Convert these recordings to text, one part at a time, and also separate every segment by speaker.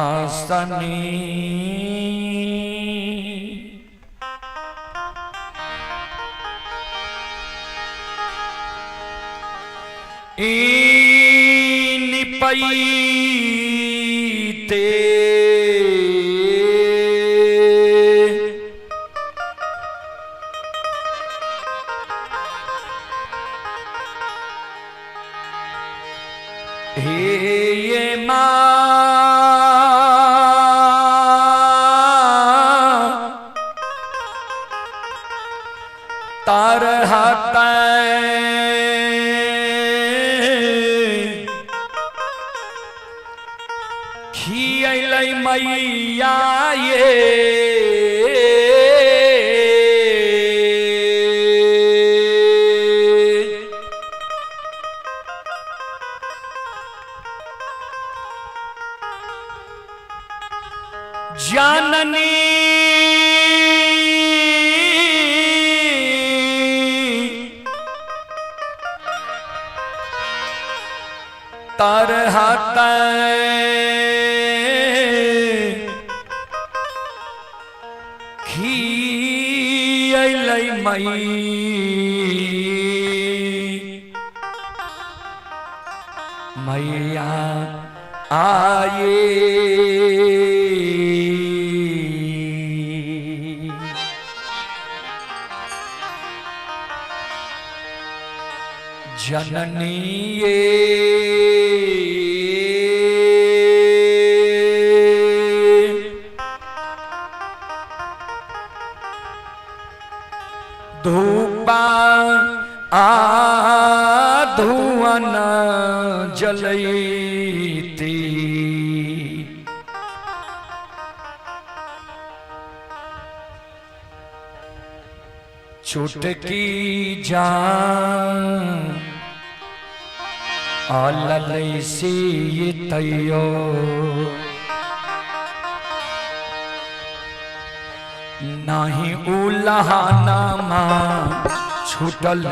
Speaker 1: आसनी निपैते हे माँ तार खियल मैया ये जाननी तरहत खियल मैया आए जननी ये धूपा धुआं जलती चुटकी जान आलसी तैयो नाही उल्हाना मां छूटल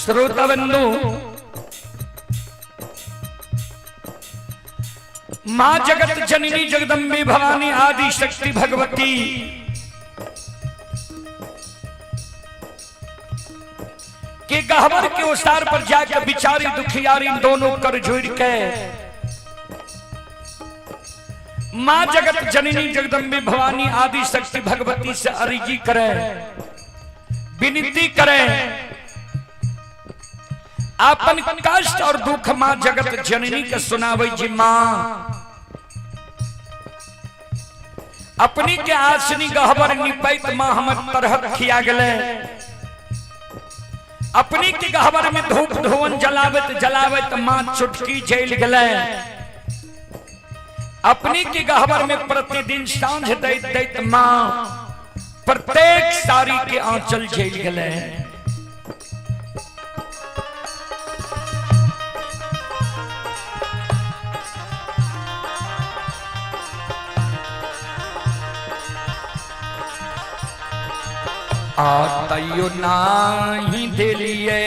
Speaker 1: श्रोता बंधु मां जगत जननी जगदम्बे भवानी आदि शक्ति भगवती के गहवर के ओसार पर जाकर बिचारी दुखियारी दोनों कर जोड़ के मां जगत जननी जगदम्बे भवानी आदि शक्ति भगवती से अर्जी करें, विनती करें आपन कष्ट और दुख मां जगत जननी के सुनावे जी मां अपनी के आसनी गहबर निपैत मां हमर तरह खिया गले अपनी के गहबर में धूप धुवन जलावत जलावत मां चुटकी जल गले अपनी के गहबर में प्रतिदिन सांझ दैत दैत मां प्रत्येक सारी के आंचल झेल गले आतयो नाही दिलिए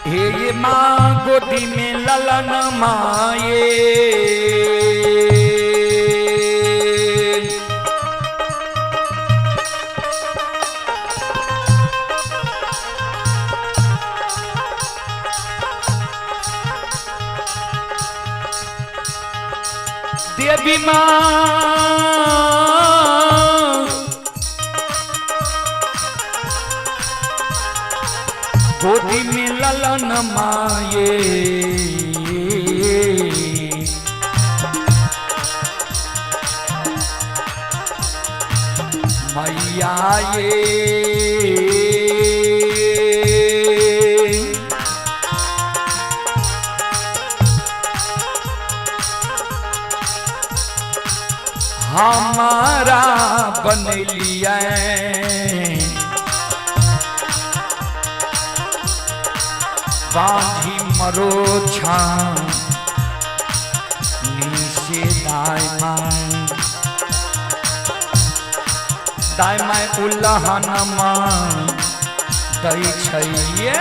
Speaker 1: हे माँ गोदी में ललन माए देवी माँ गोदी में ललन माए मैया ये हमारा बनलिया बांधी मरो छा नीचे दाय माय उल्लहन मां दई छैये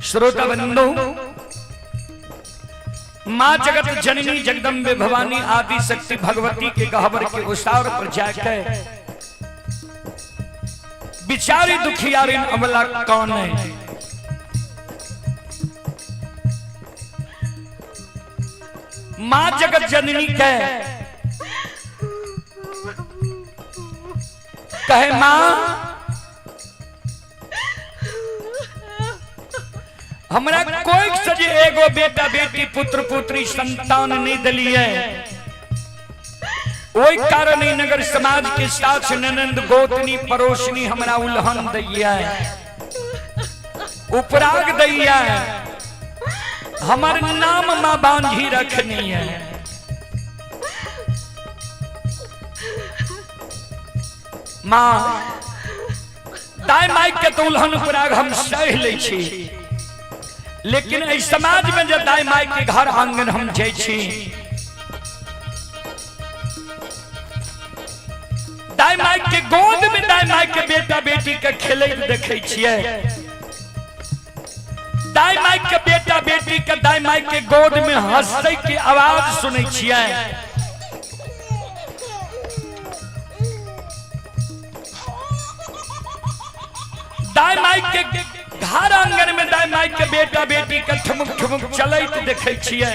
Speaker 1: श्रोता बंधु मां जगत जननी जगदम्बे भवानी आदि शक्ति भगवती के गहवर के उसार पर जाकर बिचारी दुखियारिन अमला कौन है माँ जगत जननी कहे माँ हमरा कोई सजे एगो बेटा बेटी पुत्र पुत्री संतान नहीं दिलिए, कोई कारण नहीं नगर समाज के साथ ननंद गोतनी पड़ोसनी हमरा उल्हन दैया उपराग दैया, हमार नाम माँ बांधी रखनी है। माँ दाई माई के तो उल्हन उपराग हम सह ले छी, लेकिन इस समाज में जब दाई माई के घर आंगन हम जाय छी, दाई माई के गोद में दाई माई के बेटा बेटी के खेले देखे छिए, दाई माई के बेटा बेटी के दाई माई के गोद में हंसै के आवाज सुनै छिए। दाई माई के घर आंगन में दाई माई के बेटा बेटी के ठुमुक ठुमुक चलैत देखे छिए,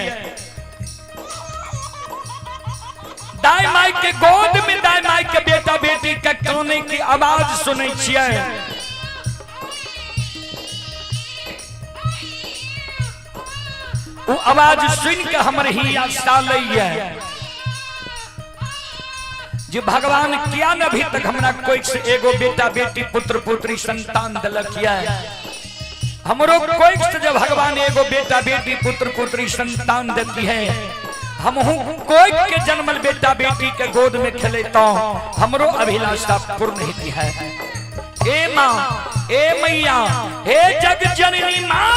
Speaker 1: दाई माई के गोद में दाई माई के बेटा बेटी के काने की आवाज सुनै छिए। वो आवाज सुन के हमर ही आशा लैया जे भगवान किया न अभी तक हमरा कोई से एगो बेटा बेटी पुत्र पुत्री संतान दिलक है, हमरो कोई से जब भगवान एगो बेटा बेटी पुत्र पुत्री संतान देती है, हम कोई के जन्मल बेटा बेटी के गोद में खेले तो हमरो अभिलाषा पूर्ण होती है। ए माँ ए मैया हे जग जननी माँ,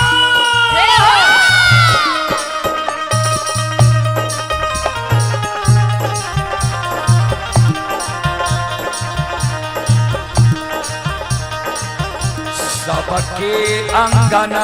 Speaker 1: सबके अंगन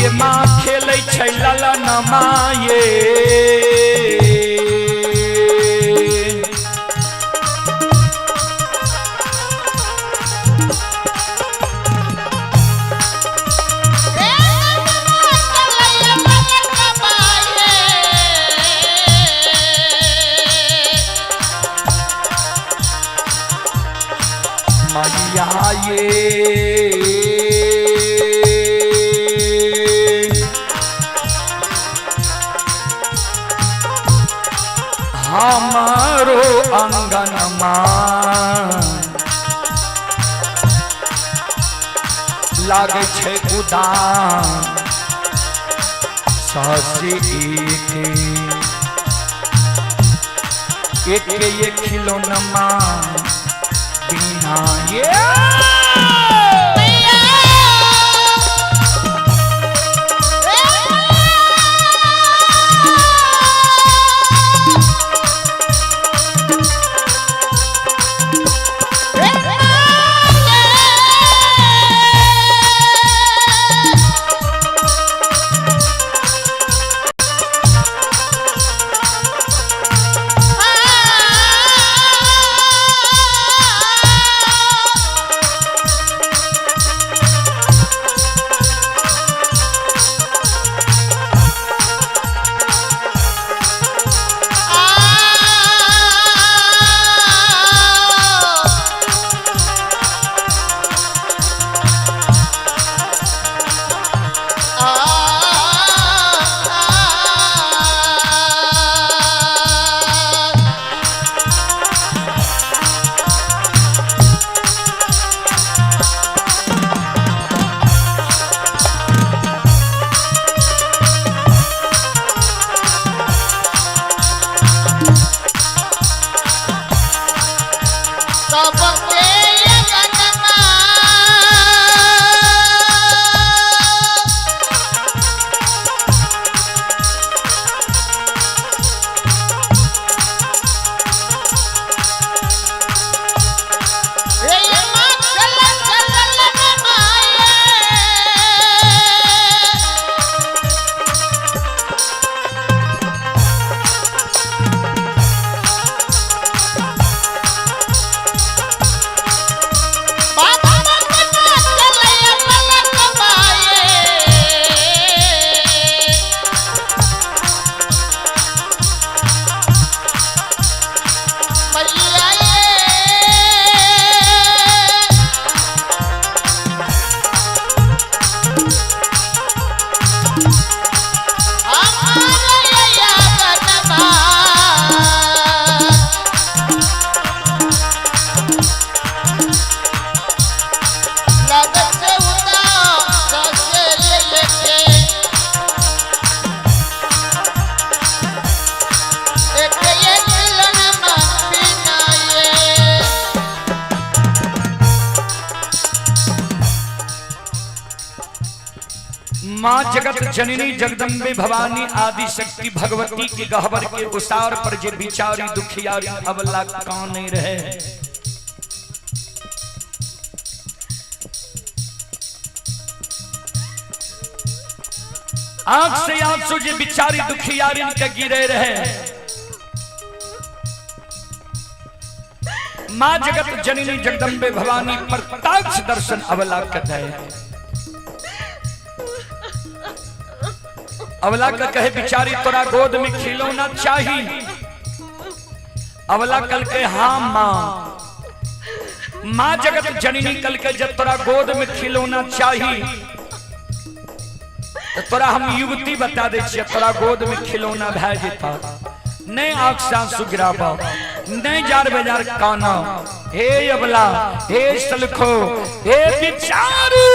Speaker 1: ये माँ खेलै छै ललन माये, हमारो अंगन लागे छे उदान, सहसी एक ये खिलौना बिना ये माँ जगत जननी जगदम्बे भवानी आदि शक्ति भगवती के गहवर के उसार पर जे बिचारी दुखियारी अबला कौन नहीं रहे। आंख से आंसू जे बिचारी दुखियारी के गिरे रहे। माँ जगत जननी जगदम्बे भवानी प्रत्यक्ष दर्शन अबला कहते हैं। अबला का कहे बिचारी तोरा गोद में खिलौना चाहिए। अबला कल के हाँ माँ। माँ जगत जननी कल के जब तोरा गोद में खिलौना चाहिए तो तोरा हम युवती बता दे छियै, तोरा गोद में खिलौना भै जेता। नहीं आँख से आंसू गिराबा, नहीं जार बेजार काना। हे अबला, हे सलखो, हे बिचारी,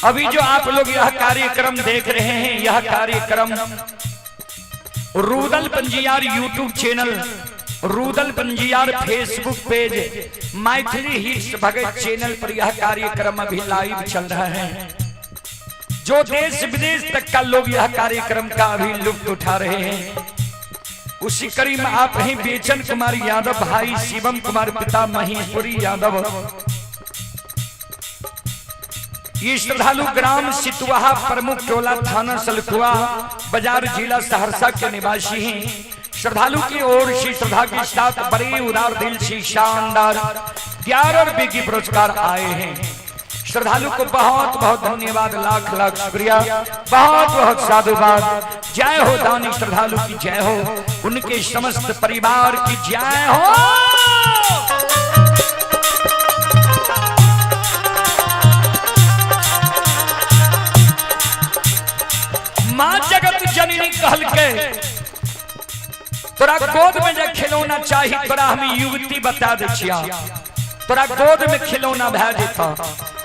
Speaker 1: अभी जो आप लोग यह कार्यक्रम देख रहे हैं, यह कार्यक्रम Rudal Panjiyar YouTube channel, Rudal Panjiyar Facebook page, Maithili hits Bhagat channel पर यह कार्यक्रम अभी लाइव चल रहा है। जो देश विदेश तक का लोग यह कार्यक्रम का अभी लुत्फ उठा रहे हैं। उसी कड़ी में आप हैं बेचन कुमार यादव, भाई शिवम कुमार, पिता महेशपुरी यादव। ये श्रद्धालु ग्राम सितुआ प्रमुख टोला थाना सलखुआ बाजार जिला सहरसा के निवासी हैं। श्रद्धालु की ओर से श्रद्धा के साथ बड़े उदार दिल से शानदार 11 रुपए की पुरस्कार आए हैं। श्रद्धालु को बहुत बहुत धन्यवाद, लाख लाख शुक्रिया, बहुत बहुत साधुवाद। जय हो दानी श्रद्धालु की जय हो, उनके समस्त परिवार की जय हो। माँ जगत जननी कहल के तोरा गोद में जो खिलौना चाहिए, तोरा हम युवती बता दे छिया, तोरा गोद में खिलौना भै जेता।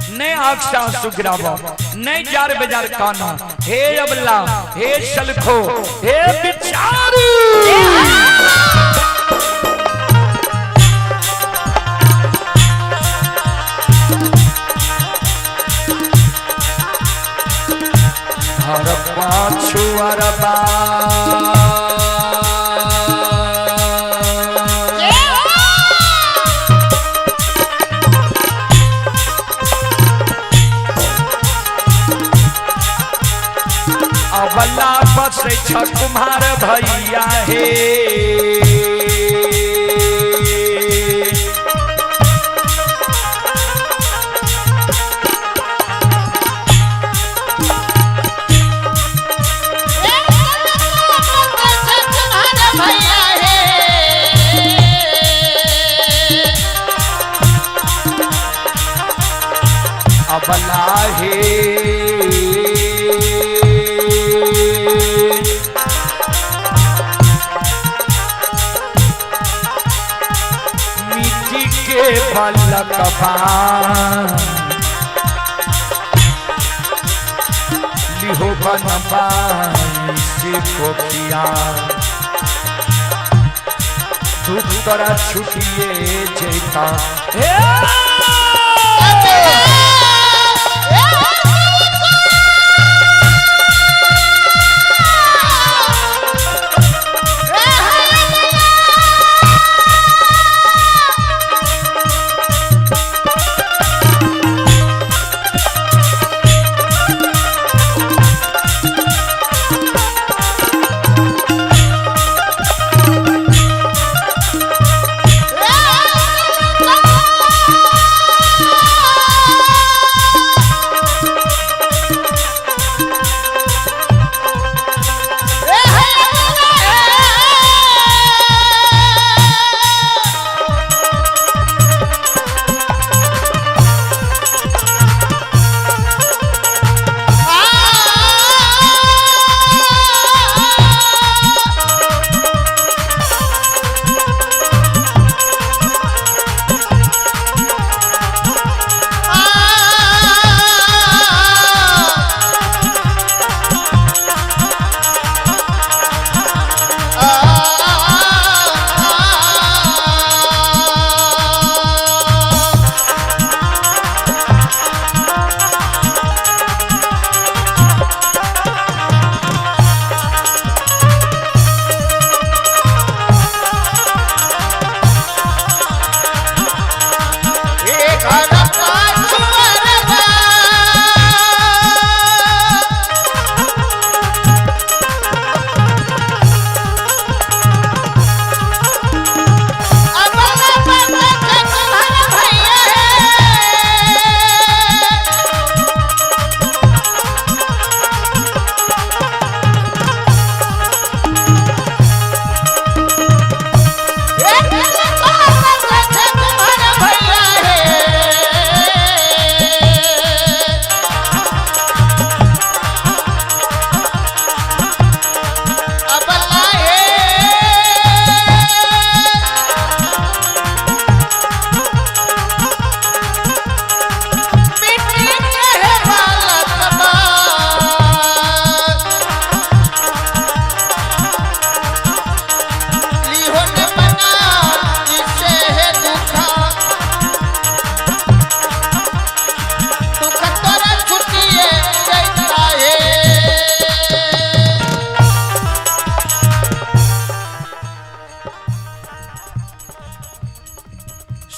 Speaker 1: नहीं आँख से आंसू गिराबा, नहीं जार बेजार काना। हे अबला, हे सलखो, हे बिचारी, हर पाछू अरबा अबला बस कुमार भैया हे। अबला हे मिट्टी के पलक लिहो बनबा से कोकिया, दुख तोरा छुटिए जेता।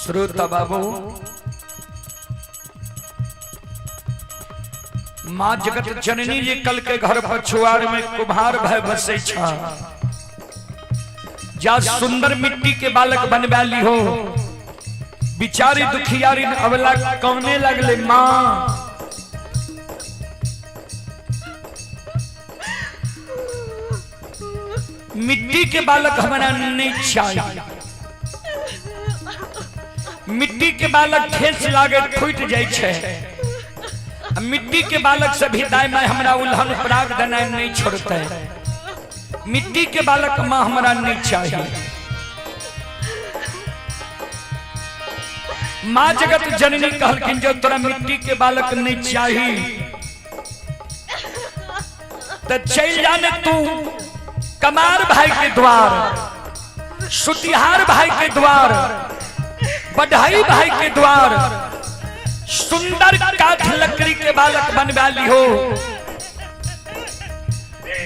Speaker 1: श्रोता बाबू, माँ जगत जननी जी कल के घर पछुआर में कुम्हार भय बसे छा, जा सुंदर मिट्टी के बालक बनवा ली हो, बिचारी दुखियारी अवला कौने लगले माँ। मिट्टी के बालक हमारा नहीं चाहिए, मिट्टी के बालक खेस लागे फूट जाए छे, मिट्टी के बालक से भी दाई माय हमरा उल्हन पराग देना नहीं छोड़ते, मिट्टी के बालक माँ हमारा नहीं चाहिए। माँ जगत जननी कहलकिन जो तोरा मिट्टी के बालक नहीं चाहिए तो चल जाने तू कमार भाई के द्वार, सुतिहार भाई के द्वार, बढ़ाई भाई के द्वार, सुंदर काठ लकड़ी के बालक बनवा ली हो,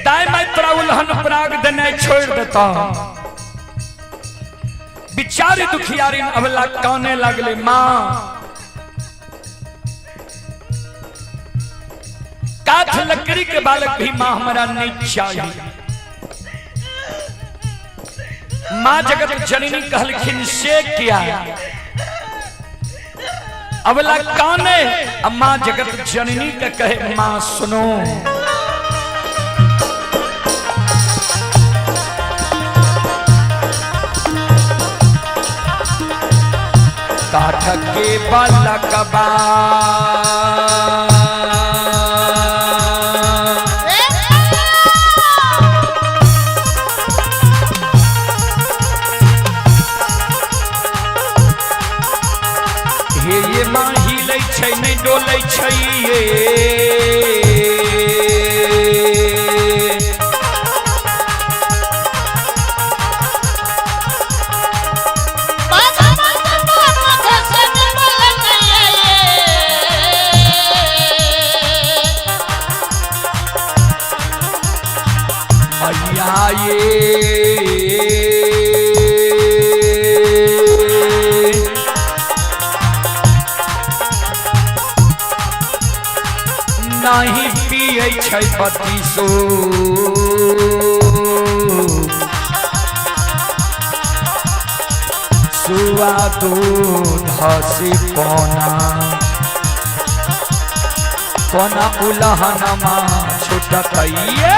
Speaker 1: दाई मैं तोरा उल्हन पराग देने छोड़ देता। बिचारी दुखियारी अवला कौने लगले माँ, काठ लकड़ी के बालक भी माँ हमारा नहीं चाहिए। माँ जगत जननी कहलखिन से क्या अवला कौने, माँ जगत जननी का कहे माँ सुनो, काठ के बालक बा ये माँ हिलै छै नहीं डोलै छै ये, नहीं पिए छै बत्तीसो, सुआ दूध से कोना कोना उलहनमा छुटकैया,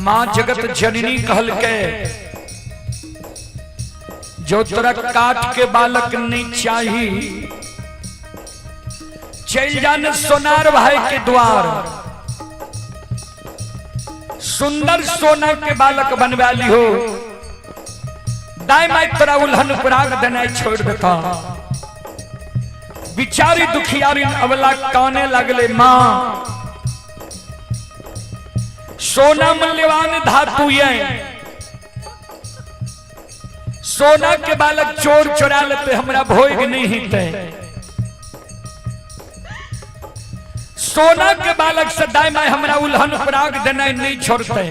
Speaker 1: माँ जगत जननी कहल के जो तोरा काट के बालक नहीं चाहिए चल जाने सोनार भाई के द्वार सुंदर सोना के बालक बनवा ली हो दाई माई तोरा उल्हन पराग देना छोड़ देता बिचारी दुखियारी अवला काने लगले माँ सोना मूल्यवान धातु ये सोना के बालक चोर चुरा लेते हमरा भोग नहीं हिते सोना के बालक से दाई माई हमरा उल्हन पराग देना नहीं छोड़ते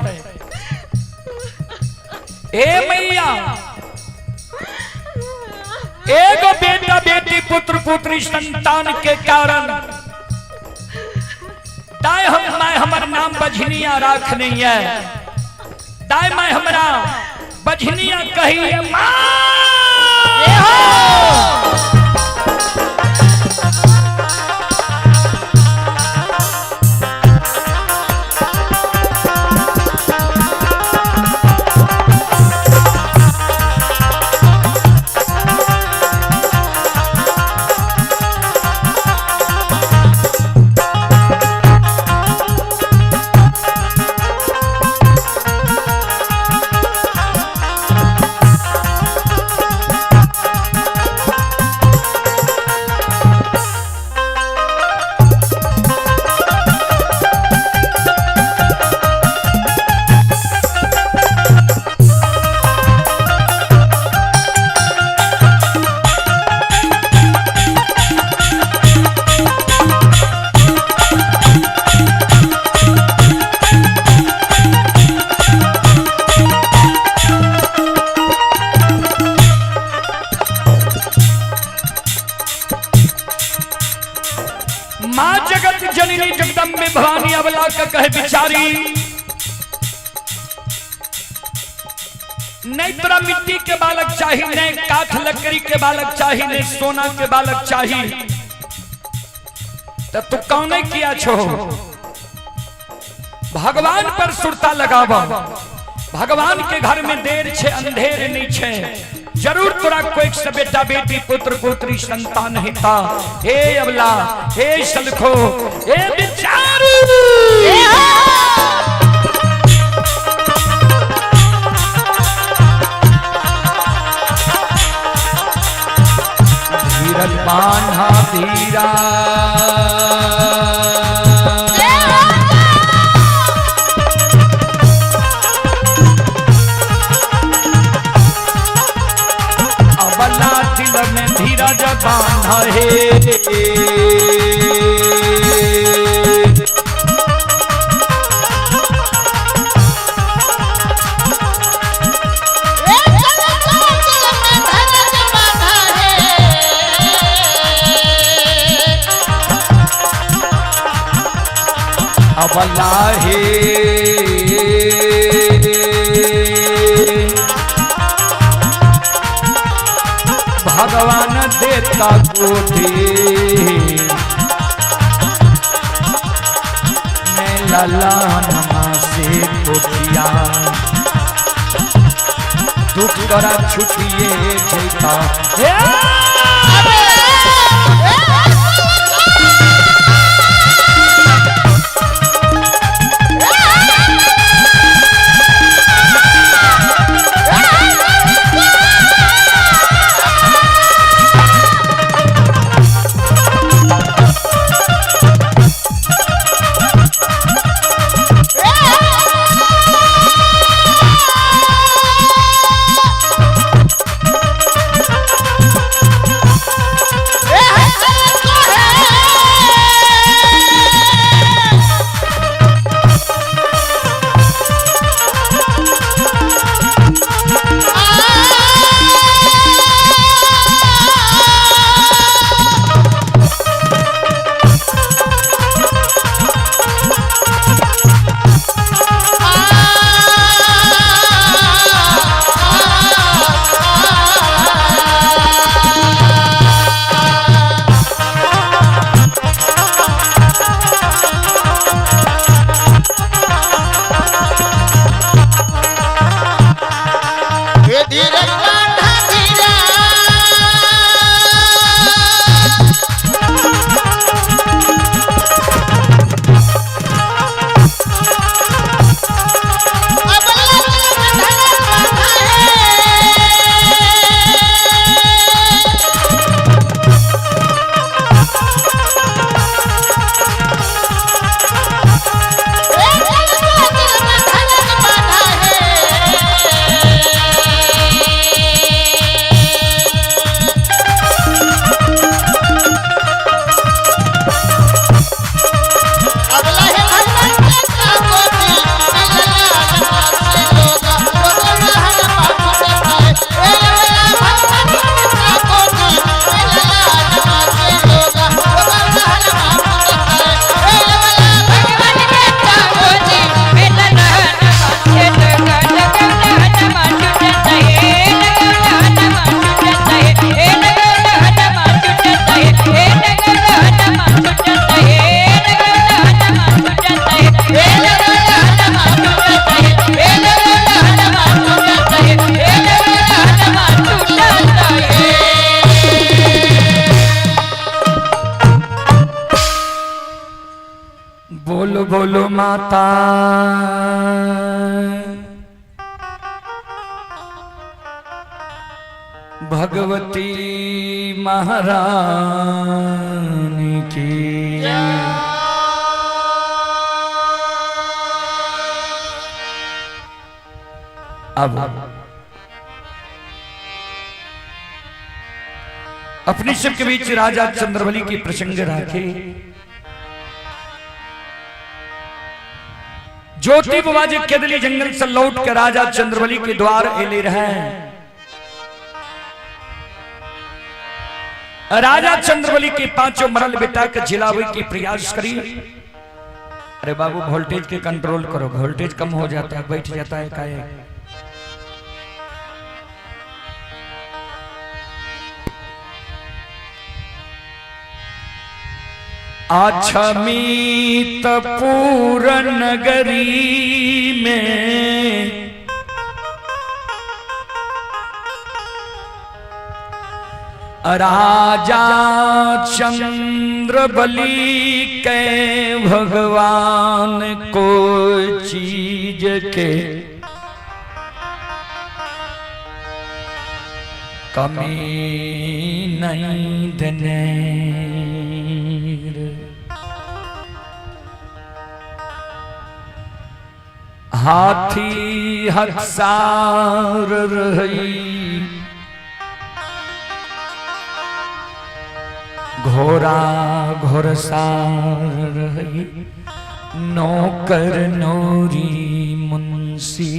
Speaker 1: ए मैया एगो बेटा बेटी पुत्र पुत्री संतान के कारण दाई हम माय हमार नाम बझनिया राख नहीं है दाई माई हमरा बझनिया कही है मां माँ जगत जननी जगदम्बे भवानी अबला का कहे बिचारी नहीं तोरा मिट्टी के बालक चाहिए नहीं काठ लकड़ी के बालक चाहिए नहीं सोना के बालक चाहिए तो तू कौन किया छो भगवान पर सुरता लगावा भगवान के घर में देर छे अंधेर नहीं छे जरूर तोरा कोई से बेटा बेटी पुत्र पुत्री संतान हिता हे अबला हे सलखो हे बिचारू धीरज बांधा धीरा दिल में धीरज बांधा है अबला है भगवान देता कोठी मैं ललानमा से कोठिया दुख करा छुटिए जैता बोलो माता भगवती महारानी की। अब अपनी सबके बीच राजा चंद्रबली की प्रसंग रखे। ज्योति बाबा जी केदली जंगल से लौट के राजा चंद्रबली के द्वार एले रहे। राजा चंद्रबली के पांचों मरल बेटा के जिलावे की प्रयास करी। अरे बाबू वोल्टेज के कंट्रोल करो, वोल्टेज कम हो जाता है, बैठ जाता है काहे। अछमीतपुर नगरी में राजा चंद्रबली के भगवान को चीज के कमी नहीं देने। हाथी हकसार रही, घोड़ा घोड़सार रही, नौकर नौरी मुंशी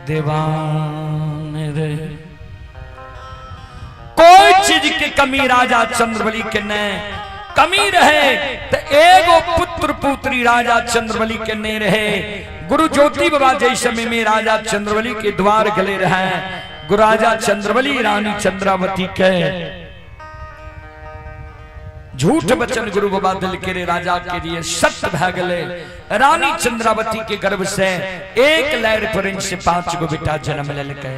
Speaker 1: दीवान रे। कोई चीज की कमी राजा चंद्रबली के ने कमी रहे तो एगो पुत्र पुत्री राजा चंद्रबली के नहीं रहे। गुरु ज्योति बाबा जैसे समय में राजा चंद्रबली के द्वार गले रहे। गुरु राजा चंद्रबली रानी चंद्रावती के झूठ बचन गुरु बाबा दिल के रे राजा के लिए सत्य भागले। रानी चंद्रावती के गर्भ से एक लहर पर से 5 गो बेटा जन्म ले के।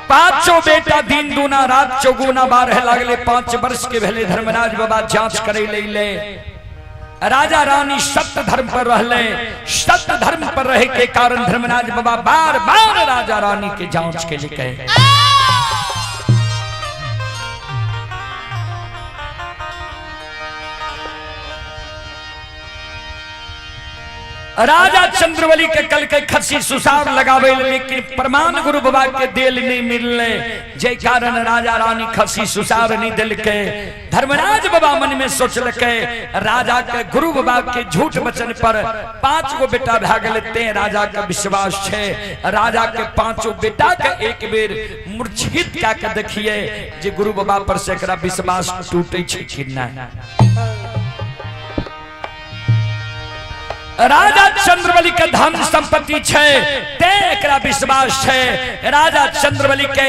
Speaker 1: पांचों बेटा दिन दूना रात चौगुना 12 लागले। 5 वर्ष के भेले धर्मराज बाबा जांच करे ले। राजा रानी सत्य धर्म पर रहले। सत्य धर्म पर रहे के कारण धर्मराज बाबा बार बार राजा रानी के जांच के लिए कहे। राजा चंद्रबली के कल के खसी सुसार लगावे, लेकिन प्रमाण गुरु बाबा के दिल नहीं मिलने। जे कारण राजा रानी खसी सुसार नहीं दिल के। धर्मराज बाबा मन में सोचल के राजा के गुरु बाबा के झूठ वचन पर 5 गो बेटा भाग लेते हैं। राजा का विश्वास है। राजा के 5 बेटा के एक बेर मूर्छित क्या के देखिए जे गुरु बाबा पर से एकरा विश्वास टूटे छे कि ना। राजा चंद्रबली के धन संपत्ति छे ते एकरा विश्वास छे। राजा चंद्रबली के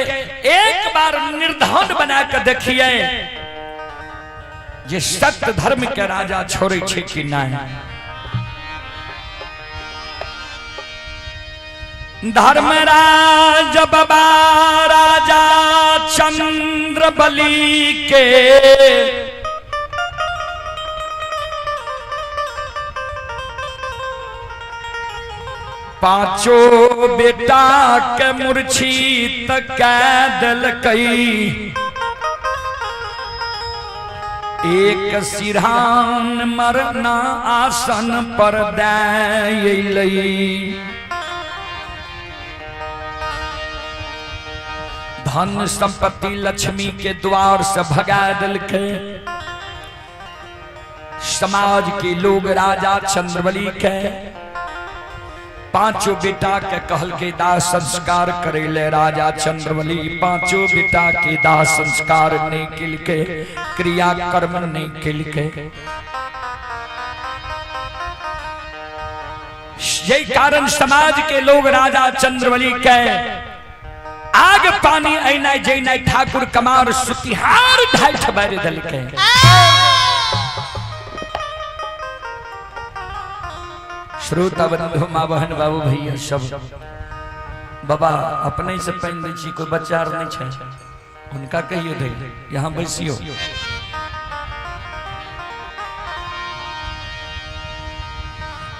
Speaker 1: एक बार निर्धन बना के देखिए जे सत्य धर्म के राजा छोड़े छे कि नहीं। धर्मराज बाबा राजा चंद्रबली के 5 बेटा के मूर्छित कैदल कई। एक सिरहान मरना आसन पर दई। धन संपत्ति लक्ष्मी के द्वार से भगा दिल के। समाज के लोग राजा चंद्रबली के 5 बेटा के कहल के दाह संस्कार करेले। राजा चंद्रबली 5 बेटा के दाह संस्कार नहीं किल के, क्रिया कर्म नहीं किल के। यही कारण समाज के लोग राजा चंद्रबली के आग पानी ऐना जैना ठाकुर कमार सुतिहार ढाई बारे दल के। श्रोता बंधु माँ बहन बाबू भैया सब बाबा अपने से पहन दे छी। कोई बच्चा नहीं छे उनका कहियो दे यहाँ बैसियो।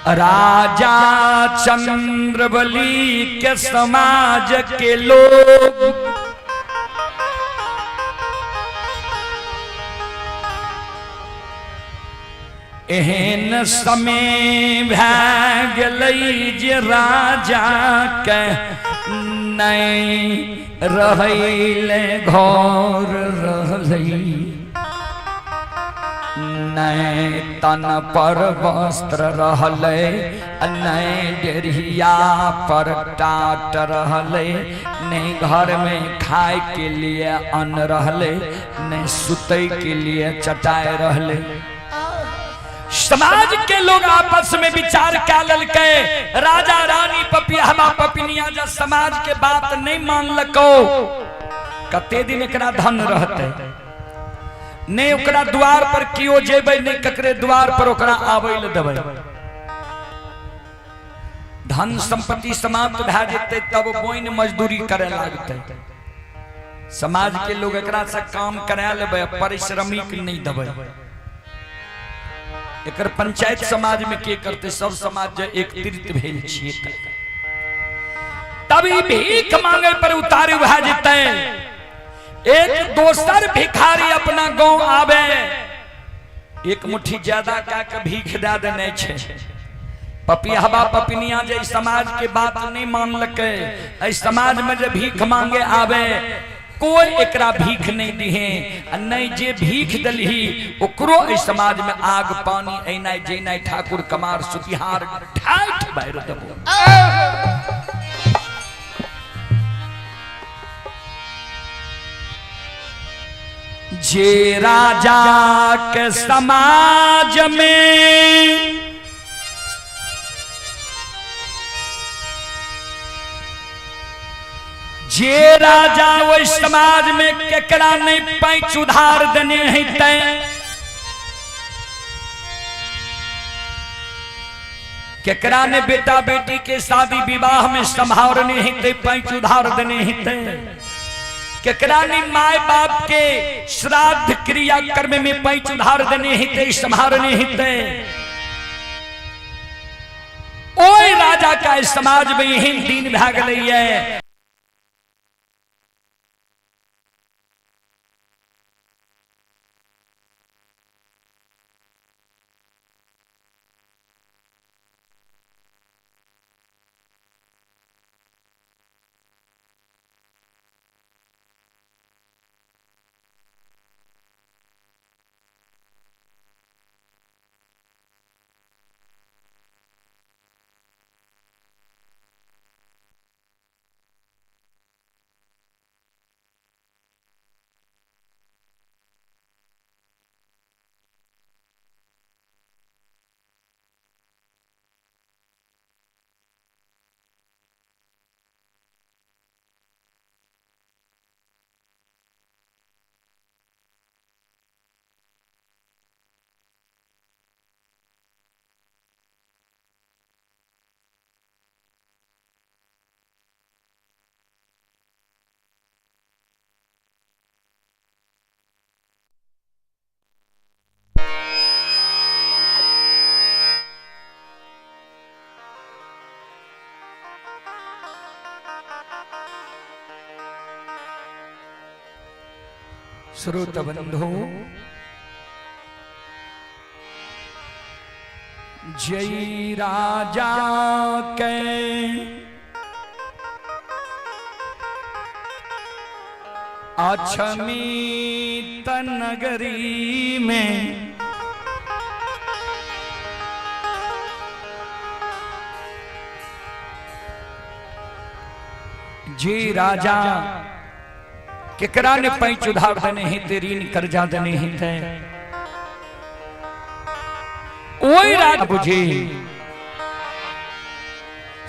Speaker 1: राजा चंद्रबली के समाज के लोग एहन समय भए गेलै जे राजा के नहीं रहले घर रहलै, नहीं तन पर वस्त्र रहले, नहीं डेढ़िया पर टाट रहले, नहीं घर में खाए के लिए अन्न रहले, नहीं सुते के लिए चटाई रहले। समाज के लोग आपस में विचार क्या ललके, राजा रानी पपिया पपिनिया जब समाज के बात नहीं मान लको, कते दिन एकरा धन रहते, नहीं ओकरा द्वार पर कियो जेबै, नहीं ककरे द्वार पर ओकरा आबै ले देबै। धन संपत्ति समाप्त भए जेतै तब बोइन मजदूरी करे लागतै। समाज के लोग एकरा से काम करा लेबै, परिश्रमिक नहीं देबै। एकर पंचायत समाज में के करते, सब समाज एक तीर्थ भेल छियै, तभी भीख मांगे पर उतारे भए जेतै। एक दोसर भिखारी अपना गांव आवे, एक मुट्ठी ज्यादा का के भीख दे देने छे। पपिया पपिनिया जे समाज के बात नहीं मानलकै, ऐ समाज में जे भीख मांगे आवे कोई एकरा भीख नहीं दिहे, नहीं जे भीख दलही ओकरो इस समाज में आग पानी ऐनाई जैनाई ठाकुर कमार सुतिहार ठाठ बाहर देबो। जे राजा के समाज में जे राजा वो समाज में केकरा नहीं पैंच उधार देने हिते, केकरा ने बेटा बेटी के शादी विवाह में संभालने हिते पैंच उधार देने हिते, केकरा ने माय बाप के श्राद्ध क्रिया कर्म में पैंच उधार देने हिते संभालने हिते। ओए राजा का समाज में यही दिन भाग गई है। श्रोत बंधु, जय राजा के अछमीत नगरी में जी राजा केकरा ने पैंच उधार देने हिते, ऋण कर्जा देने हिते। ओए राजा बुझे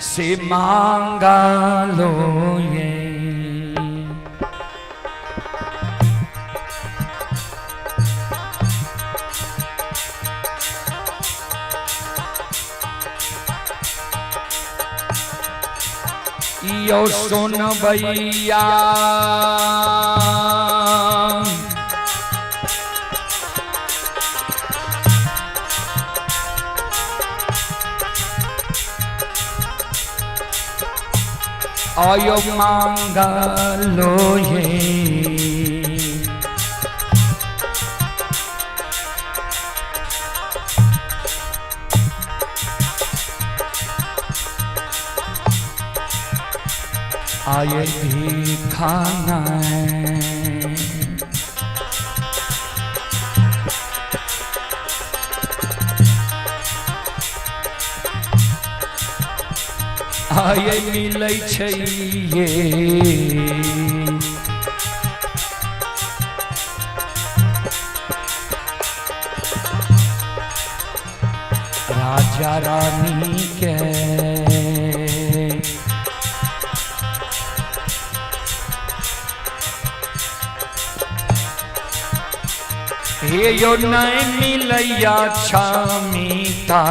Speaker 1: से मांगा लो ये, यो सुन भैया आयो मांगलो ये आये भी खाना आये मिलै छै ये राजा रानी के यो नहीं मिलैया छमीता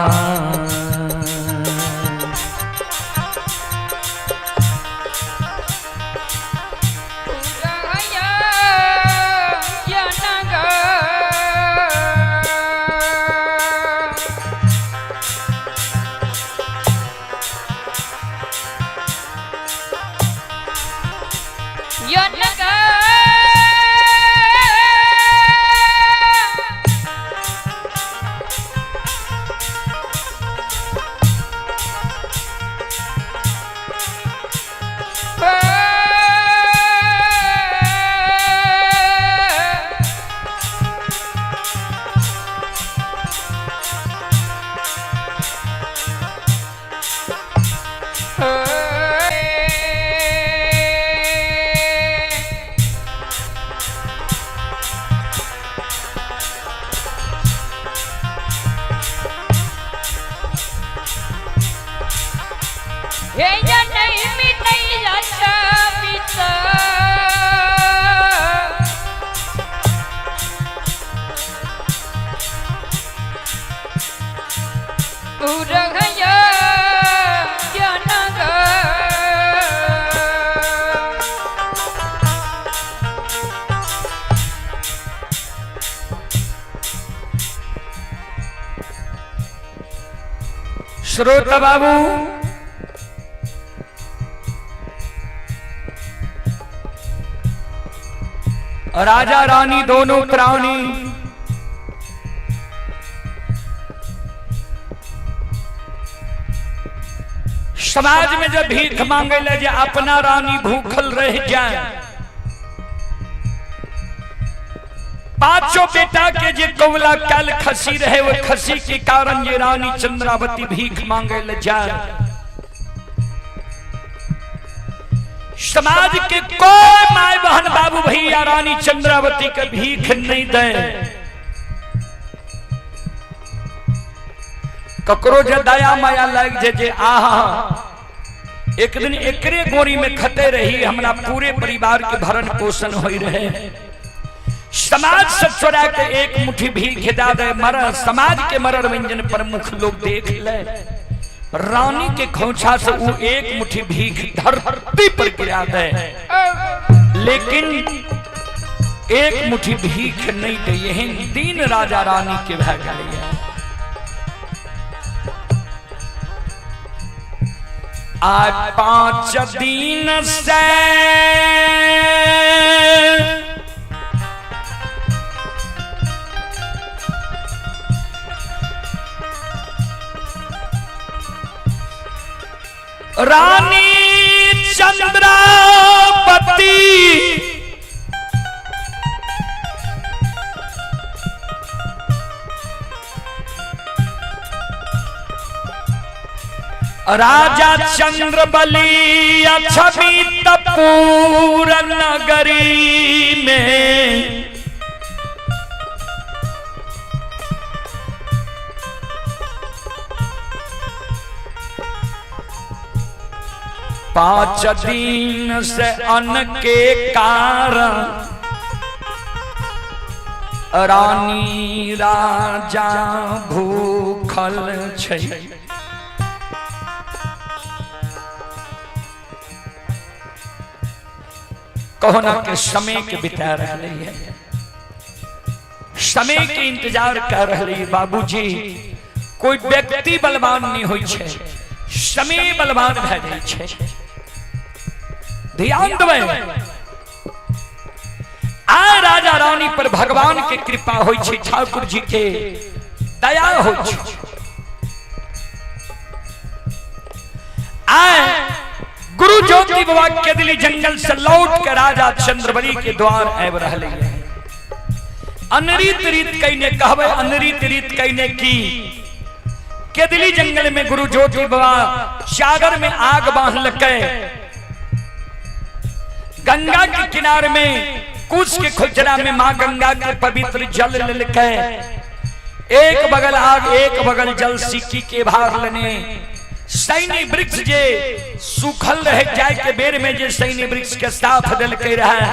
Speaker 1: श्रोता बाबू राजा रानी दोनों प्राणी समाज में जब भीख मांगे ले जे अपना रानी भूखल रह जाए, पांचों बेटा के जे कौला कल खसी रहे वो खसी के कारण ये रानी चंद्रावती भीख मांगे ले जाए। समाज के कोई माय बहन बाबू भैया रानी चंद्रावती के भीख नहीं दे। ककरो जे दया माया लग जे आहा एक दिन एकरे गोरी में खते रही हमरा पूरे परिवार के भरण पोषण हो रहे। समाज से चोरा के एक मुट्ठी भीख दे दे मर समाज के मरण व्यंजन प्रमुख लोग देख ले। रानी के खोंछा से वो एक मुट्ठी भीख धरती पर गिरा दे, लेकिन एक मुट्ठी भीख नहीं दे। यही दिन राजा रानी के भय गए। आज 5 दिन से रानी चंद्रावती राजा चंद्रबली छवि तपूर नगरी में पांच दिन से अन्न के कारण रानी राजा भूखल छै। कहना के समय के बिता रही है, समय के इंतजार कर रही। बाबूजी कोई व्यक्ति बलवान नहीं होई छे, समय बलवान भए जाय छे। ध्यान देवे। आ राजा रानी पर भगवान के कृपा होई छै, ठाकुर जी के दया होई छै। आए गुरु ज्योति बाबा के दिल्ली जंगल से लौट के राजा चंद्रबली के द्वार आब रहले। अनरीत रीत कहने कहबे, अनरीत रीत कहने की केदली जंगल में गुरु ज्योति बाबा सागर में आग बांधलकै, गंगा के किनारे में कुछ के खुजरा में मां गंगा के पवित्र जल लेलकै। एक बगल आग एक बगल जल सिक्की के भार लेने। सैनी वृक्ष जे सूखल रहे जाय के बेर में जे सैनी वृक्ष के साफ देलकै रहे,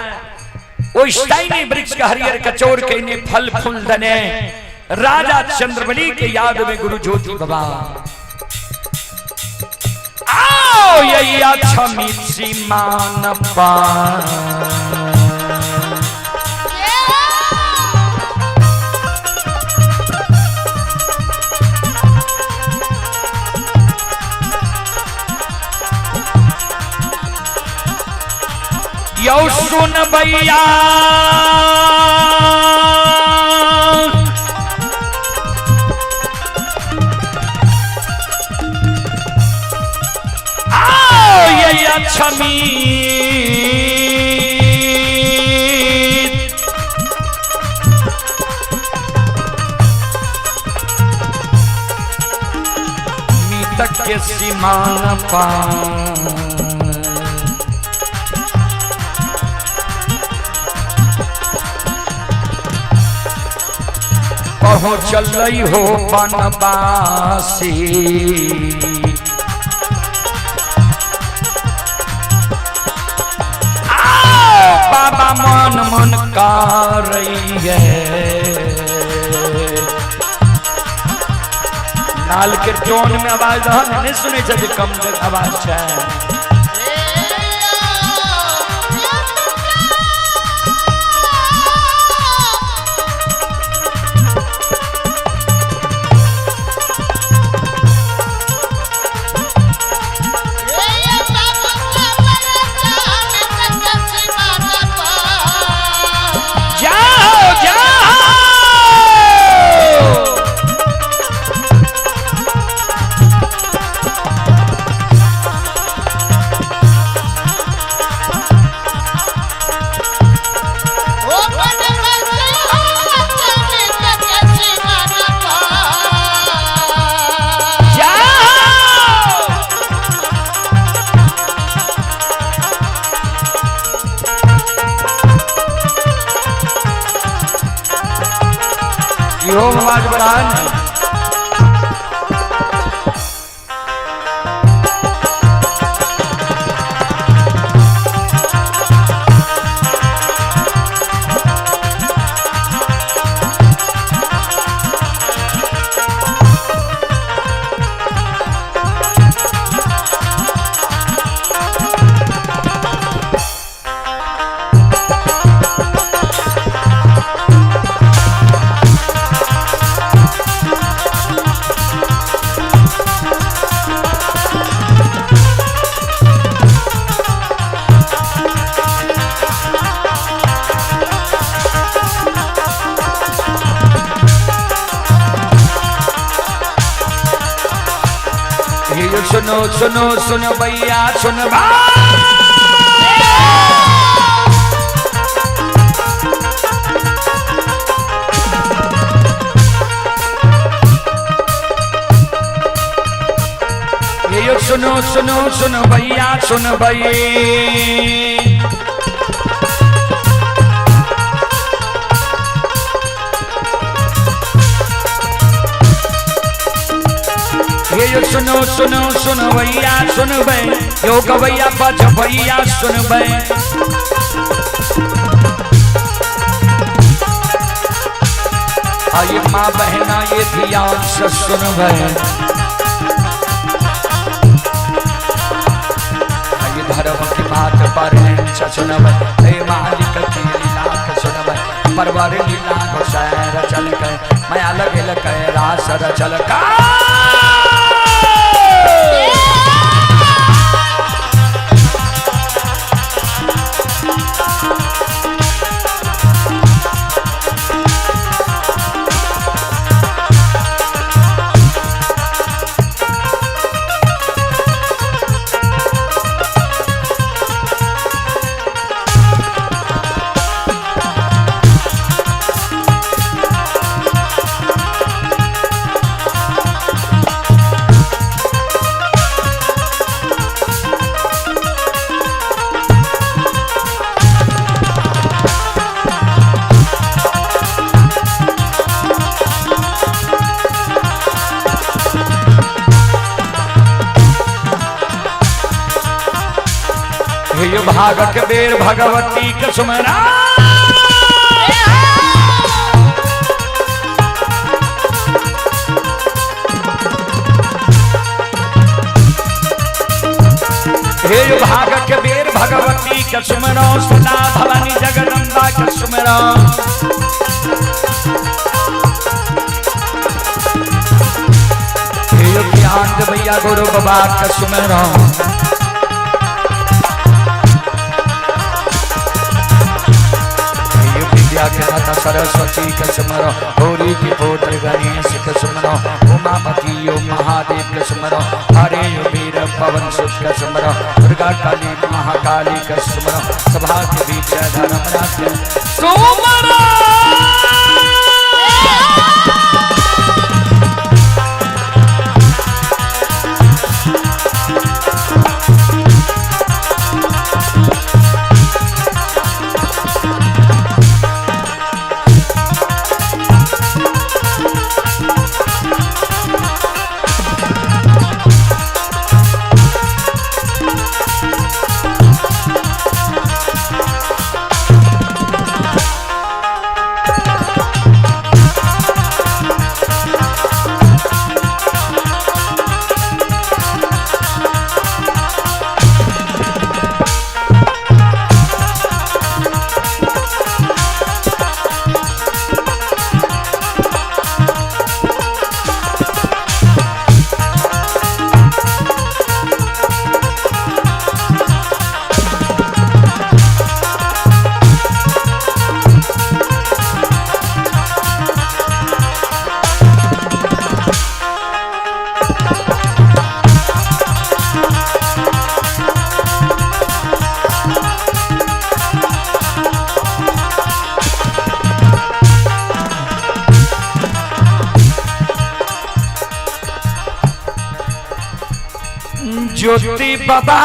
Speaker 1: ओइ सैनी वृक्ष के हरियर कचोर के ने फल फूल दने। राजा चंद्रबली के याद में गुरु ज्योति बाबा आओ यही छमी सीमा न पा। यौ सुन भैया आओ ये छमी मीतक के सीमा न पा। पहुँचल हो बनवासी बाबा मन मन कर रही है। नाल के टोन में आवाज नहीं सुने छे, कम आवाज है। आवाज बढ़ा। सुनो सुनो सुनो भैया सुन ये सुनो सुनो सुनो भैया सुन भई। ये सुनो सुनो सुन भैया सुन बे, यो गवैया बज भैया सुन बे। आइए माँ बहना ये ध्यान से सुन बे। आइए धर्म की बात पर सुन बे, हे मालिक की लीला सुन बे। परवर लीला को सैर चल के मैं अलग अलग रास चल का। हे भाग के बेर भगवती के सुमरा हे भाग के बेर भगवती के सुमरो सदा भवानी जगदम्बा के सुमरो हे ज्ञान भैया गुरु बाबा के सुमरो के माता सरस्वती के सुमरो गौरी के पुत्र गणेश के सुमरो उमापति यो महादेव के सुमरो हरे यो वीर पवन सुत के सुमरो दुर्गा काली महाकाली के सुमरो सभा के बीच धर्मराज के सुमरो ज्योति बाबा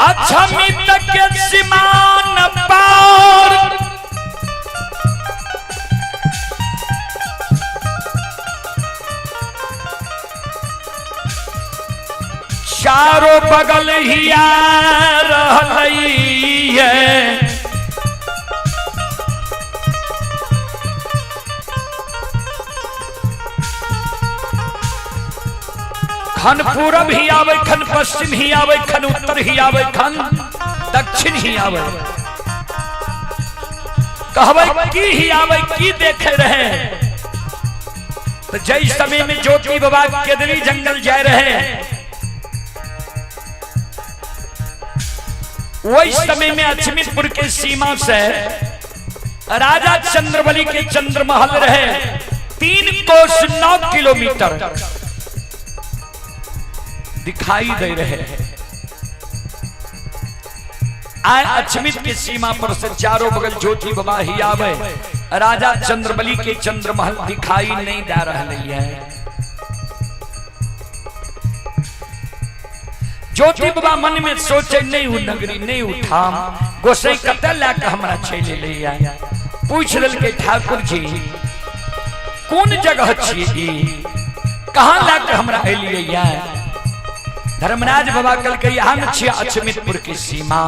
Speaker 1: अच्छा मित्र के सीमान पार चारों बगल ही आ रही है खन पूरब ही आवे खन पश्चिम ही आवे खन उत्तर ही आवे खन दक्षिण ही आवे कहवे की ही आवे की देखे रहे तो जय समय में ज्योति बाबा केदरी जंगल जा रहे वही समय में अछमितपुर के सीमा से राजा चंद्रबली के चंद्रमहल रहे 3 कोस 9 किलोमीटर दिखाई दे रहे आए अछमित की सीमा पर से चारों बगल ज्योति बाबा ही आवे राजा चंद्रबली के चंद्रमहल दिखाई नहीं दे रही है। ज्योति बाबा मन में सोचे नहीं उ नगरी नहीं उठाम गोसाई कते लाके हमरा चले ले आया पूछ लेल के ठाकुर जी कौन जगह छिए ई कहां लाके हमरा एलिए या धर्मराज बाबा कल के यहाँ छिया अछमितपुर की सीमा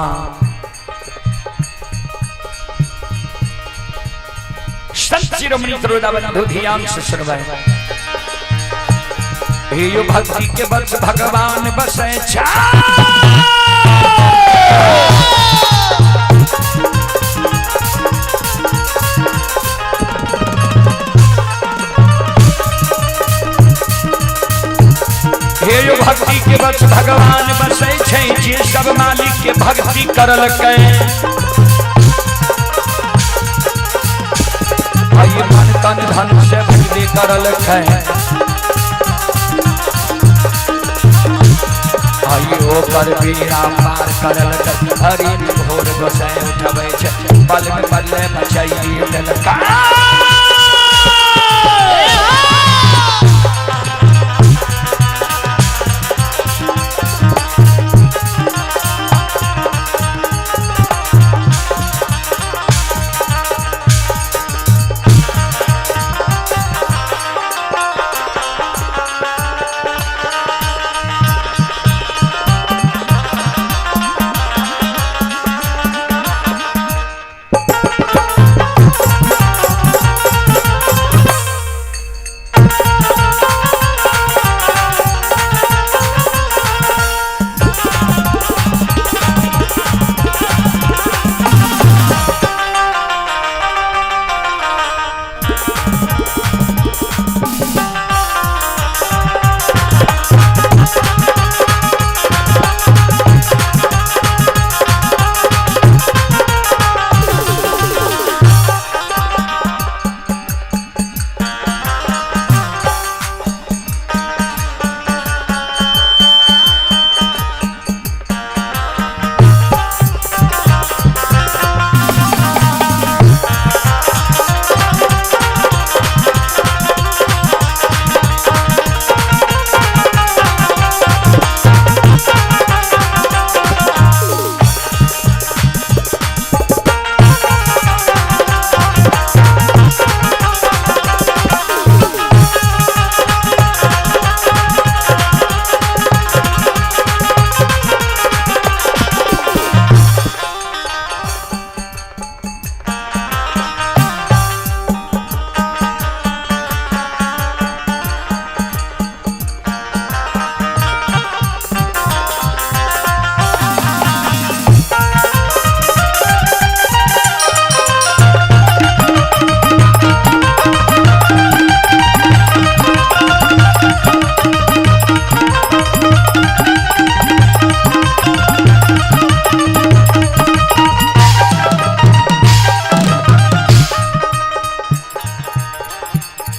Speaker 1: संत शिरोमणि त्रोदाबंधु ध्यान से सुनवाए यो भक्ति के बस भगवान बसे छा हे यो भक्ति के बस भगवान बसे छै जे सब मालिक के भक्ति करल के आई मन तन धन से भक्ति करल के आई ओकर बीरा पार करल के हरि घोर गोसाई उठबै छै पल में पल्ले मचाई देलका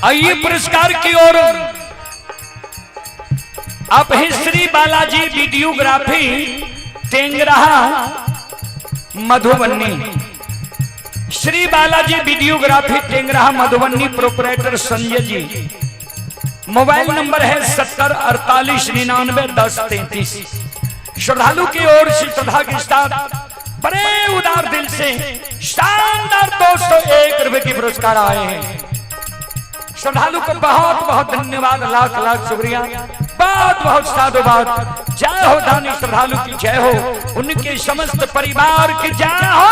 Speaker 1: आइए पुरस्कार की ओर आप हैं Shri Balaji videography Tengraha Madhubani. Shri Balaji videography Tengraha Madhubani proprietor Sanjay ji. Mobile number है 7048991033। श्रद्धालु की ओर से श्रद्धा के साथ बड़े उदार दिल से शानदार 201 रुपए की पुरस्कार आए हैं। श्रद्धालु को बहुत बहुत धन्यवाद, लाख लाख शुक्रिया, बहुत बहुत साधुवाद। जय हो दानी श्रद्धालु की जय हो, उनके समस्त परिवार की जय हो।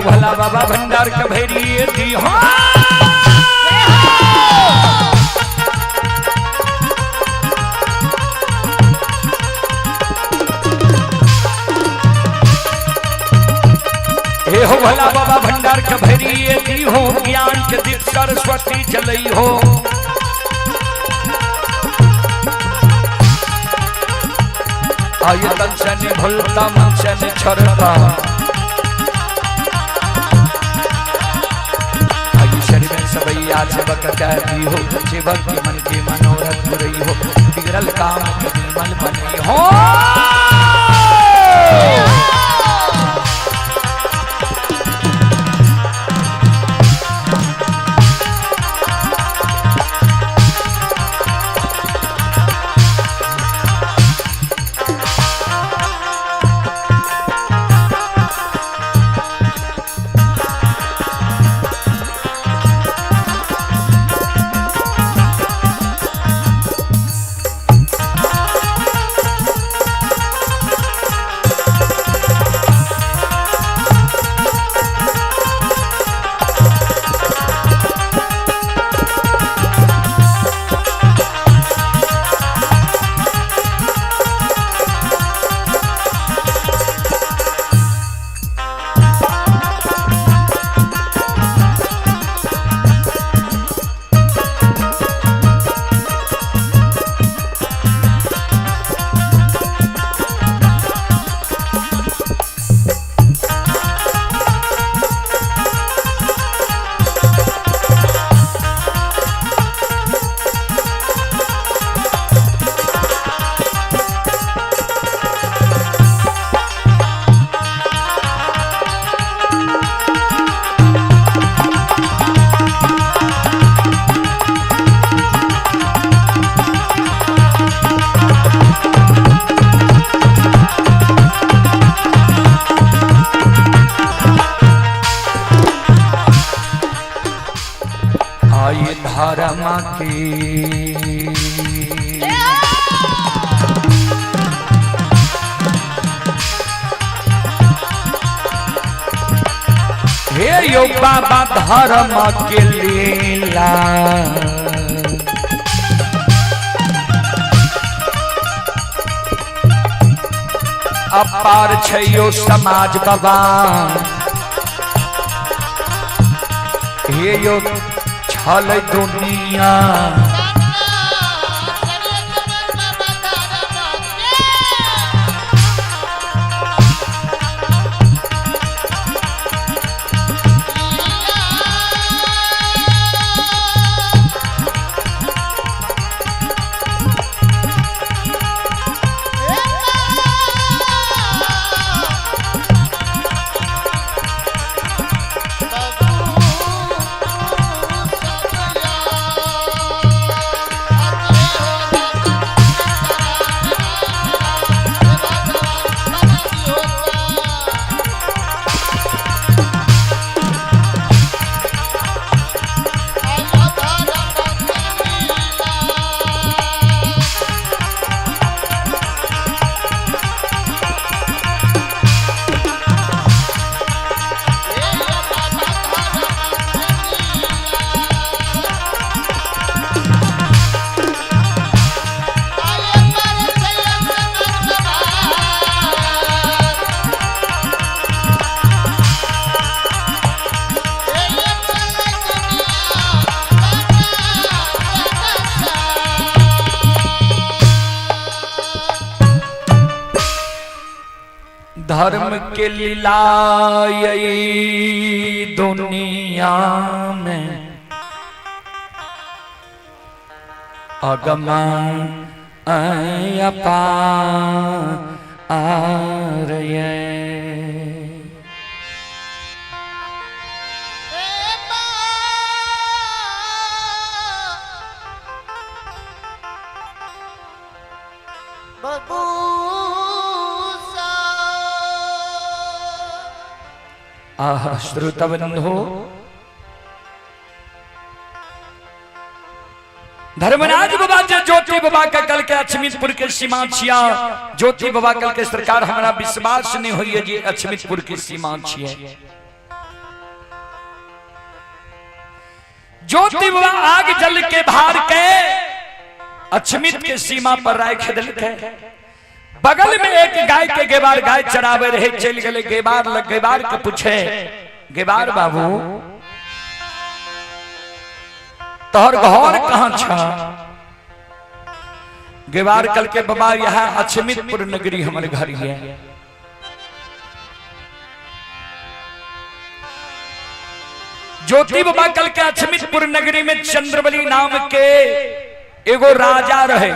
Speaker 1: भला बाबा भंडार का भैरी दी हो। हे हो भला बाबा भंडार का भैरी दी हो, ज्ञान के दीप सरस्वती जलई हो। आयु तन से नहीं भूलता, मन से नहीं छोड़ता, सबैया सेवक कहती हो, सेवक के मन के मनोरथ बुरई हो, बिगड़ल काम के निर्मल बनी हो। धर्म की हे यो बाबा धर्म के लीला, अपार छयो समाज बाबा। हे यो छल दुनिया धर्म के लीलाई दुनिया में अगमा अपार ये श्रोताबंधो, धर्मराज बाबा ज्योति बाबा का कल के अछमितपुर के सीमा छिया। ज्योति बाबा कल के सरकार हमारा विश्वास नहीं हुई है जी अछमितपुर की सीमा छिया। ज्योति बाबा आग जल के भार के अछमित के सीमा पर राय खेदल के बगल में एक गाय के गेबार गाय चरावे रहे। चल गए गेबार लग गेबार के पूछे, गेबार बाबू तोहर घर कहाँ छा? गेबार कल के बाबा यहाँ अछमितपुर नगरी हमारे घर है। ज्योति बाबा कल के अछमितपुर नगरी में चंद्रबली नाम के एगो राजा रहे।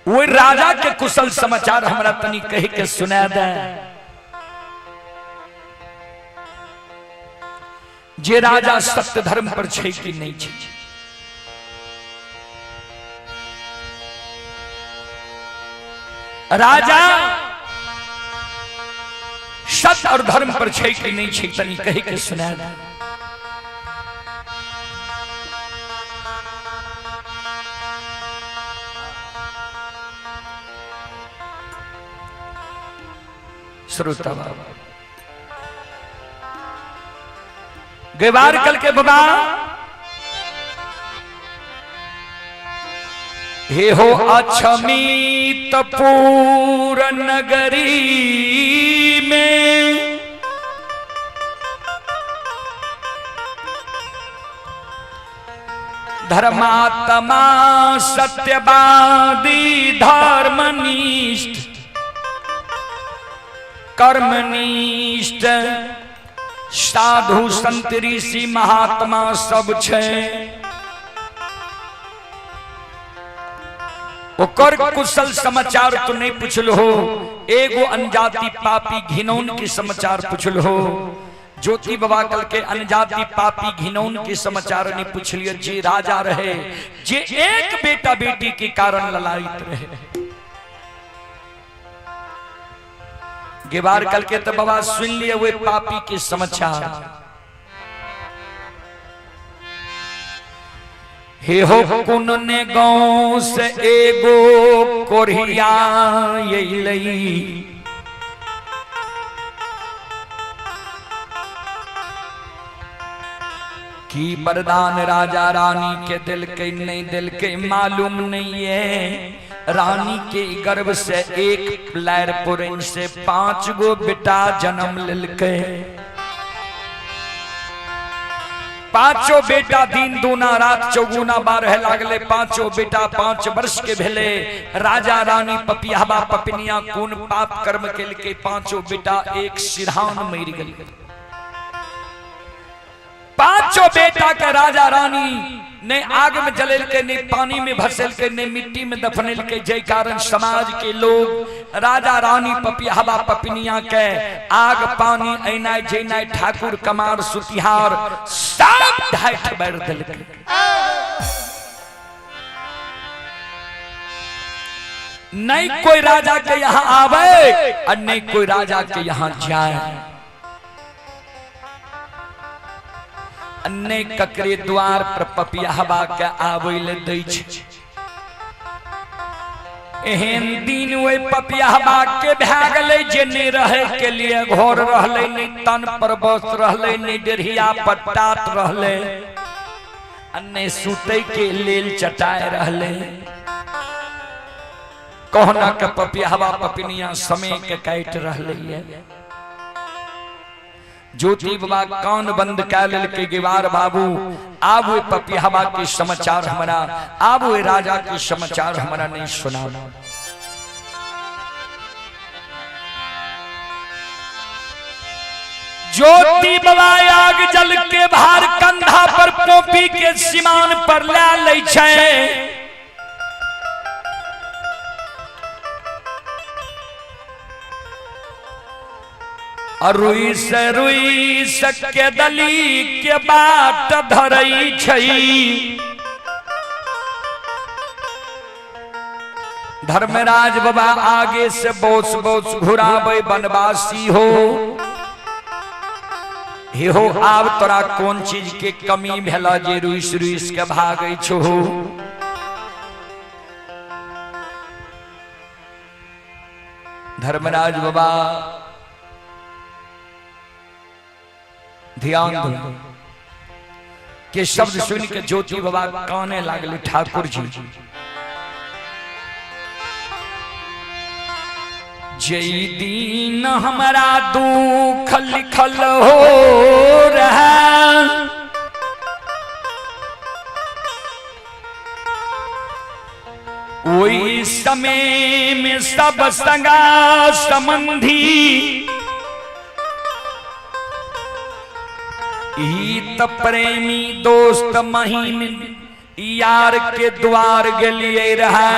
Speaker 1: वो राजा के कुशल समाचार हमरा तनी कह के सुना दे। जे राजा सत्य धर्म पर छे कि नहीं छे। राजा सत्य और धर्म पर छे कि नहीं छे तनी कह के सुना दे। श्रोता बाबा गेबार कल के बाबा हे हो अछमितपुर नगरी में धर्मात्मा सत्यवादी धर्मनिष्ठ कर्मनिष्ठ साधु संत ऋषि महात्मा सब छे। ओकर कुशल समाचार तो नहीं पूछल हो, एगो अनजाति पापी घिनौन के समाचार पूछल हो। ज्योति बाबा कल के अनजाति पापी घिनौन के समाचार नहीं पूछलिए। जे राजा रहे, जे एक बेटा बेटी के कारण ललायित रहे। गेबार कल के तो बाबा सुन लिए वे पापी के समाचार। हे हो कुन ने गांव से एगो कोरिया यही की वरदान राजा रानी के दिल के नहीं दिल के मालूम नहीं है। रानी के गर्भ से एक लैर पुरन से 5 गो बेटा जन्म लेलके। 5 बेटा दिन दूना रात चौगुना बारह लागले। 5 बेटा 5 वर्ष के भेले। राजा रानी पपियाबा पपनिया कौन पाप कर्म के लिए 5 बेटा एक सिरहान मर गए। 5 बेटा के राजा रानी ने आग में जलेल के, ने पानी में भसेल के, ने मिट्टी में दफनेल के। जय कारण समाज के लोग राजा रानी पपियाबा पपनिया के आग पानी ऐना जैना ठाकुर कमार सुतिहार सब ढाई बैर दिल के। नहीं कोई राजा के यहाँ आवे और नहीं कोई राजा के यहाँ जाए। अन्ने ककरे द्वार पर पपियाबा के आवेले दै छै। एहन दिन वे पपियाबा के भए गेलै जे नहीं रहे के लिए घर रहले, नहीं तन पर बस रहले, नहीं डेढ़िया पट्टात रहले, अन्ने सुतै के लेल चटाए रहले। कहना के पपियाबा पपनिया समय के काट रहले। ज्योति बाबा कान बंद कर के गेवार बाबू आब वे पपियाबा के समाचार हमारा, आब वे राजा के समाचार हमारा नहीं सुना। ज्योति बाबा आग जल के भार कंधा पर पोपी के सिमान पर ले छै। रुई से के दली के बाट धरई छै। धर्मराज बाबा आगे से बोस बोस घुराबे बनवासी हो। हे हो आब तोरा कौन चीज के कमी भेला जे रुइस रुइस के भागै छो। धर्मराज बाबा ध्यान दो के शब्द सुन के ज्योति बाबा काने लागले। ठाकुर जी जई दीन हमारा दुख लिखल हो रहा, वही समय में सब संगा संबंधी हित प्रेमी दोस्त महीन यार के द्वार गलिए रहा।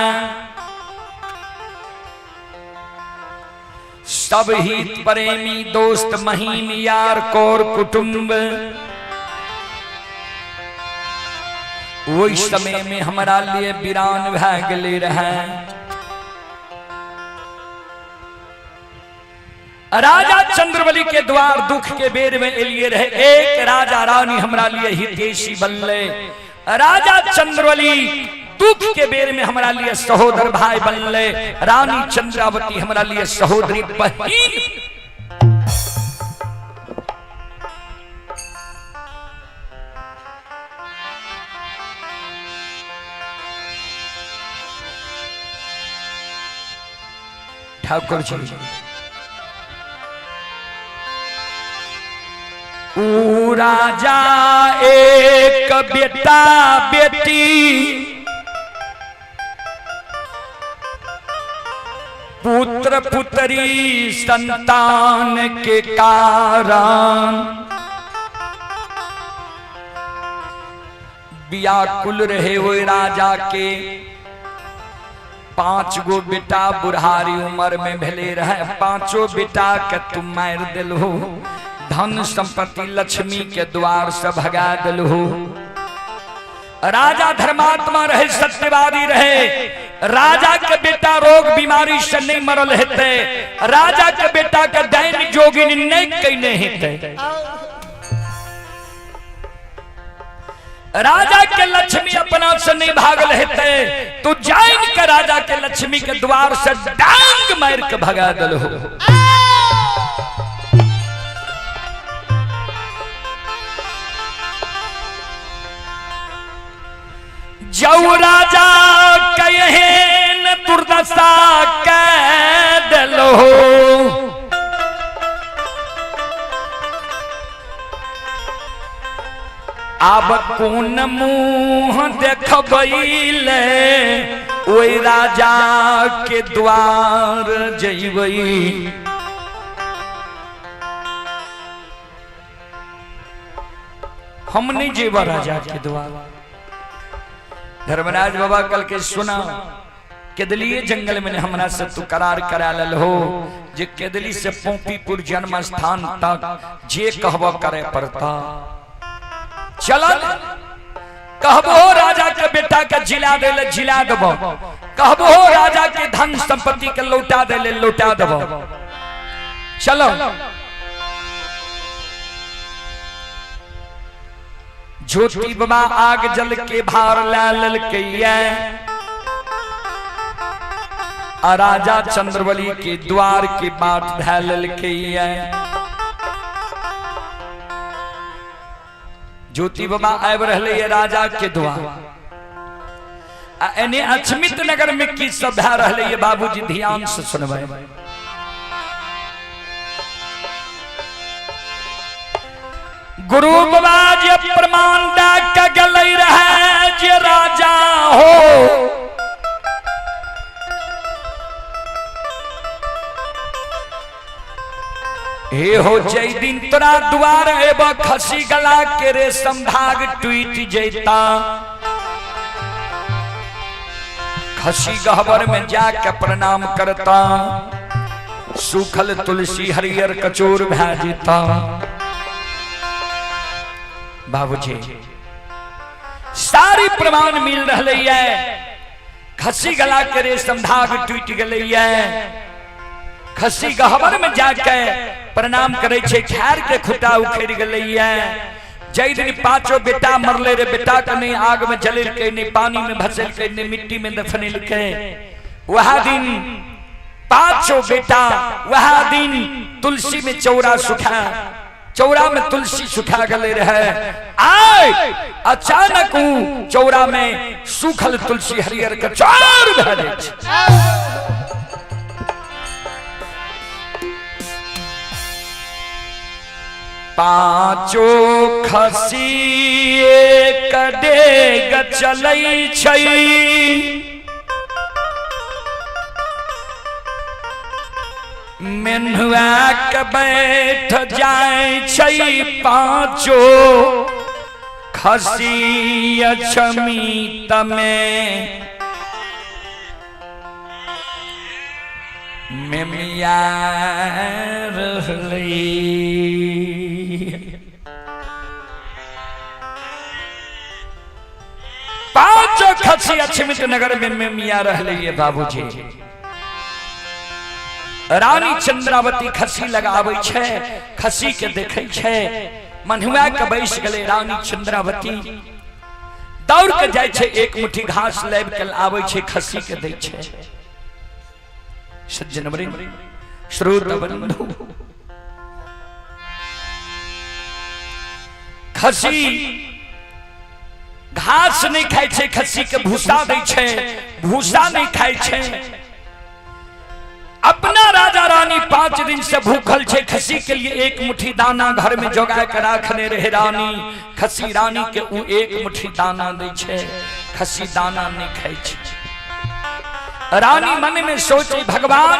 Speaker 1: सब हित प्रेमी दोस्त महीन यार कोर कुटुंब वही समय में हमारा लिए वीरान भै गले रहे। राजा चंद्रवली के द्वार दुख के बेर में एलिए रहे। एक राजा रानी हमरा लिए हितैषी बनले। राजा चंद्रवली दुख के बेर में हमारा लिए सहोदर भाई बनले। रानी चंद्रावती हमारा लिए सहोदरी बहन। ठाकुर जी ऊ राजा एक बेटा बेटी पुत्र पुत्री संतान के कारण व्याकुल रहे हुए राजा के। 5 गो बेटा बुढ़ारी उम्र में भेले रहे। 5 बेटा के तुम मार दिलहो। धन संपत्ति लक्ष्मी के द्वार से भगा दिलहो। राजा धर्मात्मा रहे, सत्यवादी रहे। राजा के बेटा रोग बीमारी से नहीं मरल हेते। राजा के बेटा के दैन जोगिन नहीं कहने हेते। राजा के लक्ष्मी अपना से नहीं भागल हेते तो जाइन के राजा के लक्ष्मी के द्वार से डांग मार के भगा दिलहो। जौ राजा कहेन दुर्दशा कह दिलो। अब कौन मुंह देखबैले ओई राजा के द्वार जइबई। हम नहीं जेबा राजा के द्वार। धर्मराज बाबा कल के सुना केदलिए जंगल में हमरा से तू करार करा लल हो जे केदली से पोपीपुर जन्म स्थान तक जे कहबो करे पड़ता। चल कहबो राजा के बेटा के जिला देले जिला देबो। कहबो राजा के धन संपत्ति के लौटा देले लौटा देबो। चलो ज्योति बाबा आग जल के भार लाल कैया। राजा चंद्रवली के द्वार के बाट धैल कैया। ज्योति बाबा आब रहे राजा के द्वार। एने अचमित नगर में की सब भै रहे बाबूजी ध्यान से सुनबे। गुरु बाबा जे प्रमाण डाक के गलै रहे जे राजा हो। हे हो जय दिन तोरा द्वार एब खसी गला के रेशम धाग टूट जैता। खसी गहबर में जाके प्रणाम करता, सूखल तुलसी हरियर कचोर भाजता। बाबूजी सारी प्रमाण मिल रही है, खसी गला के रेशम धाग टूट गई है। खसी गहबर में जाके प्रणाम करे छे, खैर के खुटा उखेड़ गई है। जय दिन पांचों बेटा मरले रे, बेटा के नहीं आग में जलिल के, नहीं पानी में भसल के, नहीं मिट्टी में दफनिल के। वह दिन पांचों बेटा, वह दिन तुलसी में चौरा सुखा, चौरा में तुलसी सुखा गले रहे। आय अचानक चौरा में सूखल तुलसी हरियर कचोर भरे। पांचों खसी एक डेग चलै छै, मेनुआ के बैठ जाय छै। पांचों खसी अछमीत में मेमिया रहलै। पांचों खसी अछमित नगर में मेमिया रहलै है। बाबूजी रानी चंद्रावती खसी लगाबै छै, खसी के देखै छै, मनुआ के बैस गले। रानी चंद्रावती दौड़ के जाय छै, एक मुट्ठी घास लेब के आबै छै, खसी के दै छै। सज्जन वृंद, श्रोता बंधु, खसी घास नहीं खाय छै, खसी के भूसा दै छै, भूसा नहीं खाय छै। अपना राजा रानी 5 दिन से भूखल छे, खसी के लिए एक मुट्ठी दाना घर में जोगा के रखने रहे रानी। खसी रानी के उ एक मुट्ठी दाना दे छे, खसी दाना नहीं खाय छे। रानी मन में सोचे भगवान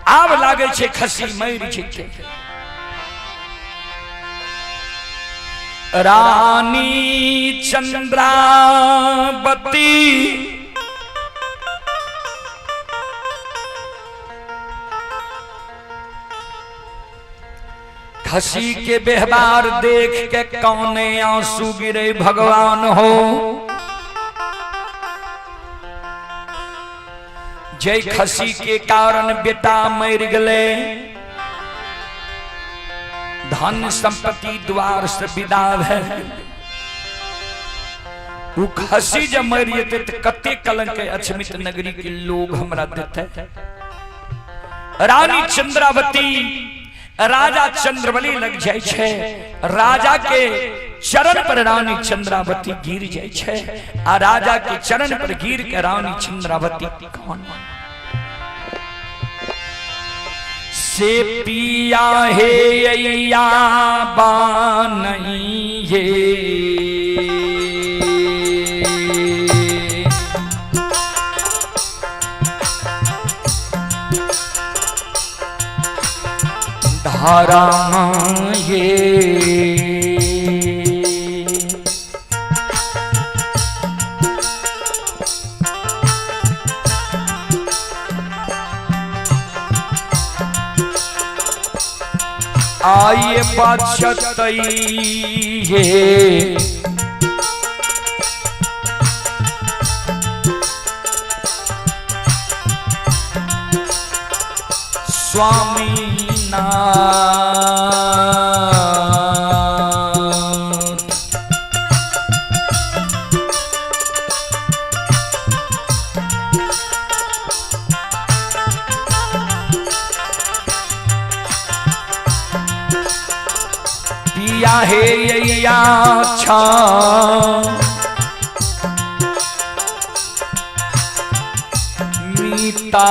Speaker 1: आब लागे छे खसी मर जेते। रानी चंद्रावती खसी के व्यवहार देख के कौने आंसू गिरे भगवान हो। जय खसी के कारण बेटा मर गले, धन संपत्ति द्वार से विदा है। वो खसी जब मर जेते तो कते कलंक अछमित नगरी के लोग हमरा देते। रानी चंद्रावती राजा चंद्रबली लग जाय छे, राजा के चरण पर रानी चंद्रावती गिर जाय छे। आ राजा के चरण पर गिर के रानी चंद्रावती कौन से पिया हे या बानई हे। धारा ये आइए बचतई ये स्वामी पिया हे या छा मीता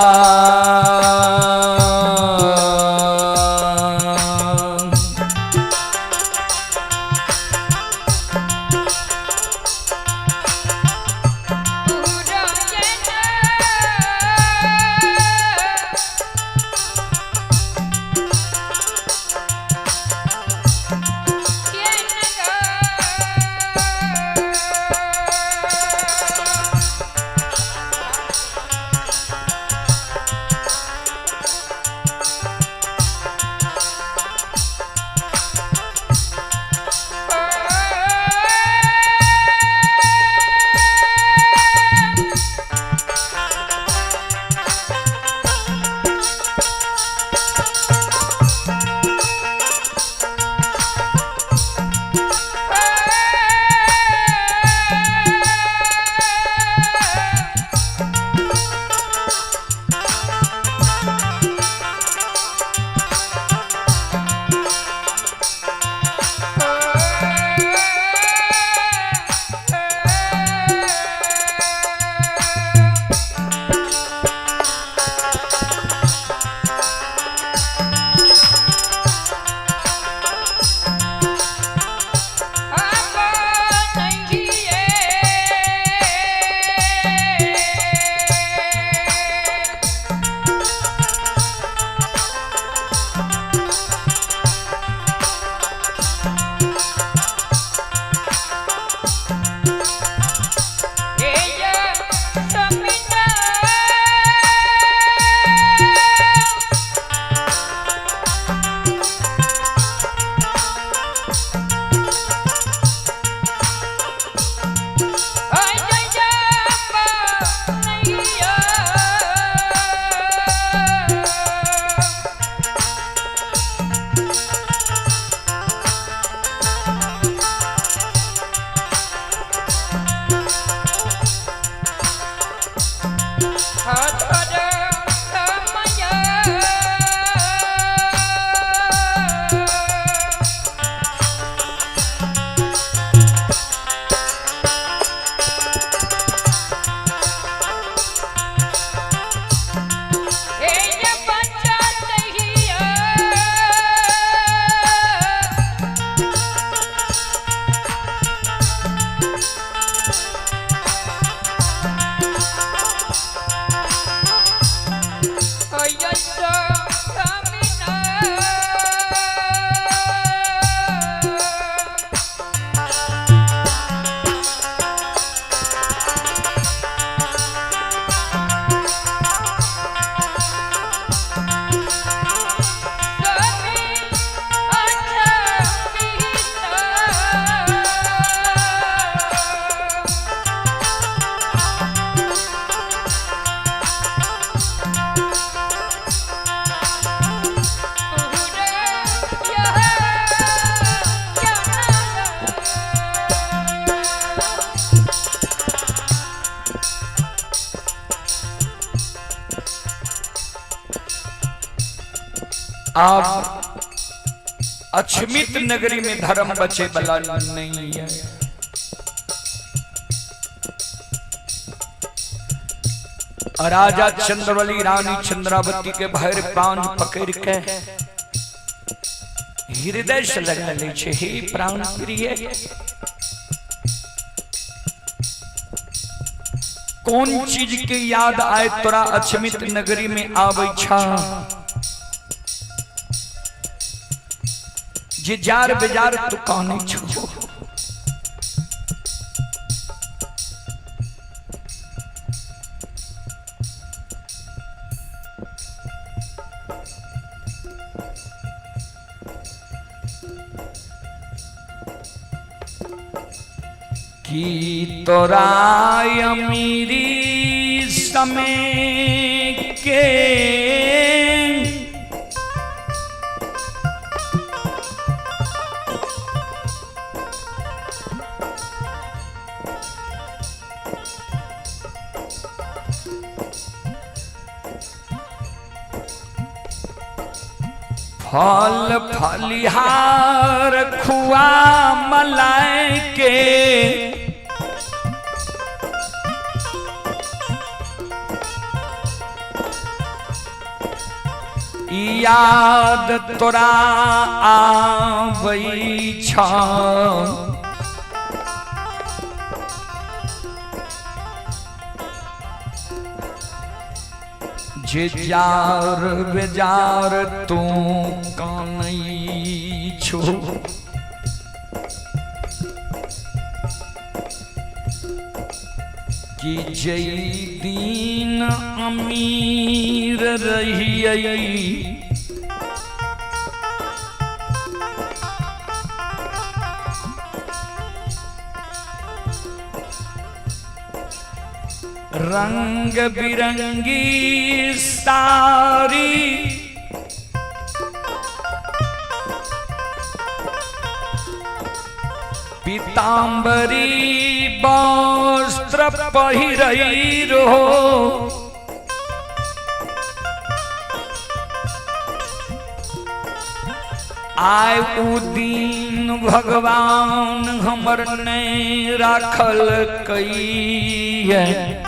Speaker 1: आप अक्षमित नगरी में धर्म बचे बला नहीं है। राजा चंद्रवली रानी चंद्रावती के भैर प्राण पकड़ के हृदय से लगा ले छे, हे प्राण प्रिय कौन चीज के याद आए तोरा अक्षमित नगरी में आवे छा, जे जार बेजार तू कहने छो। कि तोरा अमीरी समय के फल फलिहार खुआ मलाई के याद तोरा आबै छा, जे जार बेजार तू कानै छो। कि जई दिन अमीर रहियै रंग बिरंगी सारी पीतांबरी वस्त्र पहिरई रहो, आय उ दिन भगवान हमर ने राखल कई है।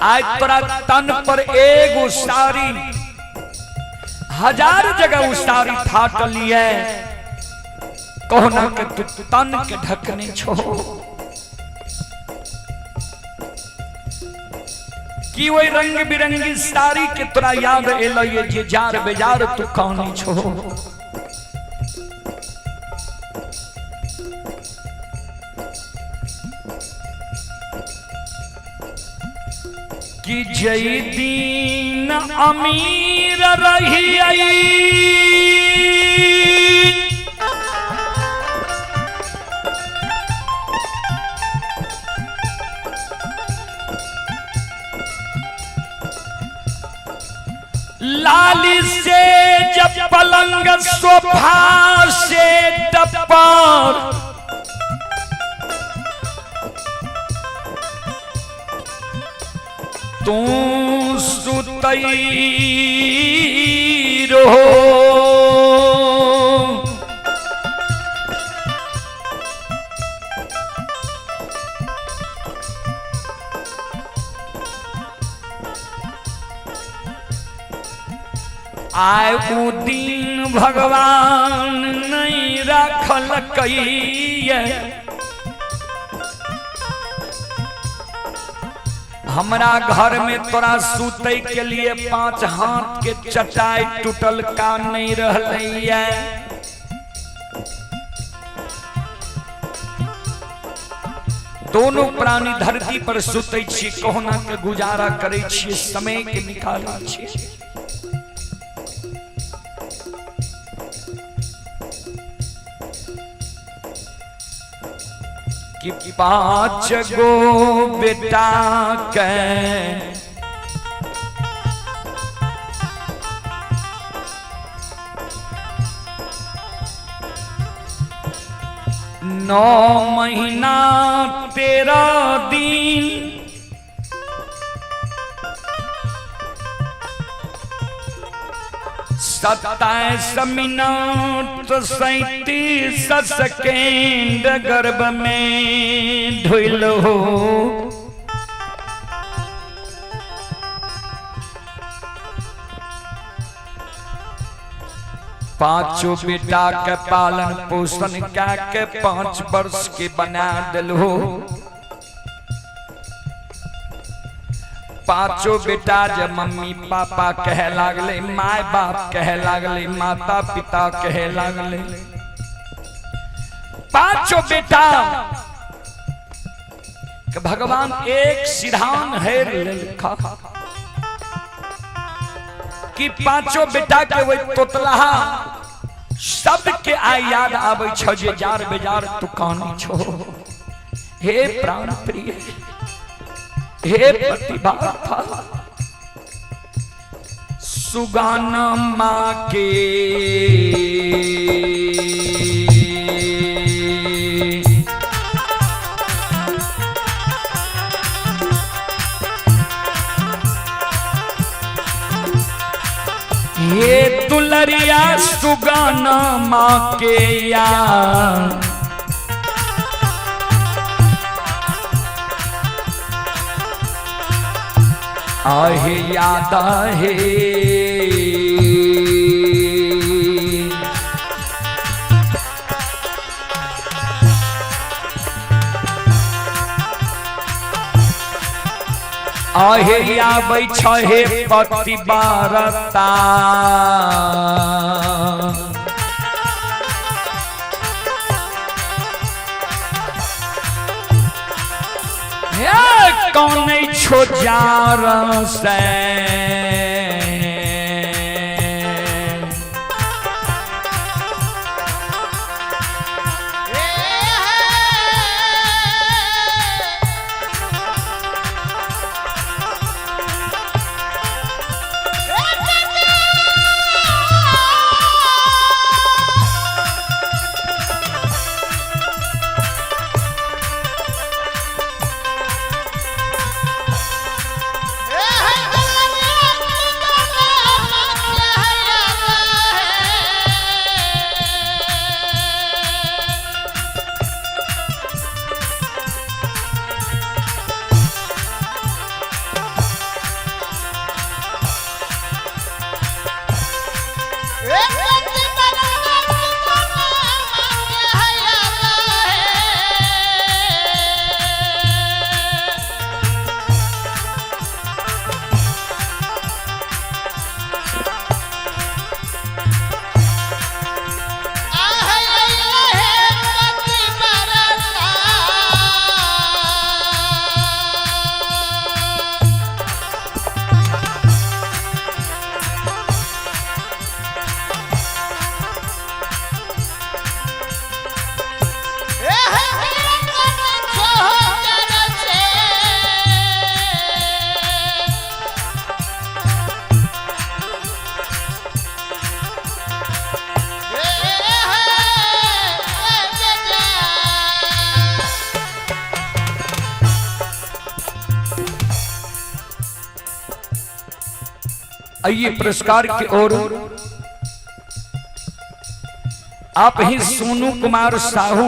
Speaker 1: आज तोरा तन पर एगो सारी हजार जगह उ सारी फाटल है, कहना के तू तन के ढकने छो। कि वही रंग बिरंगी साड़ी के तोरा याद एलो ये जे जार बेजार तू कहने छो। कि जई दिन अमीर रही लाली से जब पलंग सोफा से टप्पर तू सुतई रहो। आय उ दिन भगवान नहीं रखल कई, हमरा घर में तोरा सूते के लिए 5 हाथ के चटाई टूटल का नहीं रहलै। दोनों प्राणी धरती पर सुते छी, कोहना के गुजारा करे छी, समय के निकालै छी। कि 5 गो बेटा के नौ महीना 13 दिन 27 मिनट 37 सेकेंड गर्भ में ढुल हो। पांचों बेटा के पालन पोषण क्या के 5 वर्ष के बना दिल हो। पांचों बेटा जब मम्मी पापा कहे लागले, माय बाप कहे लागले, माता पिता कहे लागले, पांचों बेटा कि भगवान एक सिद्धांत है लिखा कि पांचों बेटा के वही तोतलाहा सबके आ याद आवे छ जे जार बेजार तू कहानी छो। हे प्राण प्रिय, हे प्रतिभा सुगाना माँ के ये दुलरिया सुगाना माँ के यार आहे याद आहे। आहे आबै छहे पति बारता कौन छो जार से आइए पुरस्कार की ओर आप ही सोनू कुमार साहू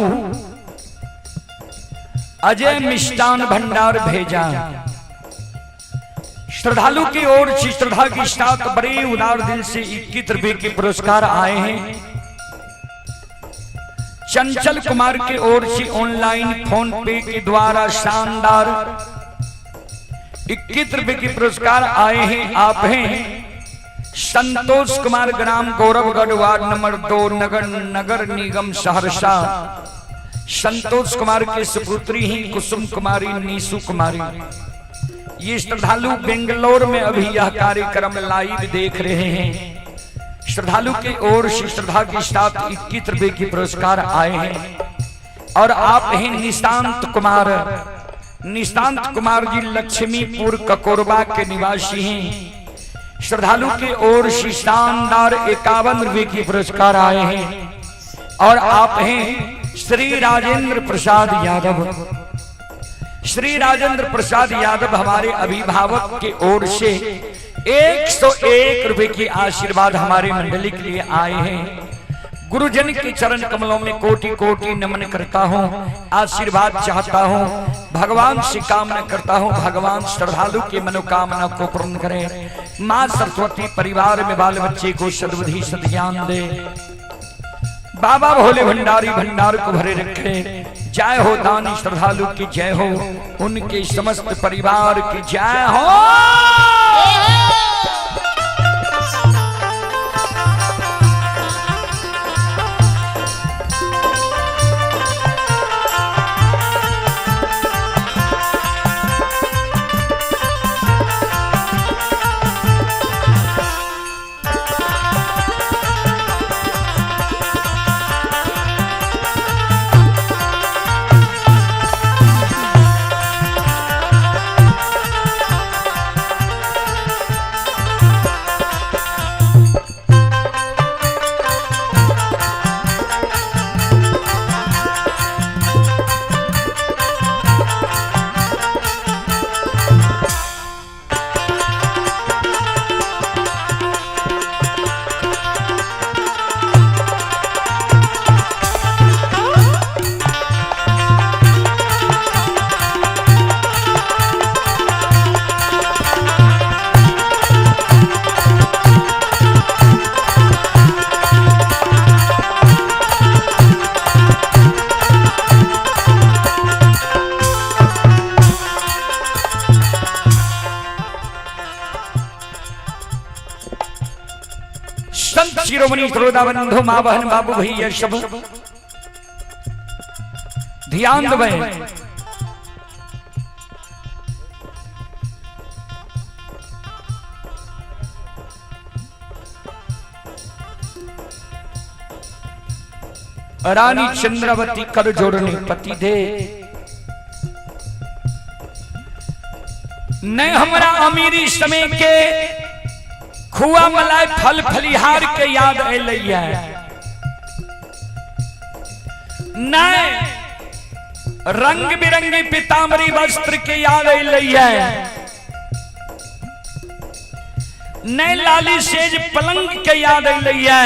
Speaker 1: अजय मिष्टान भंडार भेजा। श्रद्धालु की ओर से श्रद्धा के साथ बड़े उदार दिल से 21 रुपए के पुरस्कार आए हैं। चंचल कुमार की ओर से ऑनलाइन फोन पे के द्वारा शानदार 21 रुपए के पुरस्कार आए हैं। आप हैं Santosh Kumar gram Gauravgarh ward number 2 नगर निगम सहरसा। संतोष कुमार के सुपुत्री ही कुसुम कुमारी नीसू कुमारी। ये श्रद्धालु बेंगलोर में अभी यह कार्यक्रम लाइव देख रहे हैं। श्रद्धालु के ओर से श्रद्धा के साथ 21 रुपए के पुरस्कार आए हैं। और आप हैं निशांत कुमार जी लक्ष्मीपुर ककोरबा के निवासी हैं। श्रद्धालु के ओर से शानदार 51 रुपए के पुरस्कार आए हैं। और आप हैं श्री राजेंद्र प्रसाद यादव। श्री राजेंद्र प्रसाद यादव हमारे अभिभावक के ओर से 101 रुपए की आशीर्वाद हमारे मंडली के लिए आए हैं। गुरुजन के चरण कमलों में कोटि कोटि नमन करता हूँ, आशीर्वाद चाहता हूँ, भगवान से कामना करता हूँ, भगवान श्रद्धालु की मनोकामना को पूर्ण करे। माँ सरस्वती परिवार में बाल बच्चे को सद्बुद्धि सद्ज्ञान दे। बाबा भोले भंडारी भंडार को भरे रखे। जय हो दानी श्रद्धालु की जय हो, उनके समस्त परिवार की जय हो। शिरोमणि श्रोताबंधु माँ बहन बाबू भैया सब ध्यान दें। रानी चंद्रावती कर जोड़ने पति दे न हमरा अमीरी समय के खुआ मलाई फल फलिहार के याद अलिया न रंग बिरंगी पीताम्बरी वस्त्र के याद अलिया न लाली सेज पलंग के याद अलिया।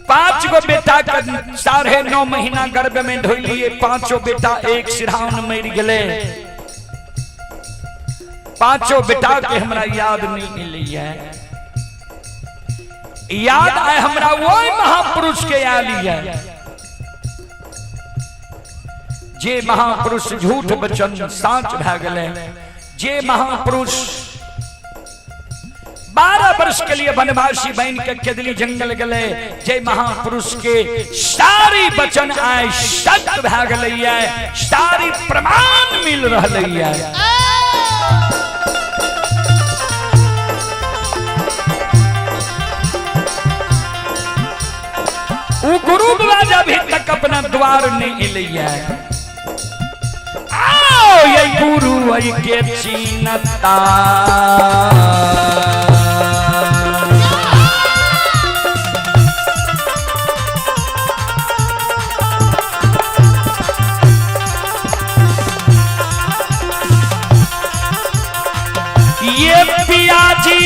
Speaker 1: 5 गो बेटा का 9.5 महीना गर्भ में ढोलिए, 5 बेटा एक सिरहान मर गए। 5 बेटा के हमरा याद नहीं लिया, याद आए हमरा वो महापुरुष के आली है जे महापुरुष झूठ बचन साच भ गए। जे महापुरुष 12 वर्ष के लिए वनवासी बन के केदली जंगल गए, जे महापुरुष के सारी वचन आए सत्य भ गए, सारी प्रमाण मिल रही है। वो गुरु राजा अभी तक अपना द्वार नहीं लिया। आओ ये गुरु आई के चीनता ये पियाजी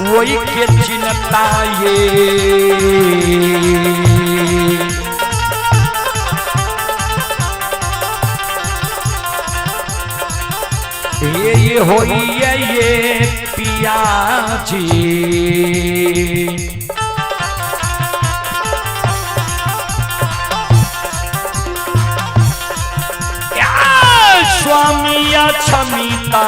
Speaker 1: वही के चिन्हता ये होई ये पियाजी स्वामी क्षमिता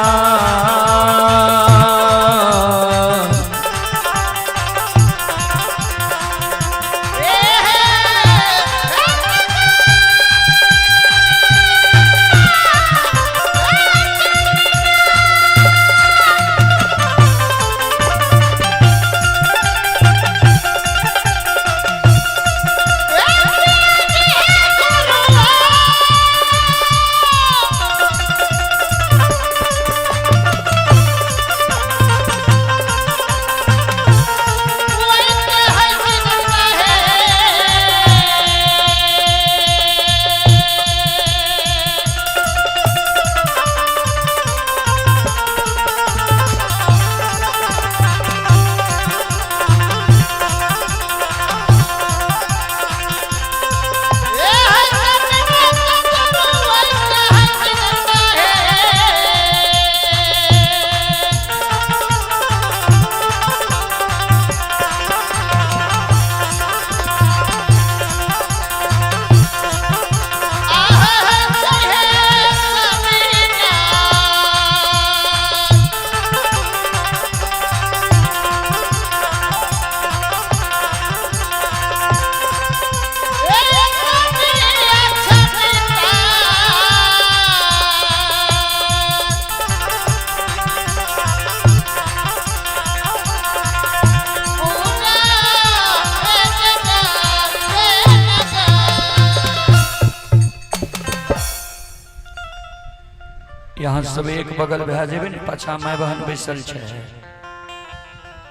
Speaker 1: यहाँ सब एक बगल भे जेबे ने पाछा माय बहन बैसल छे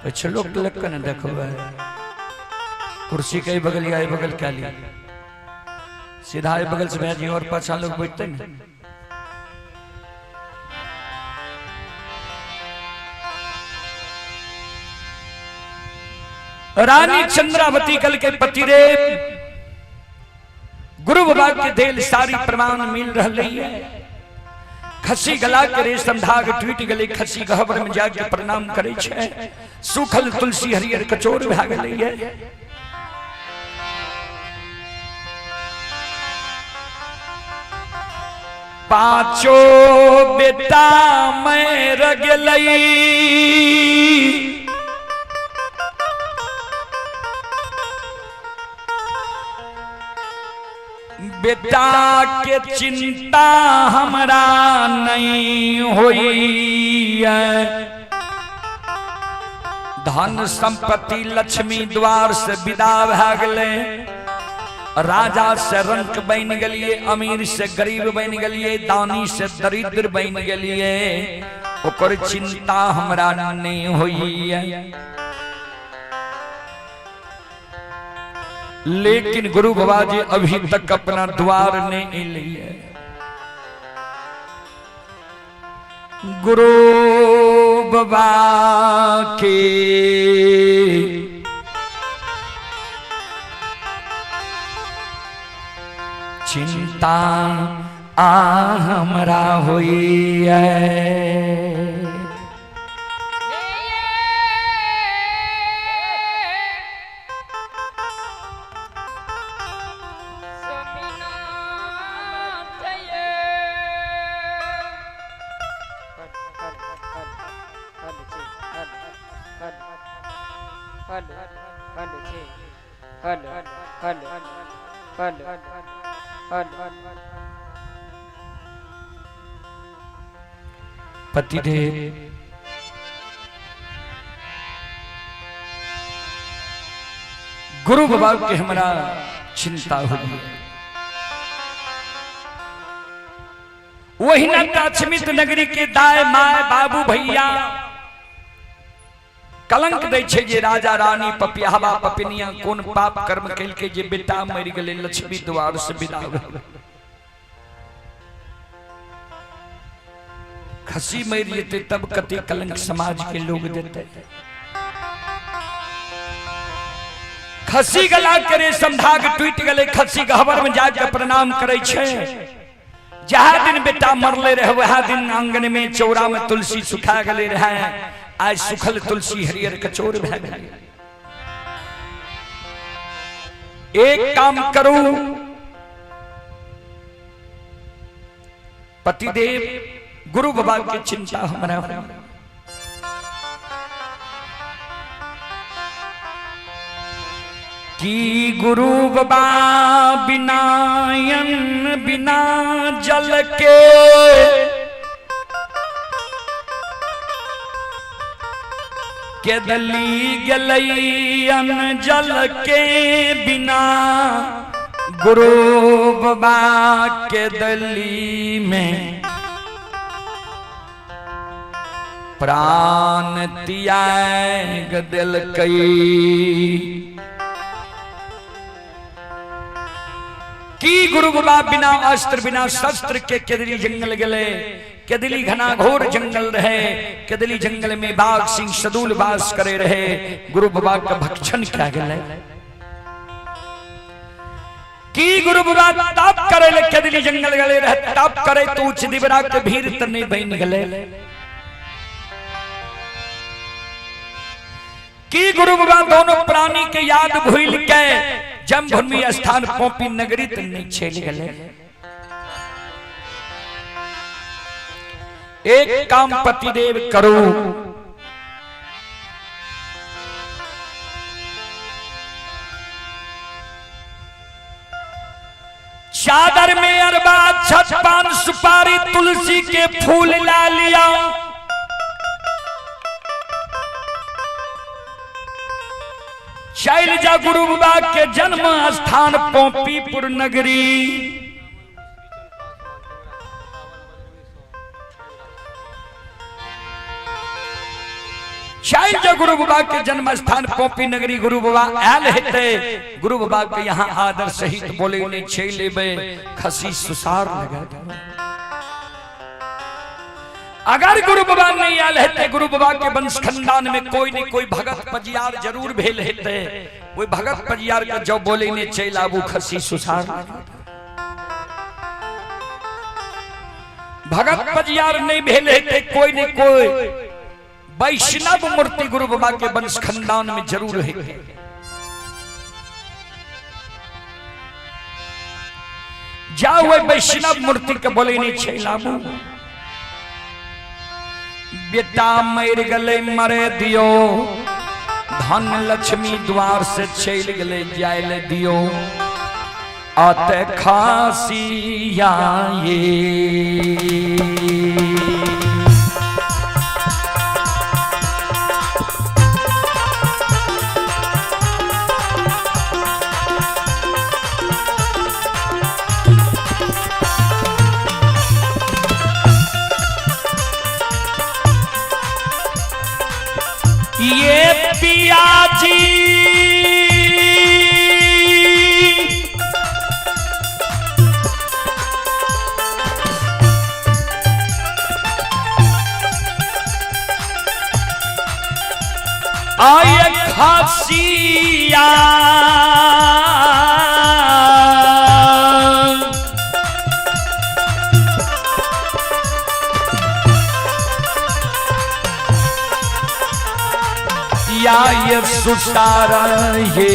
Speaker 1: पछलो क्लिक कने देखबे कुर्सी के बगल या बगल क्या ली सीधा बगल से भेजी और पाछा लोग बैठते ने रानी चंद्रावती कल के पति रे गुरु बाबा के देल सारी प्रमाण मिल रही है। खसी गला के रेशम धाग टूट गले खसी गहबर में जाके प्रणाम करे छे सुखल तुलसी हरियर कचोर भा गई है। पांचों बेटा मैं रगलई बेटा के चिंता हमरा नहीं हुई है। धन संपत्ति लक्ष्मी द्वार से विदा भ गए राजा से रंक बन गलिए अमीर से गरीब बन गलिए दानी से दरिद्र बन गलिए ओकर चिंता हमरा नहीं हुई है। लेकिन गुरु बाबा जी अभी तक अपना द्वार नहीं लिए। गुरु बाबा के चिंता हमरा हुई है। पतिदेव गुरु बाबा के हमारा चिंता हुई। वही नक्षमित नगरी के दाय माय बाबू भैया कलंक दे छे जे राजा रानी पपियावा पपिनिया कोन पाप कर्म कैल के जे बेटा मर गले लक्ष्मी द्वार से विदा भेल। खसी मर जेते तब कते कलंक समाज के लोग देते। खसी गला करे संधाग टूट गले खसी गहबर में जाके प्रणाम करे छे। जहा दिन बेटा मरले रहे वह दिन आंगन में चौरा में तुलसी सुखा गले रहे आज सुखल तुलसी हरियर कचोर भा गई। एक काम करो पतिदेव गुरु बाबा की चिंता हमारा कि गुरु बाबा बिना अन्न बिना जल के केदली गलई अन्न जल के बिना गुरु बाबा के दली में प्राण त्याग दिल कई। की गुरु बाबा बिना अस्त्र बिना शस्त्र के केदली जंगल गले। केदली घना घोर जंगल रहे। केदली जंगल में बाघ सिंह सदूल वास करे रहे। गुरु बाबा का भक्षण क्या गले। की गुरु बाबा ताप करे ले केदली जंगल गले रहे। ताप करे तो उच्च दिवरा के भीर तने बन गले। की गुरु बाबा दोनों प्राणी के याद भूल के जमभूमि स्थान पोपी नगरी तने छेल गले। एक काम पतिदेव करो चादर में अरबा छत पान सुपारी तुलसी के फूल ला लिया। चल जा गुरु बाबा के जन्म स्थान पोपीपुर नगरी। गुरु बाबा के जन्म स्थान पोपी नगरी गुरु बाबा आयल हेते गुरु बाबा के यहाँ आदर सहित बोले ने छे लेबे खसी सुसार लगा। अगर गुरु बाबा नहीं आयल हेते गुरु बाबा के वंश खानदान में कोई न कोई भगत पजियार जरूर भेल हेते। कोई भगत पजियार के जो बोले ने छे लाबू खसी सुसार। भगत पजियार नहीं भेल हेते कोई न कोई वैष्णव मूर्ति गुरु बाबा के वंश खानदान में जरूर है। जाओ वह वैष्णव मूर्ति के बोले नहीं छे लाबू बेटा मर गले मरे दियो धन लक्ष्मी द्वार से चल गले जाए दियो आते खासिया ये पियाजी आय खासिया या ये सुसारा ये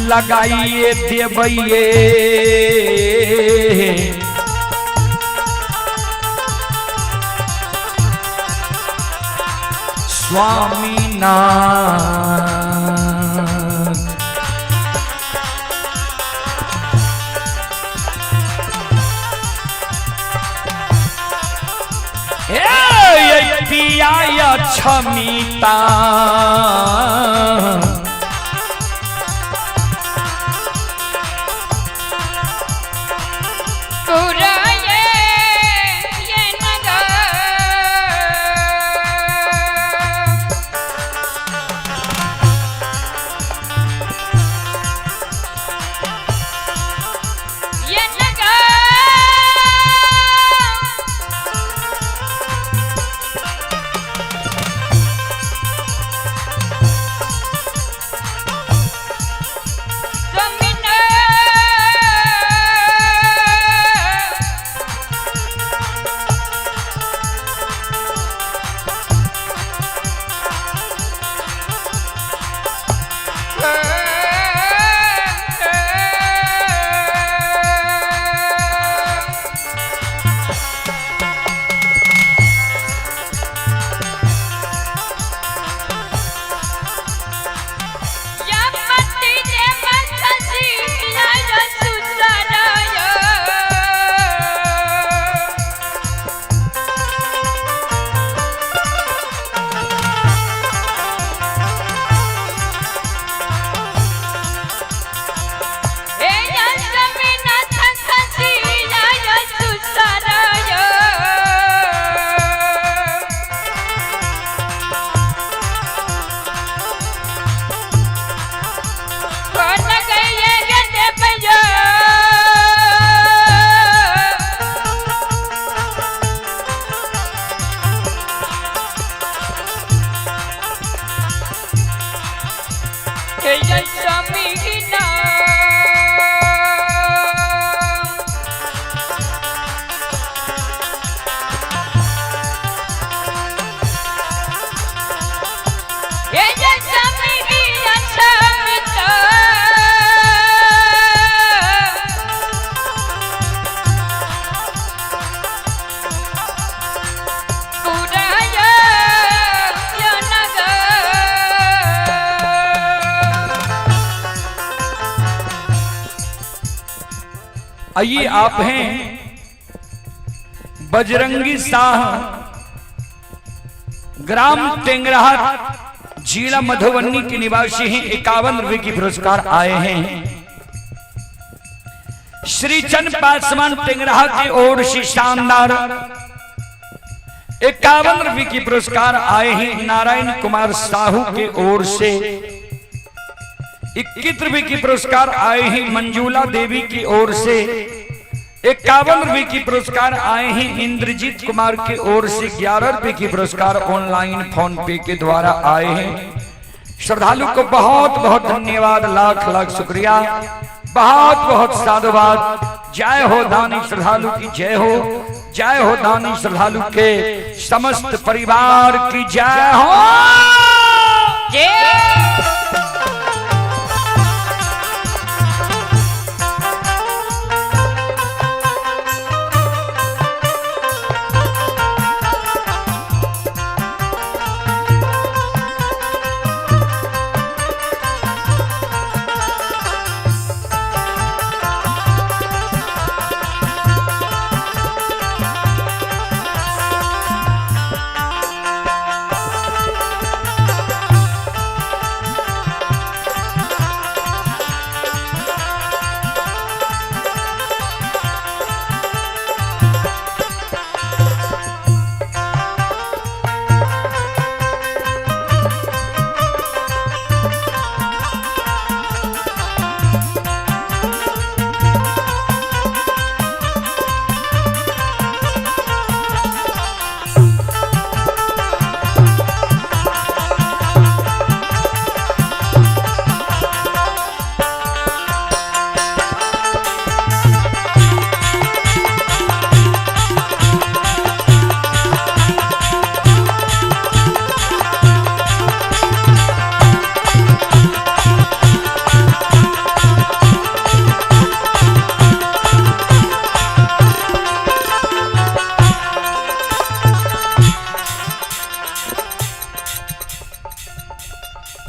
Speaker 1: लगाइए देवैये स्वामी नाथ पिया क्षमिता आइए आप हैं बजरंगी शाह, ग्राम टेंगराहा, जिला मधुबनी के निवासी हैं। 51 रुपए की पुरस्कार आए हैं। श्री चंद पासवान टेंगरा की ओर से शानदार 51 रुपये की पुरस्कार आए हैं नारायण कुमार साहू के ओर से। 21 रुपये की पुरस्कार आए हैं मंजूला देवी की ओर से। 51 रुपये की पुरस्कार आए हैं इंद्रजीत कुमार की ओर से। 11 रुपये की पुरस्कार ऑनलाइन फोन पे के द्वारा आए हैं। श्रद्धालु को बहुत बहुत धन्यवाद, लाख लाख शुक्रिया, बहुत बहुत साधुवाद। जय हो दानी श्रद्धालु की जय हो, जय हो दानी श्रद्धालु के समस्त परिवार की जय हो।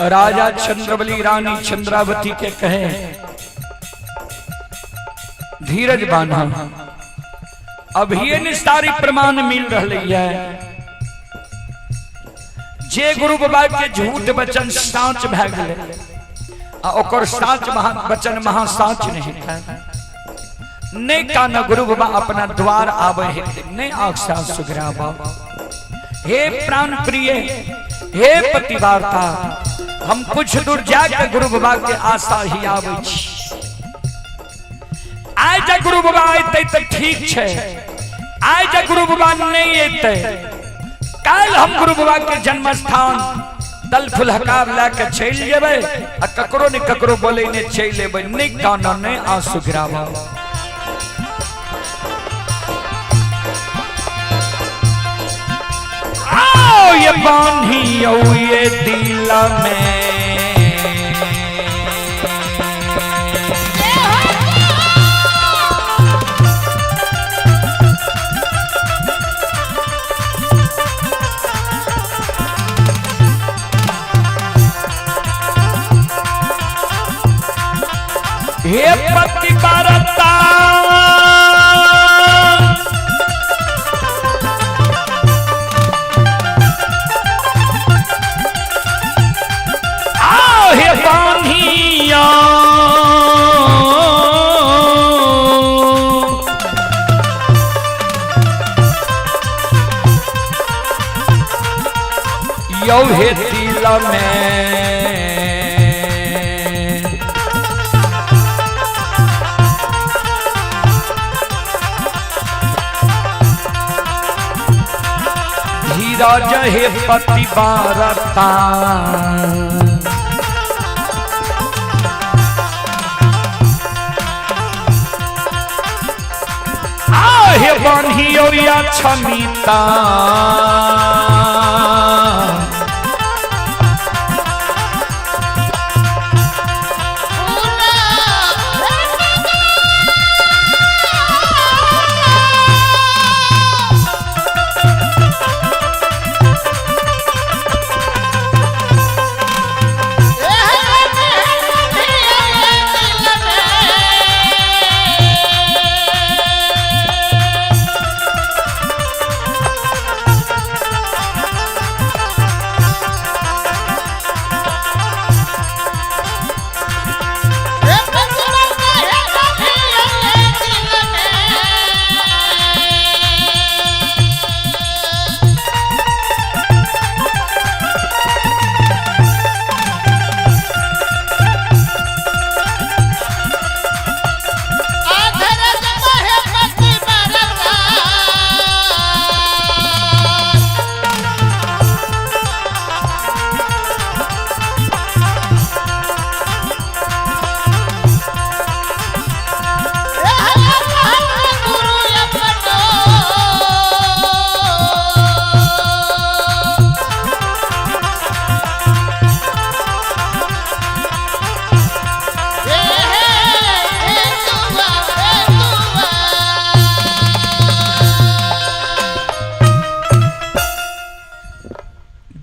Speaker 1: राजा चंद्रबली रानी चंद्रावती के कहे धीरज बांधा, अभी निस्तारी प्रमाण मिल रही है। जे गुरु बाबा के झूठ वचन साच भै गए, ओकर साच वचन महासाच नहीं है। ने का न गुरु बाबा अपना द्वार आवे है, ने आक्षा सुग्रावा। हे प्राण प्रिय, हे पतिवार्ता, हम कुछ दूर जाकर गुरु बाबा के आशा ही आवे। आय जा गुरु बाबा आते तो ठीक है, आय जा गुरु बाबा नहीं आते, कल हम गुरु बाबा के जन्म स्थान दल फुलहकार लेके चल जेबे, आ ककरो ने ककरो बोले ने चल लेबे, ने काना ने आंसू गिरावा। आओ ये बांधी ओ ये दिल में, हे पति बरता आओ हे बांधिया, यो हे दिल में राजा हे पति बारता, हे बांधियो या छमीता,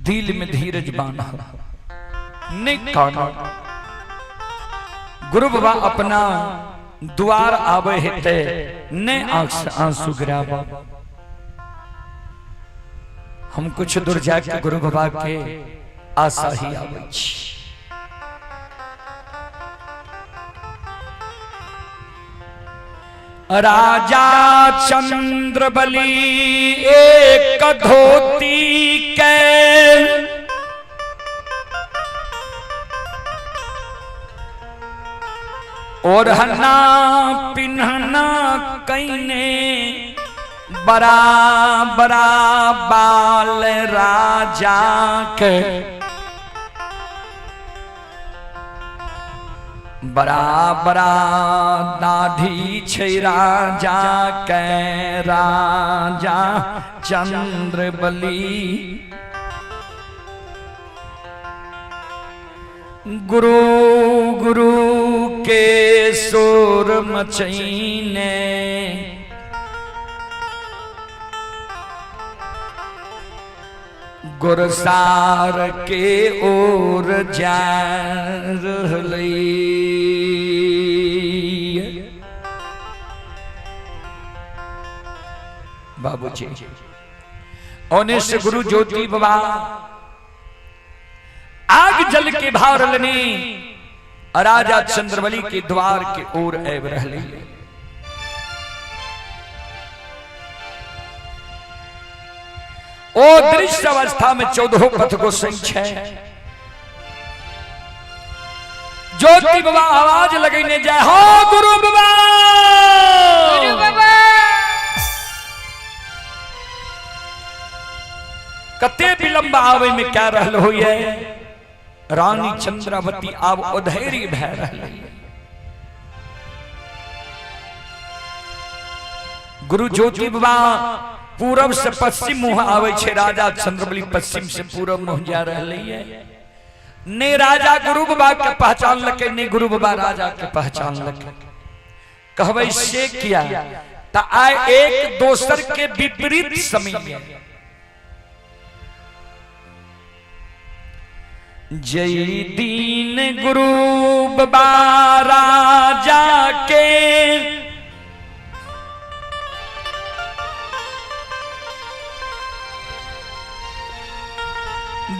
Speaker 1: दिल में धीरज बाना नहीं काना गुरु बाबा अपना द्वार आवे हेते ने आंख से आंसू गिरावा। हम कुछ दूर जाके गुरु बाबा के आशा ही आवे छी। राजा चंद्रबली एक धोती के और हन्ना पिन्हना कईने बड़ा बड़ा बाल राजा के बड़ा बड़ा दाढ़ी छै राजा के राजा चंद्रबली गुरु गुरु के शोर मचैने गुरसार के ओर जा रहलै। बाबूजी ओने से गुरु ज्योति बाबा आग जल के भार लेने राजा चंद्रबली के द्वार के ओर आब रहले। ओ दृश्य अवस्था में 14 पथ को संख्या ज्योति बाबा आवाज लगने जाए हो गुरु बाबा गुरु बाबा कते विलंब आवे में क्या रहल हो ये रानी चंद्रावती आब अधैर्य भै रहलै। गुरु ज्योति बाबा पूरब से पश्चिम मुह आवे छे राजा चंद्रबली पश्चिम से पूरब मुह जा रहलै है। ने राजा गुरु बाबा के पहचान लके ने गुरु बाबा राजा के पहचान लके। कहबै से किया ता आय एक दोसर के विपरीत समय में जय दीन गुरु बाबा राजा के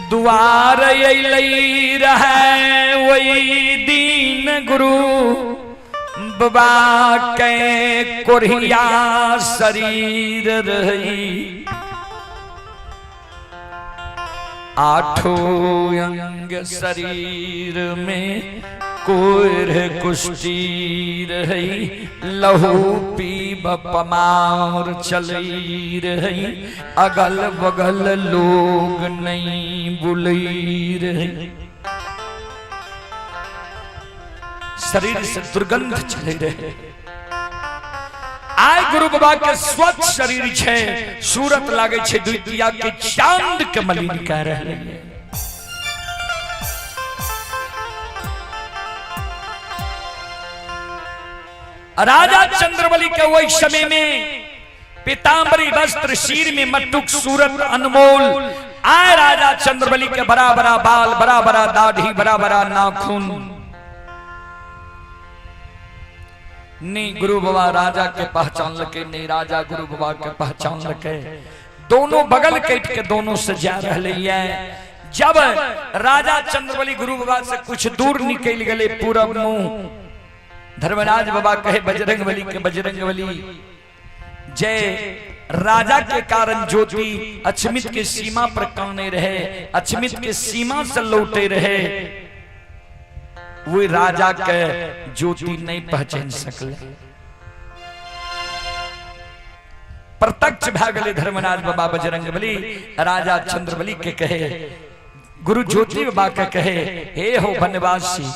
Speaker 1: द्वार अइलै रहे वही दीन गुरु बाबा के कोरिया शरीर रही। आठों अंग शरीर में कोर कुष्ठी रही लहू पीब पमार चलई रही अगल बगल लोग नहीं बुलई रही। शरीर से दुर्गंध चले रहे। आय गुरु बाबा के स्वच्छ शरीर छे सूरत लागे छे द्वितीया के चांद के मलिन कह रहे। राजा चंद्रबली के वही समय में पीतांबरी वस्त्र सिर में मटुक सूरत अनमोल। आय राजा चंद्रबली के बड़ा बड़ा बाल बड़ा बड़ा दाढ़ी बड़ा बड़ा नाखून। नहीं गुरु बाबा राजा के पहचान लके नहीं राजा गुरु बाबा के पहचान लके। दोनों बगल कट के दोनों से जा रहे हैं। जब राजा चंद्रबली गुरु बाबा से कुछ दूर निकल गए पूरब मुंह धर्मराज बाबा कहे बजरंगबली के बजरंगबली जय राजा के कारण ज्योति अचमित के सीमा पर काने रहे अचमित के सीमा से लौटे रहे। वो राजा के ज्योति नहीं पहचान सकले। प्रत्यक्ष भागले धर्मराज बाबा बजरंगबली राजा चंद्रबली के कहे गुरु ज्योति बाबा के कहे हे हो बनवासी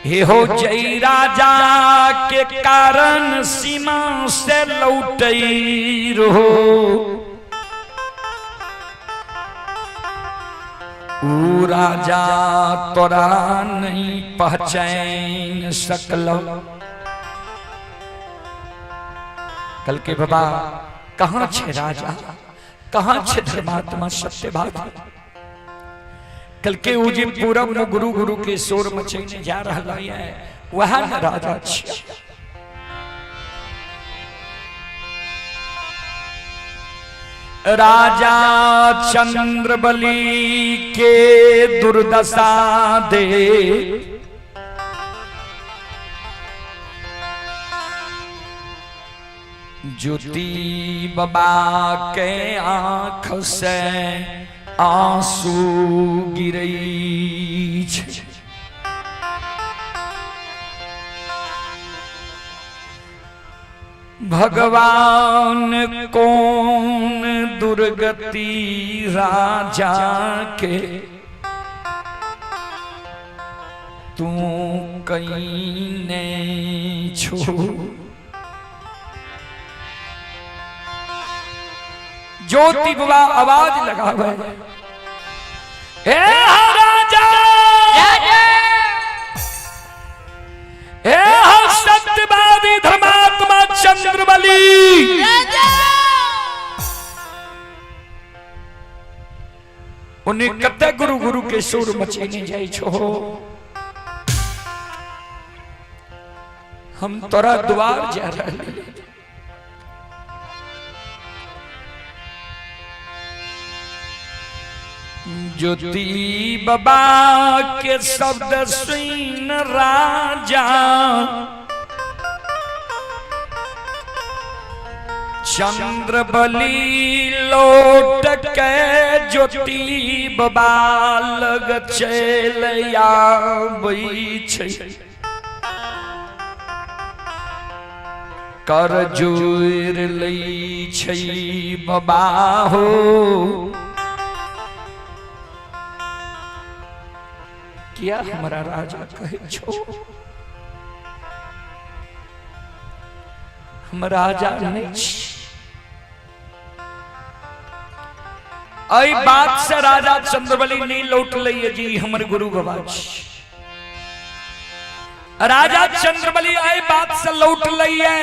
Speaker 1: हे हो जय राजा के कारण सीमा से लौटई रहो। ऊ राजा तोरा नहीं पहचान सकलो। कल के बाबा कहाँ छे राजा कहां छे धर्मात्मा सत्यवादी। कल के उजी पूरब में गुरु गुरु के शोर मचैने जा रहा है, वह न राजा छिया। राजा चंद्रबली के दुर्दशा दे ज्योति बाबा के आंख से आंसू गिरई छे। भगवान कौन दुर्गति राजा के तू कहीं ने छो। ज्योति बाबा आवाज लगावे, हे राजा, हे सत्यवादी धर्मात्मा चंद्रबली, उन्हें कते गुरु गुरु के शोर मचेने जाई छो। हम तोरा द्वार जा रहे। ज्योति बाबा के शब्द सुन राजा चंद्रबली लौट के ज्योति बाबा लग चल आबै छै। कर जोर लै छै बाबा हो, क्या हमारा राजा कहे छो। हम राजा नहीं छी। आई बात से राजा चंद्रबली नहीं लौट लिये जी, हमर गुरु बाबा छी। राजा चंद्रबली आई बात से लौट लिये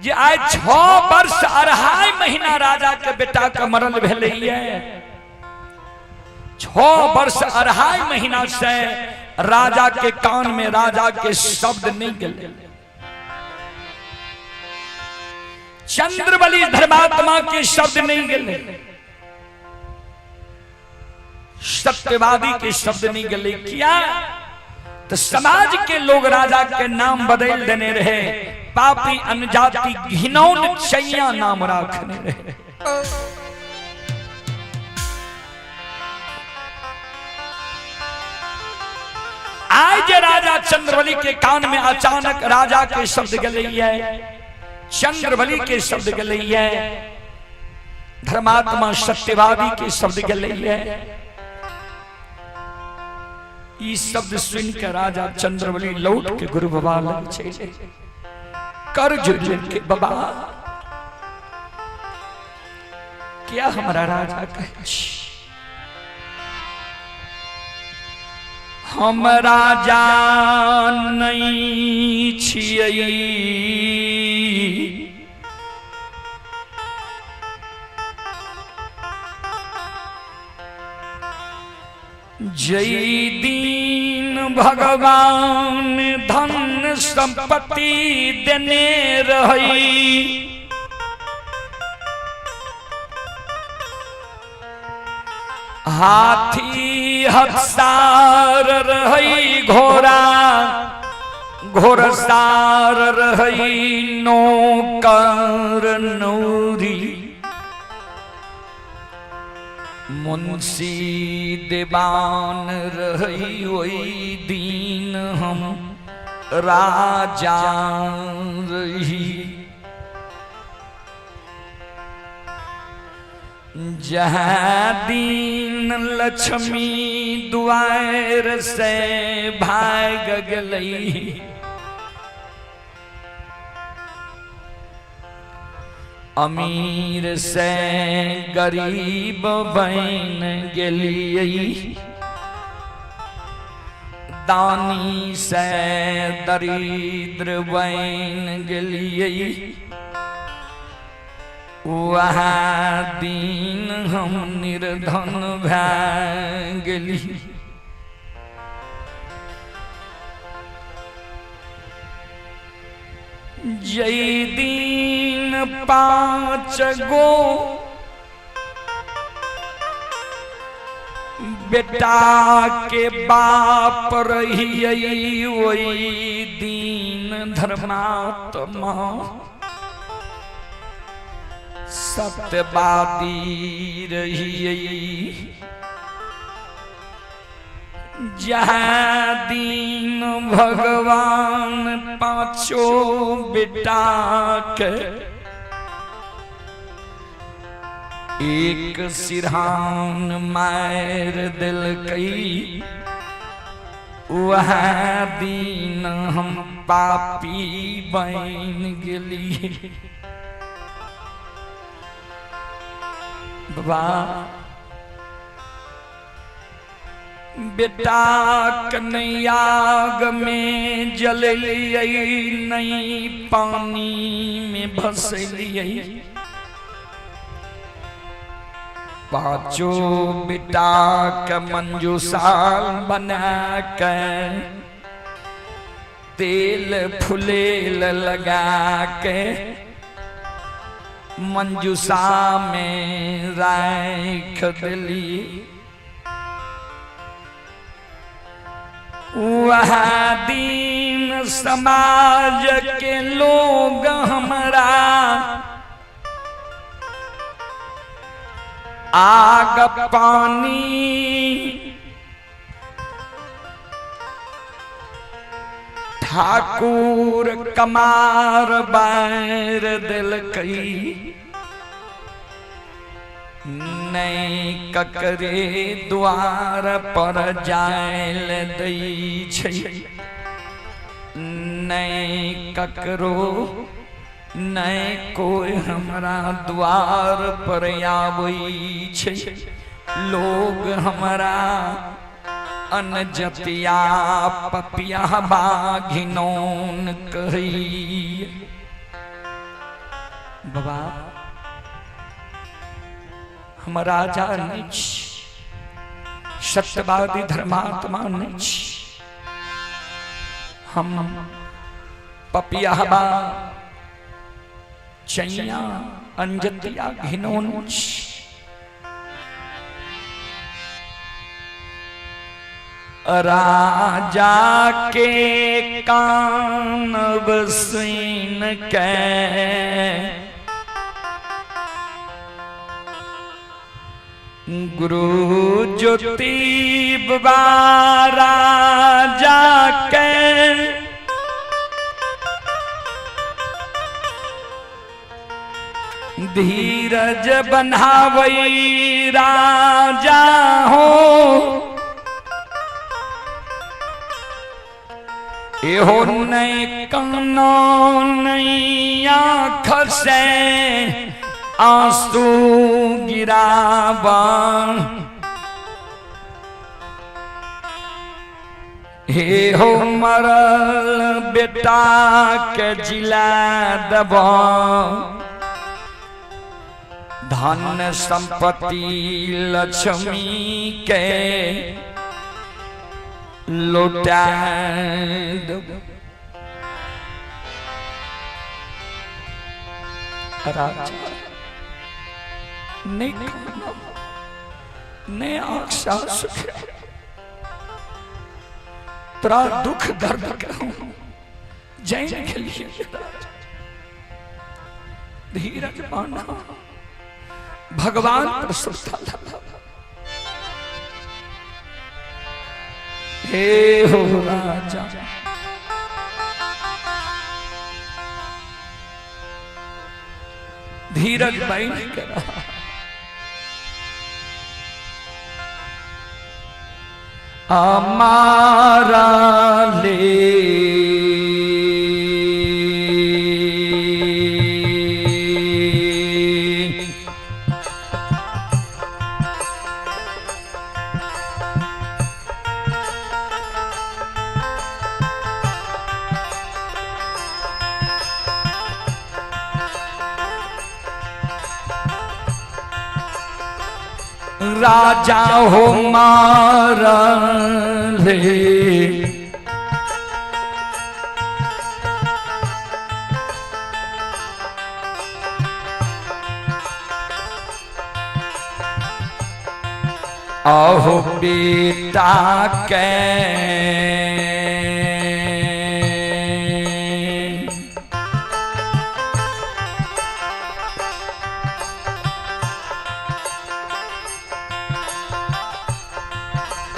Speaker 1: जे आय 6 वर्ष 2.5 महीना राजा के बेटा का मरण भेले। 6 वर्ष 2.5 महीना से राजा के कान में राजा के शब्द नहीं गए। चंद्रबली धर्मात्मा के शब्द नहीं गए, सत्यवादी के शब्द नहीं गए। क्या तो समाज के लोग राजा के नाम बदल देने रहे। पापी अनजाति घिनौन चैया नाम रखने रहे। आज राजा चंद्रबली के कान में अचानक राजा के शब्द गले है, चंद्रबली के शब्द गले है, धर्मात्मा सत्यवादी के शब्द गले है। ये शब्द सुनकर राजा चंद्रबली लौट के गुरु बाबा लग चले। कर जोड़ के बाबा, क्या हमारा राजा कहे। हम राजा नहीं छियै, जय दीन भगवान धन संपत्ति देने रही। हाथी हथसार रही, घोड़ा घोड़सार रही, नौकर नौरी, मुंशी देवान रही। वही दीन हम राजा रही। जहाँ दीन लक्ष्मी दुआर से भाग गई, अमीर से गरीब बन गेलियै, दानी से दरिद्र बन गेलियै। वहाँ दिन हम निर्धन भै गेली। जय दिन 5 गो बेटा के बाप रही, वही दीन धर्मात्मा सत्यवादी रही। जहाँ दीन भगवान 5 बेटा के एक सिरहान मार दिल कई, वह दीन हम पापी बन गेली। बाबा बेटा कन्याग में जलिए, नहीं पानी में भसलिए। 5 बेटा के मंजूसाल बना के तेल फुलेल लगा के मंजूसा में राख दिली। वह दीन समाज के लोग हमरा आग पानी ठाकुर कमार बैर दिल कई। नहीं ककरे द्वार पर जायल दई छै, नहीं ककरो नहीं कोई हमरा द्वार पर आबै छै। लोग हमरा अनजतिया पपिया बाघिनौन कही। बाबा हम राजा नहीं, सत्यवादी धर्मात्मा नहीं, हम पपिया बा चैया अंजतिया घिनौन। राजा के कान बसीन के गुरु ज्योति बाबा राजा के धीरज बनावई राजा हो। एहो नहीं कानो नहीं आँख से आंसू गिरावा। हे हो मरल बेटा के जिला दबा, धन संपत्ति लक्ष्मी के लौटा दो। राजा ने आशा सुख तेरा दुख दर्द कहूं जैन के लिए धीरज माना। भगवान प्रसन्नता था। हे हो राजा धीरज बैठ कर हमारा ले राजा हो मारले आहो बेटा के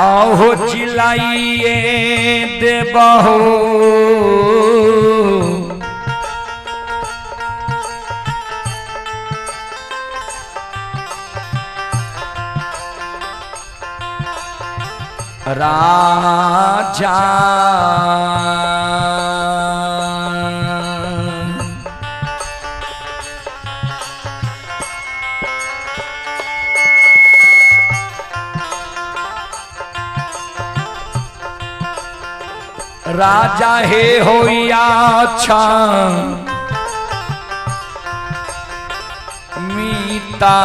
Speaker 1: आहो चिल्लाइए देबहो राजा राजा हे होया अच्छा मीता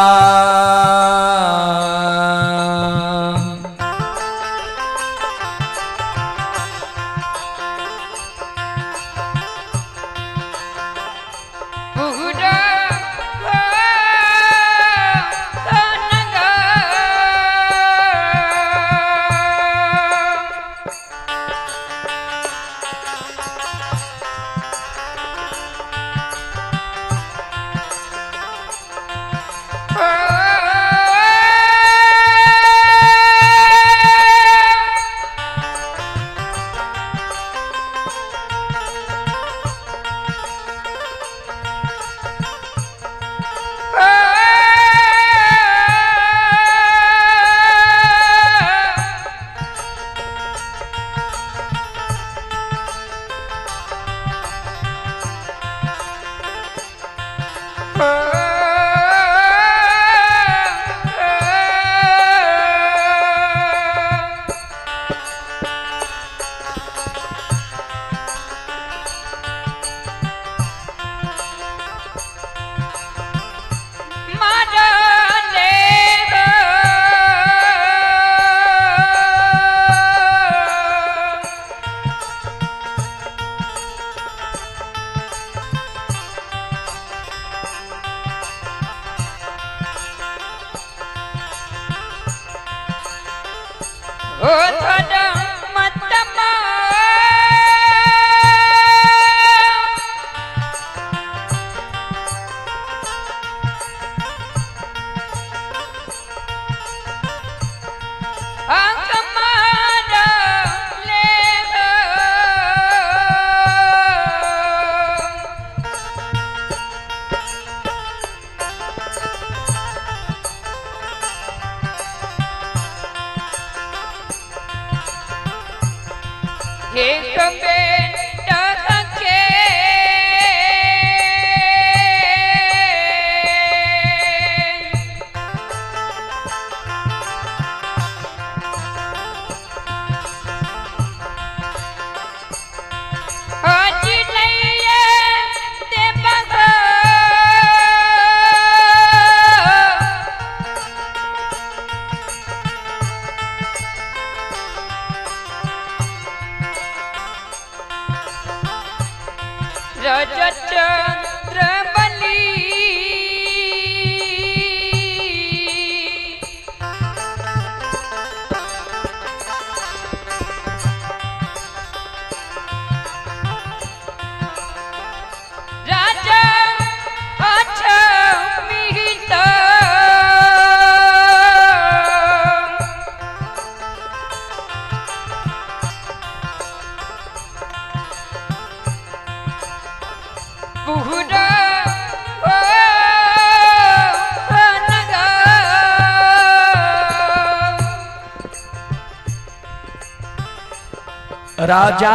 Speaker 1: राजा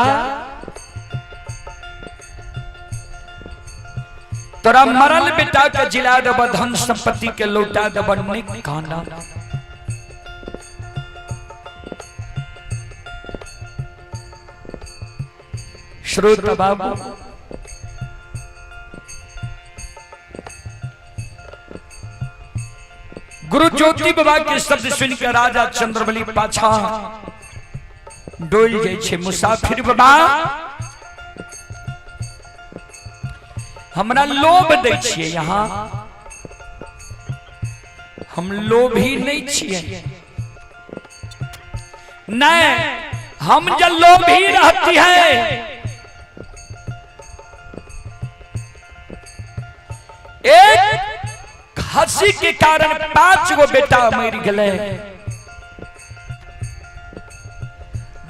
Speaker 1: तोरा मरल बेटा के जिला देव धन संपत्ति के लौटा देव काना श्रोत बाबू गुरु ज्योति बाबा के शब्द सुनकर राजा चंद्रबली पाछा डोल जाय छे। मुसाफिर बाबा हमरा लोभ दै छियै, यहाँ हम लोभी नहीं छियै। नहीं, हम जब लोभी रहती है एक हंसी के कारण 5 गो बेटा मर गए,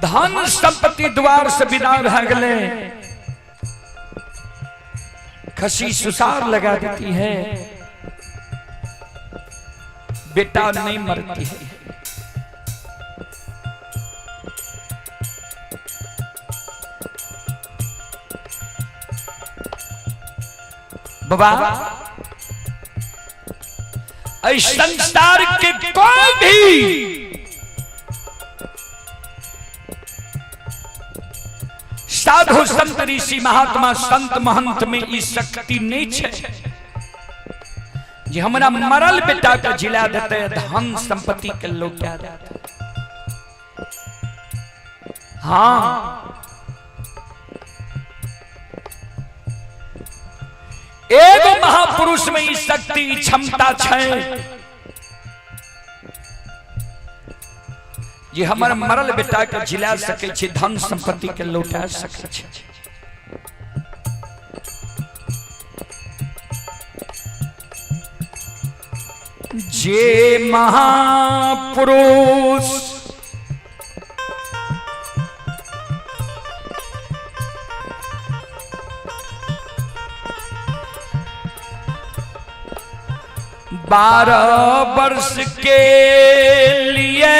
Speaker 1: धन संपत्ति द्वार से विदा भ गए, खसी सुसार लगा देती है, बेटा नहीं मरती है। बाबा इस संसार के कोई भी साधु संत ऋषि महात्मा संत महंत में इस शक्ति नहीं है जो हमारा मरल बेटा के जिला देते, धन संपत्ति के लौटा देते। हाँ, एगो महापुरुष में इस शक्ति क्षमता है जे हमर मरल बेटा के जिला सके छे, धन संपत्ति के लौटा सके छे। जे महापुरुष बारह वर्ष के लिए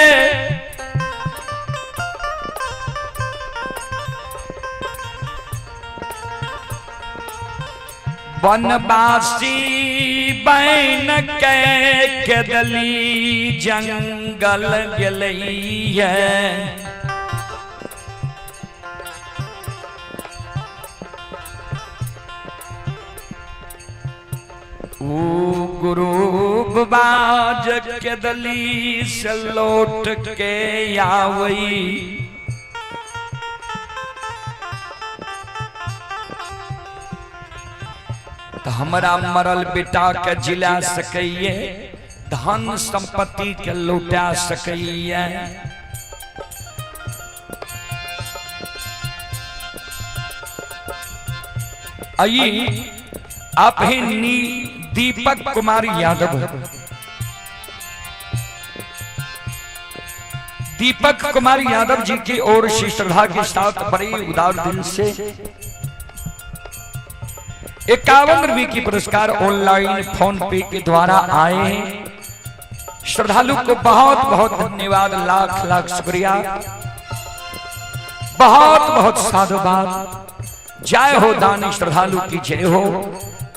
Speaker 1: वनवासी बैन के दली जंगल गेलई है। गुरु बाज के दली से लौट के आवई, तो हमारा मरल बेटा के जिला सकइए, धन संपत्ति के लौटा सकइए। आइए आप ही दीपक कुमार यादव, दीपक कुमार यादव जी की ओर से श्रद्धा के साथ बड़े उदार दिल से 51 रुपये की पुरस्कार ऑनलाइन फोन पे के द्वारा आए हैं। श्रद्धालु को बहुत बहुत धन्यवाद, लाख लाख शुक्रिया, बहुत बहुत साधुवाद। जय हो दानी श्रद्धालु की जय हो,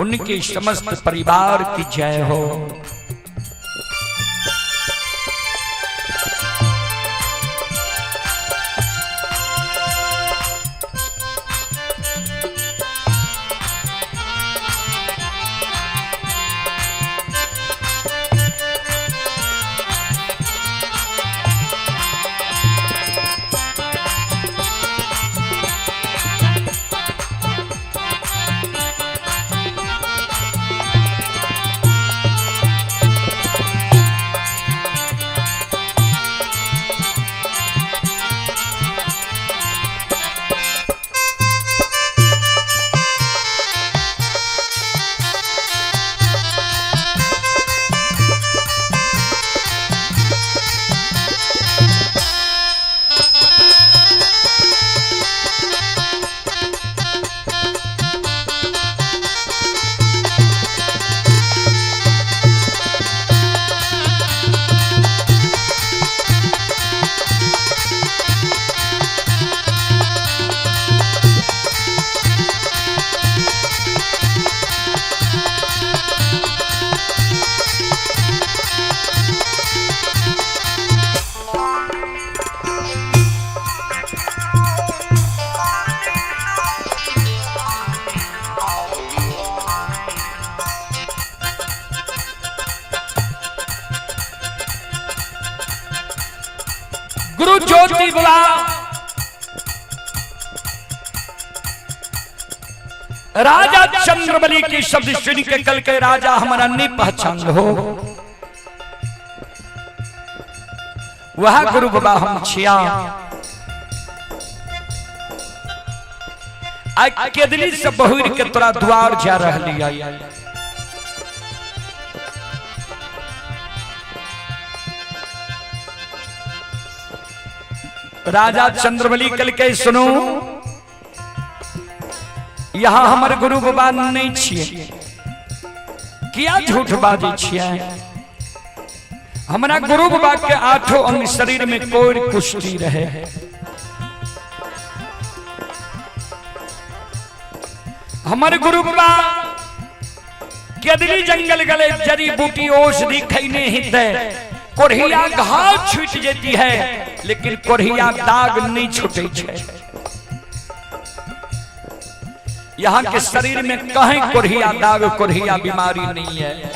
Speaker 1: उनके समस्त परिवार की जय हो। गुरु ज्योति बाबा राजा चंद्रबली की शब्द सुन के कल के राजा हमारा नहीं पहचान हो, वह गुरु बाबा हम छिया केदली से बहुर के तोरा द्वार जा रहा। राजा चंद्रबली कल के सुनो, यहाँ हमारे गुरु बाबा नहीं छिए, क्या झूठ बाजी छिए। हमारा गुरु बाबा के आठों अंग शरीर में कोई कुश्ती रहे। हमारे गुरु बाबा केदली जंगल गले जड़ी बूटी औषधि खैने हिते कोढ़िया घाव छूट जाती है, लेकिन कोढ़िया दाग नहीं छूटे छे। यहाँ के शरीर में कहीं कोढ़िया दाग कोढ़िया बीमारी नहीं है।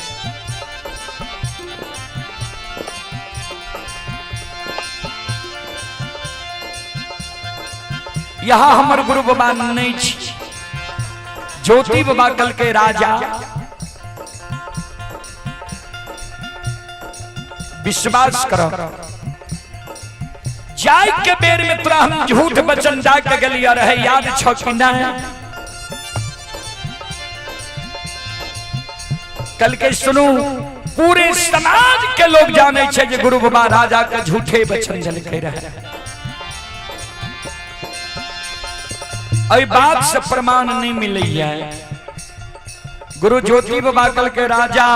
Speaker 1: यहाँ हमारे गुरु बाबा नहीं छी। ज्योति बाबा कल के राजा विश्वास करो, जाय के बेर में तोरा हम झूठ बचन जा के गलिया रहे, याद छो कि नहीं? कल के सुनू, पूरे समाज के लोग जाने छे जे गुरु बाबा राजा के झूठे बचन जल के रहे। अई बात से प्रमाण नहीं मिले है। गुरु ज्योति बाबा कल के राजा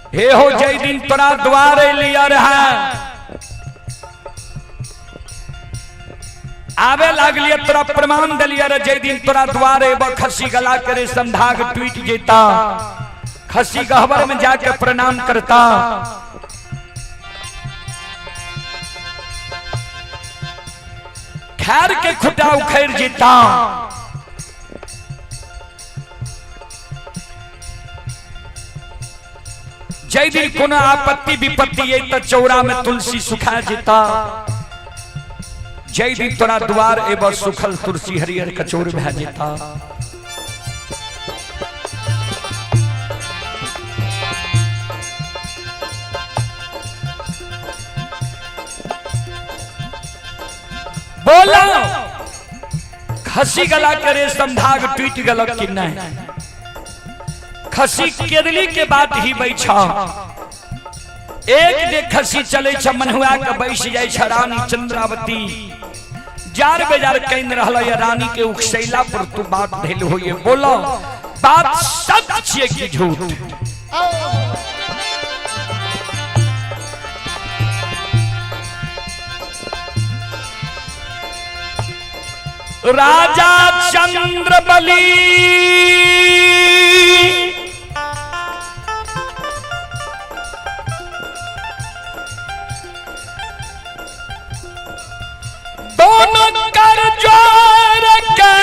Speaker 1: हे हो जय दिन तोरा द्वारे लिया रहा, आवे लागलिए तोरा प्रमाण दलिया रे। जय दिन तोरा द्वारे खसी गला करे संधाग टूट जेता, खसी गहवर में जाके प्रणाम करता। खैर के खुटा उखेड़ जीता, जय दिन कोनो आपत्ति विपत्ति ये तो चौरा में तुलसी सुखा जीता। जय दिन तोरा द्वार एवं सुखल तुलसी हरियर कचोर भे जीता। बोला खसी गला करे संधाग टूट गलक कि नहीं? खसी केदली के बात ही बैठा, एक दे खसी चले छ मनहुआ के बैस जाय छ रानी चंद्रावती। जार बेजार कहीं रहल या रानी के उखसैला पर तू बात भेल हो। ये बोलो बात सच छिए कि झूठ? राजा चंद्रबली दोनों कर जोर के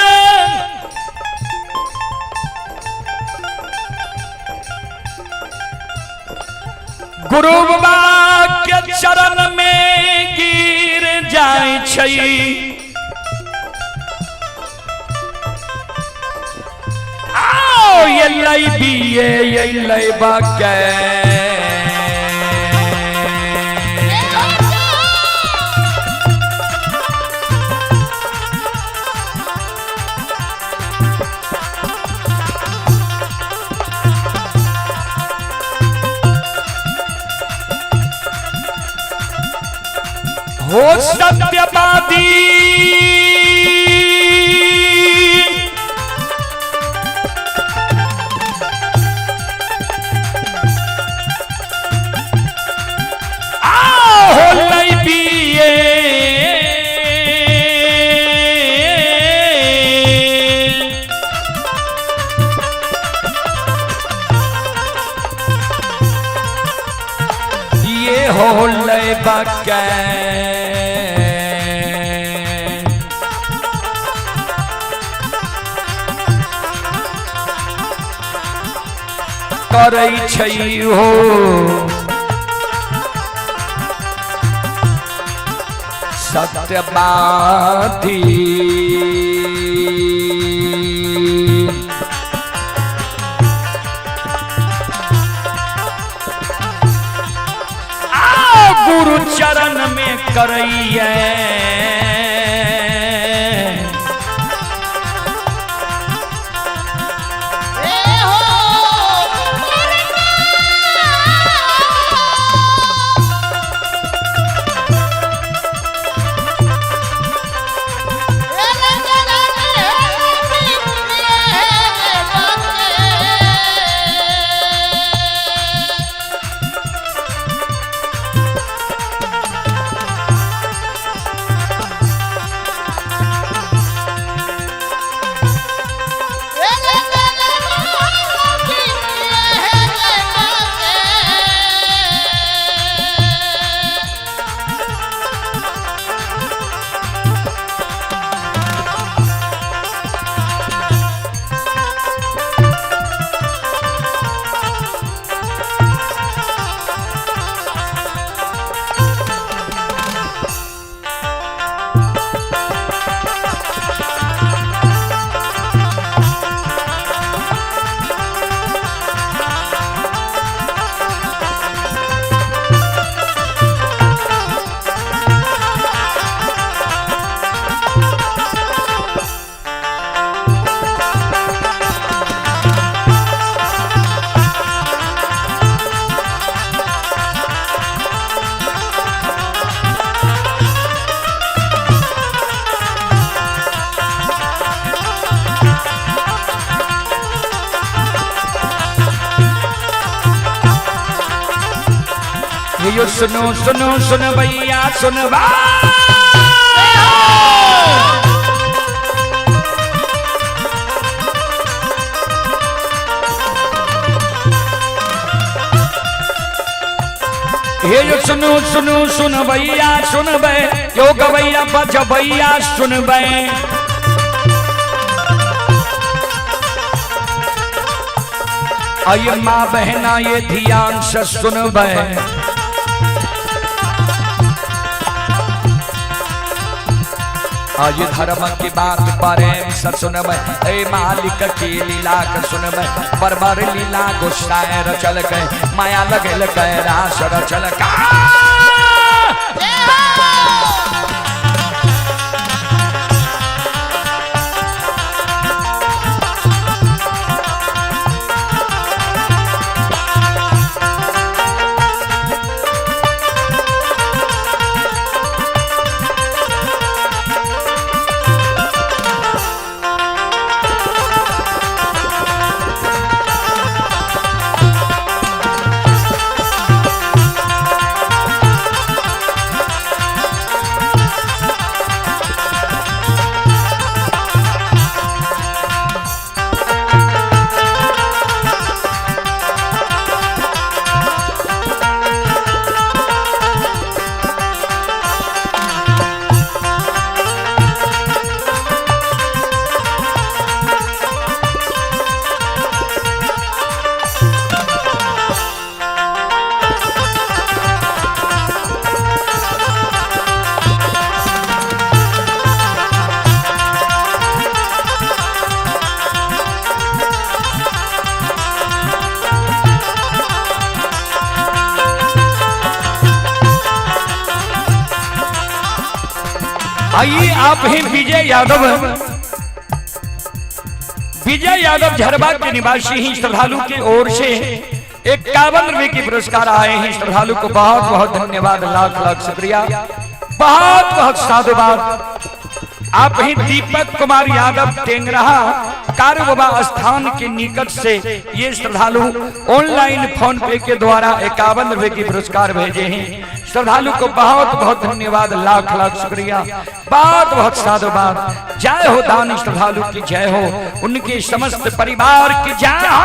Speaker 1: गुरु बाबा के चरण में गिर जाए छई। ये लाई बिये ये लाई बाके हो सत्यवादी हो ले बके करै छै हो सत्यवादी गुरु चरण में करइए यो सुनो सुनो सुन भैया सुन हे यो सुनो सुनो सुन भैया सुन बे यो गवैया बज भैया सुन बे आये माँ बहना ये ध्यान से सुन बे आज धर्म की बात प्रेम से सुनब ए मालिक की लीला के सुनब बरबर लीला गुस्साए रचल के माया लगल के रास रचल का आइए आप हैं विजय यादव। विजय यादव झरबाग के निवासी ही श्रद्धालु की ओर से 51 रुपए की पुरस्कार आए हैं। श्रद्धालु को बहुत बहुत धन्यवाद, लाख लाख शुक्रिया, बहुत बहुत साधुवाद। आप ही दीपक कुमार यादव टेंगराहा कारवा स्थान के निकट से ये श्रद्धालु ऑनलाइन फोन पे के द्वारा 51 रुपए की पुरस्कार भेजे हैं। श्रद्धालु को बहुत बहुत धन्यवाद, लाख लाख शुक्रिया, बहुत बहुत साधुवाद। जय हो दानी श्रद्धालु की जय हो, उनके समस्त परिवार की जय हो।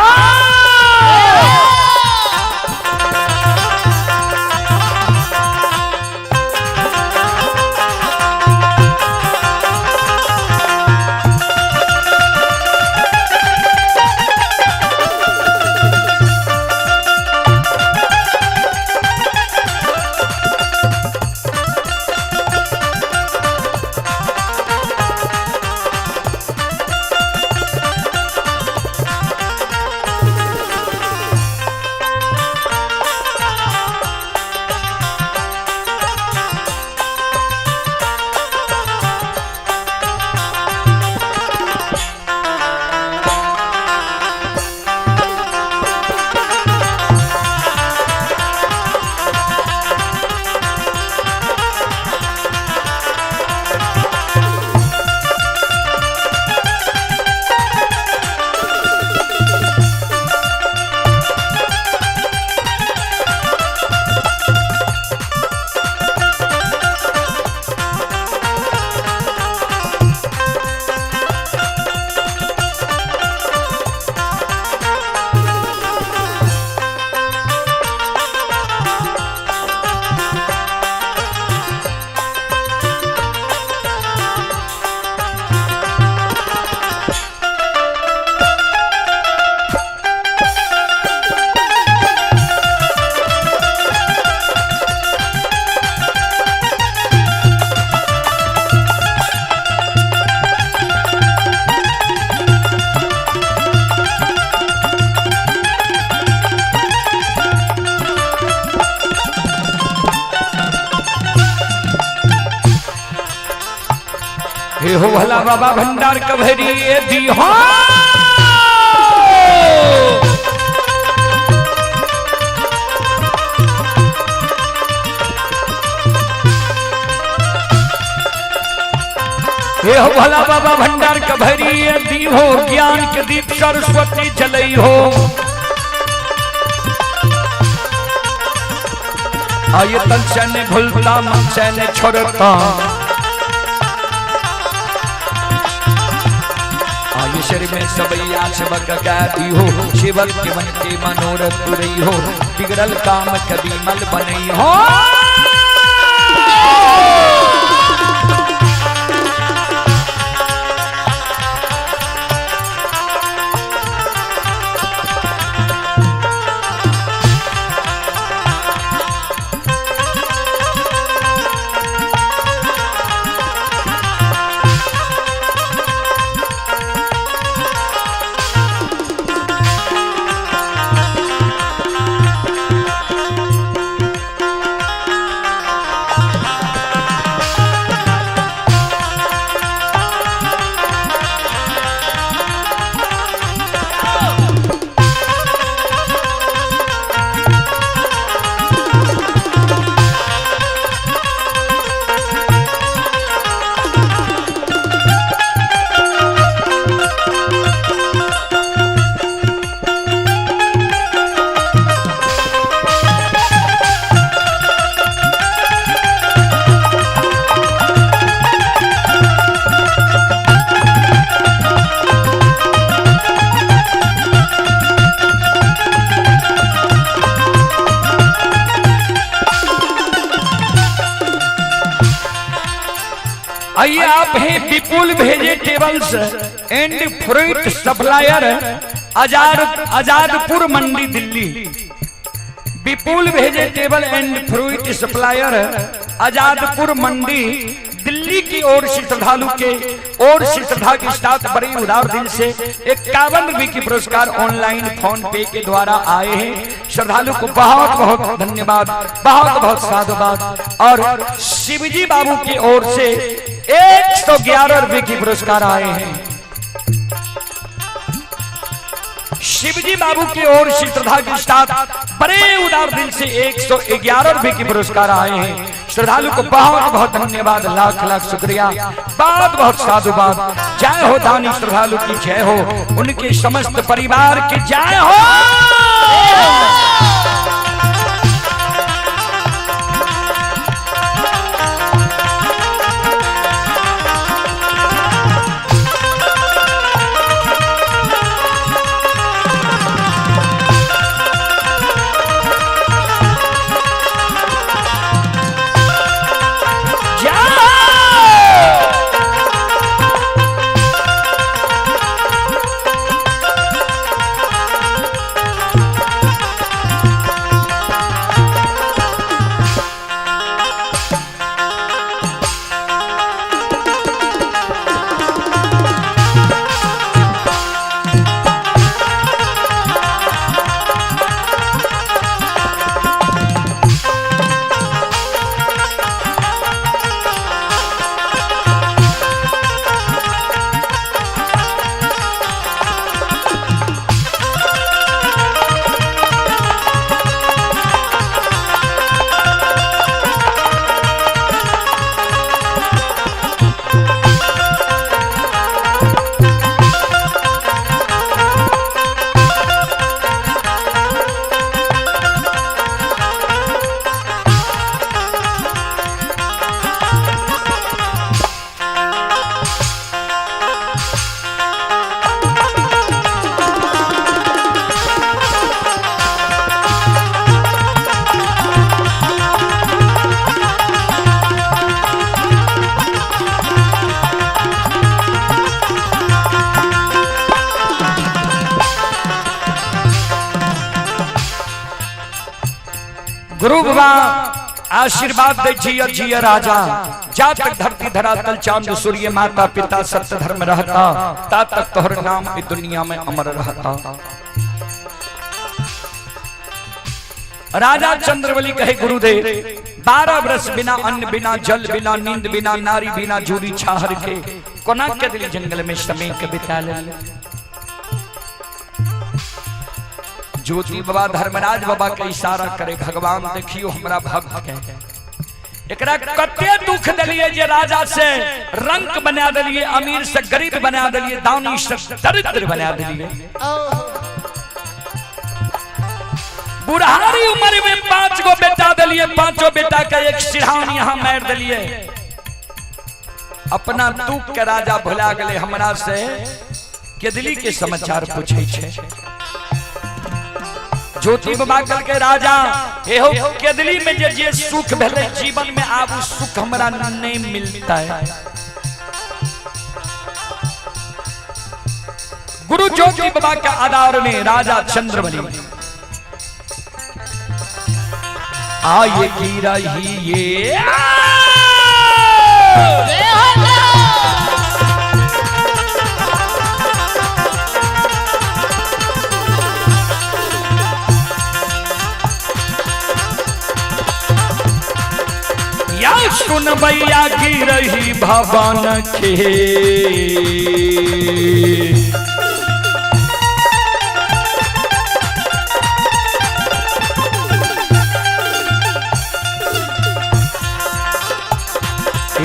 Speaker 1: हे हो भला बाबा भंडार कभरी दी हो हे हो भला बाबा भंडार कभरी दी हो ज्ञान के दीप सरस्वती जलई हो आये तन से ने भूलता मन से ने छोड़ता आये शरीर में सबैया सबक गाती हो शिवल के मन के मनोरथ पूरी हो बिगड़ल काम कभी मल बनी हो आइए आप हैं Vipul vegetables and fruit supplier Azadpur mandi Delhi. Vipul vegetable and fruit supplier Azadpur mandi Delhi की ओर से श्रद्धालु के और श्रद्धा के साथ बड़े उदार दिल से 51 रुपए की पुरस्कार ऑनलाइन फोन पे के द्वारा आए हैं। श्रद्धालु को बहुत बहुत धन्यवाद, बहुत बहुत साधुवाद। और शिवजी बाबू की ओर से 111 रुपए की पुरस्कार आए हैं। शिवजी बाबू की ओर से श्रद्धा के साथ बड़े उदार दिल से 111 रुपए की पुरस्कार आए हैं। श्रद्धालु को बहुत बहुत धन्यवाद, लाख लाख शुक्रिया, बहुत बहुत साधुवाद। जय हो दानी श्रद्धालु की जय हो, उनके समस्त परिवार की जय हो। गुरु बाबा आशीर्वाद दे जिया जिया राजा, जा तक धरती धरातल चांद सूर्य माता पिता सत्य धर्म रहता, ता तक तोहर नाम इस दुनिया में अमर रहता। राजा चंद्रबली कहे गुरुदेव 12 वर्ष बिना अन्न बिना जल बिना नींद बिना नारी बिना जूरी छाहर के कोना के दिल जंगल में समय के बिता ले। ज्योति बाबा धर्मराज बाबा के इशारा करे भगवान देखियो हमरा भक्त के एकरा कते दुख दलिए जे राजा से रंक बना दलिए अमीर से गरीब बना दलिए दानी से दरिद्र बना दलिए। बुढ़ारी उम्र में 5 गो बेटा दलिए 5 बेटा का एक सिरहान यहाँ मार दलिए। अपना दुख के राजा भुला गए हमरा से केदली के समाचार पूछे छे। ज्योति बाबा कल के राजा एहो केदली में जे सुख भेले जीवन में आब सुख हमरा नहीं मिलता है। गुरु ज्योति बाबा के आधार में राजा चंद्रबली आये की रही ये या सुन भैया की रही भवन के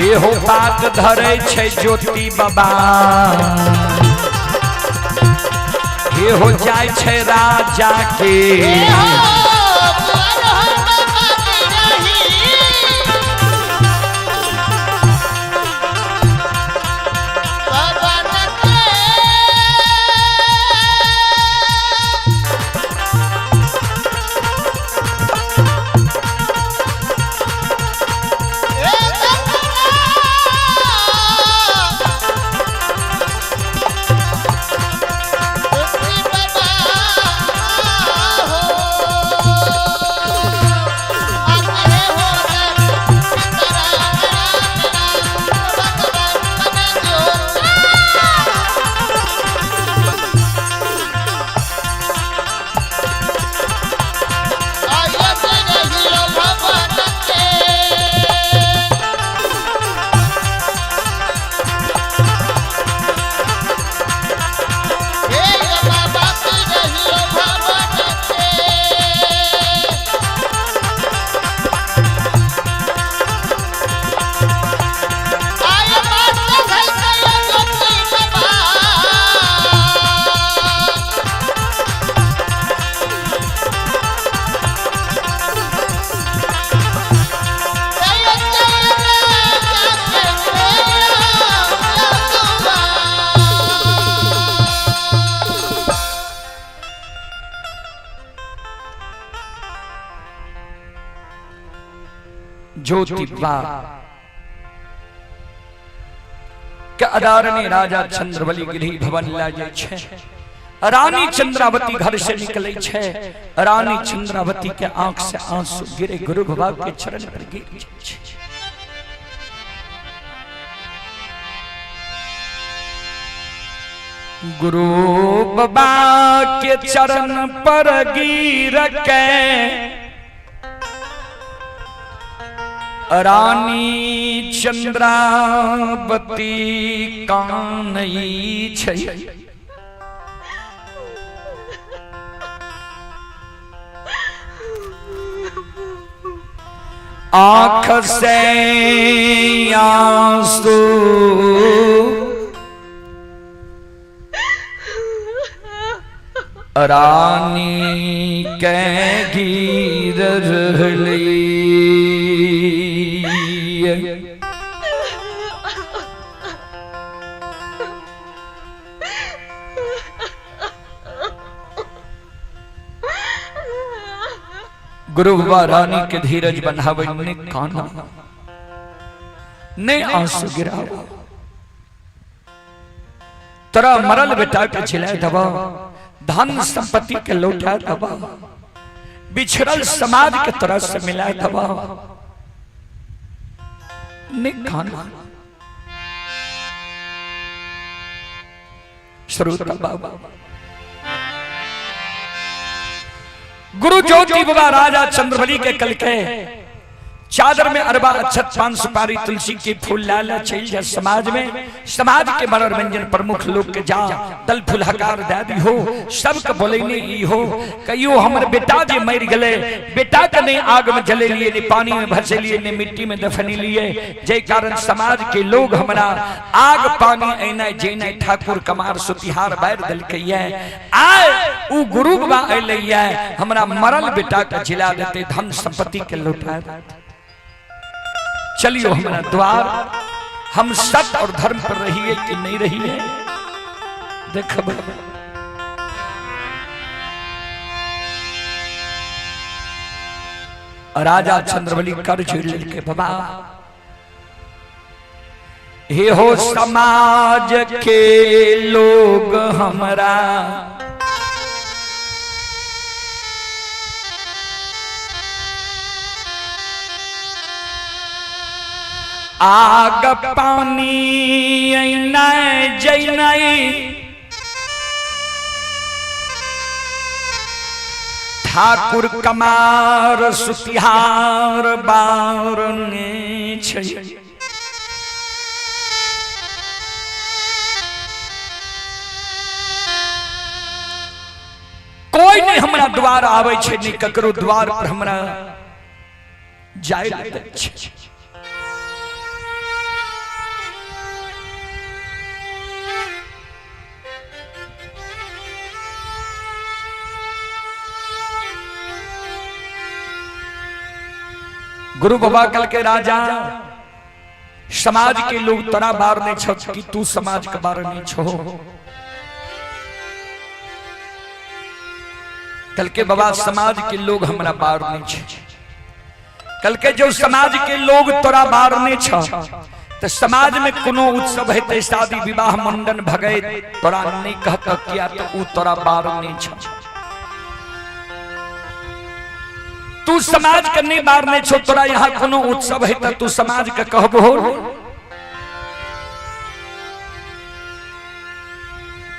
Speaker 1: एहो बात धरे छे ज्योति बाबा एहो जाय छे राजा के ज्योति बाबा के आधार में राजा चंद्रबली गृह भवन लागे छे। रानी चंद्रावती घर से निकले छे। रानी चंद्रावती के आंख से आंसू गिरे गुरु बाबा के चरण पर गिर छे। गुरु बाबा के चरण पर गिर के रानी चंद्रावती कानई छै। आँख से आंसू रानी के गिर रहली। गुरु बाबा रानी के धीरज बंधावे ने काना ने आंसू गिरावा। तोरा मरल बेटा के छिलाए दबा, धन संपत्ति के लौटा दबा, बिछड़ल समाज के तरह से मिलाए दबा ने काना। श्रोता बाबा गुरु ज्योति बाबा राजा चंद्रबली के कल के चादर में अरबा अक्षत पान सुपारी तुलसी के फूल लाला चल जा समाज में, समाज के मनोरंजन प्रमुख लोग के जा दल फूल हकार दादी हो सबके बोले ने ई हो कहियो हमर बेटा जे मर गले, बेटा के नहीं आग में जले लिए ने पानी में भसे लिए ने मिट्टी में दफनी लिए, जय कारण समाज के लोग हमरा आग पानी ऐना जेना ठाकुर कमार सुतिहार बैर दल कहिए आए उ गुरु बाबा अइलैया हमरा मरल बेटा के जिला देते धन संपत्ति के लौटा देते। चलियो हमारा द्वार हम सत्य और धर्म पर रहिए कि नहीं रहिए देखो। राजा चंद्रबली कर झेल के बाबा हे हो समाज के लोग हमरा आग पानी ऐना जैनाई ठाकुर कमार सुतिहार बारने छै। कोई नहीं हमरा द्वार आवे छै, नहीं ककरो द्वार पर हमरा जाय दै छै। गुरु बाबा कल के राजा समाज के लोग तोरा बार नहीं छो कि तू समाज के बार नहीं छो। कल के बाबा समाज के लोग हमरा बार नहीं छे, कल के जो समाज के लोग तोरा बार नहीं छो तो समाज में कोनो उत्सव है शादी विवाह मुंडन भगे तोरा नहीं कहता किया तो उ तोरा बार नहीं छो। तू समाज के नहीं बारने छो, तोरा यहाँ कोनो उत्सव है तो तू समाज के कहबो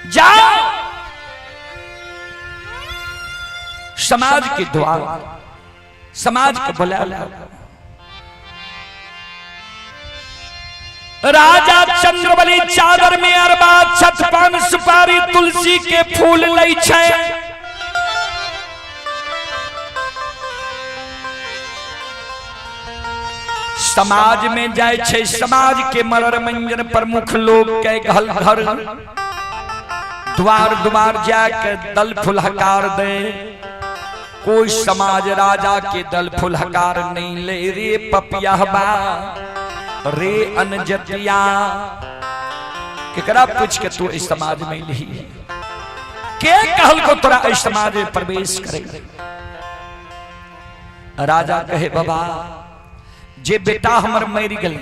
Speaker 1: जा समाज के द्वार समाज के बुला ला। राजा चंद्रबली चादर में अरबा छत पान सुपारी तुलसी के फूल लै छै। समाज में जाय छे, समाज के मनोरंजन प्रमुख लोग के घर घर द्वार द्वार जाके दल फुलहकार दे। कोई समाज राजा के दल फुलहकार नहीं ले रे पपियाबा रे अनजतिया केकरा पूछ के तू इस समाज में ली के कहल को तोरा इस समाज में प्रवेश करे। राजा कहे बाबा जे बेटा हमर मर गल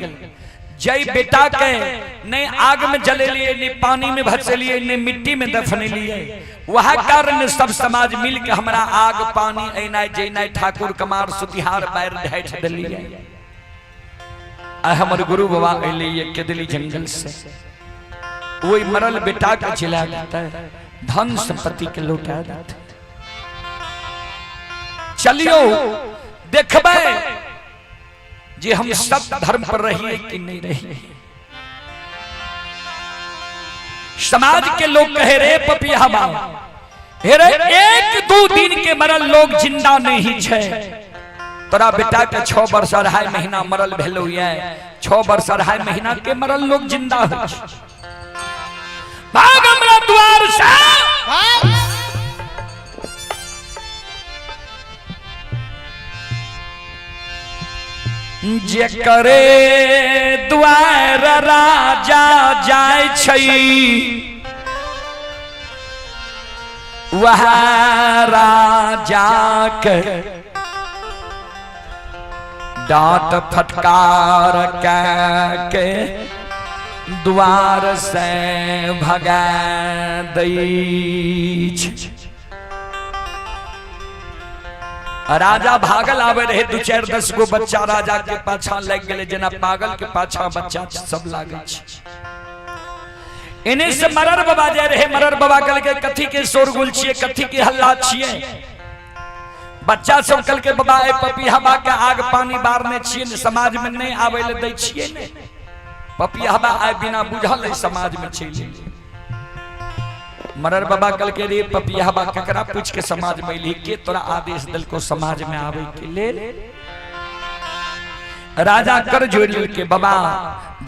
Speaker 1: जय बेटा के नहीं आग में जले लिए नहीं पानी में भसे लिए नहीं मिट्टी में दफने लिए, वह कारण सब समाज मिल के हमारा आग पानी ऐना जैना ठाकुर कमार सुतिहार बैर ढाइठ दिलिए। हमर गुरु बाबा अइले के दिली जंगल से वही मरल बेटा के जिला देता है धन संपत्ति के लौटा देता। चलियो देखबे जे हम सब धर्म पर रहिए कि नहीं रहिए। समाज के लोग कहे रे पपियाबा हे रे एक दो दिन के मरल लोग जिंदा नहीं छे, तोरा बेटा के 6 वर्ष 2.5 महीना मरल भेलो ये 6 वर्ष 2.5 महीना के मरल लोग जिंदा हो। भाग हमरा द्वार से जे करे द्वार राजा जाय छै वह राजा के डांट फटकार के द्वार से भगा दै छै। राजा भागल आवे रहे 2-4-10 गो बच्चा राजा के पाछा लग गए जना पागल के पाछा बच्चा सब लागे छै। इन्हीं से मरर बाबा जाए रहे, मरर बाबा कल के कथी के शोरगुल छिए कथी के हल्ला छिए। बच्चा सब कल के बाबा पपिया के आग पानी बारने छिए समाज में नहीं आवे ले दै छिए ने पपिया आए बिना बुझल समाज में चले मरर बाबा कल के रे पपिया ककरा पूछ के समाज में ली के तोरा आदेश दिल को समाज में आवे के ले राजा कर जोड़ के बाबा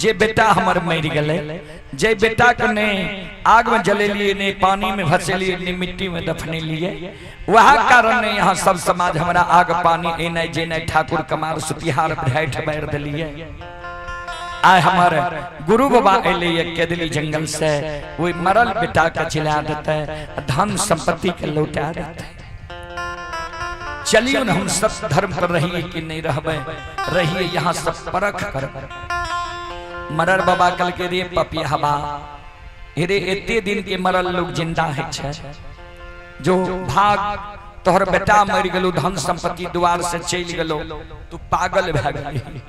Speaker 1: जे बेटा हमर मर गए जे बेटा के ने आग में जले लिए ने पानी में भसेलिए ने मिट्टी में दफने लिए वह कारण ने यहाँ सब समाज हमारा आग पानी ए नहीं जे नहीं ठाकुर कमार सुतिहार बढ़ाइट बैर दिलिए आय हमारे गुरु बाबा एले के दिली जंगल से वही मरल बेटा का चिल्ला देते धन संपत्ति के लौटा देते चलिए हम सब धर्म पर रहिए कि नहीं रहबे रहिए यहाँ सब परख कर मरर बाबा कल के रे पपिया रे एते दिन के मरल लोग जिंदा है जो भाग तोहर बेटा मर गलो धन संपत्ति द्वार से चल गलो तू पागल भ गई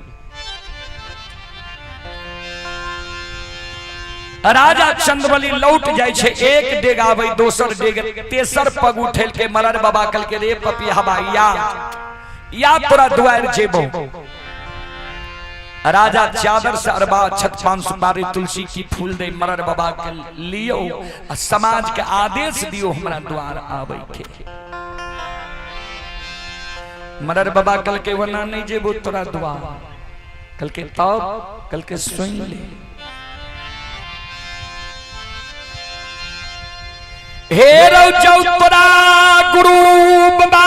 Speaker 1: राजा चंद्रबली लौट जाय छे एक डेग आवे दोसर डेग तेसर पग उठेल के मरर बाबा कल के रे पपिया या तोरा द्वार जेबो राजा चादर से अरबा छत पान सुपारी तुलसी की फूल दे मरर बाबा के लियो समाज के आदेश दियो हमरा द्वार आवे के मरर बाबा कल के वना नहीं जेबो तोरा द्वार कल के तब कल के सुन ले हेरो जो तोरा गुरु बाबा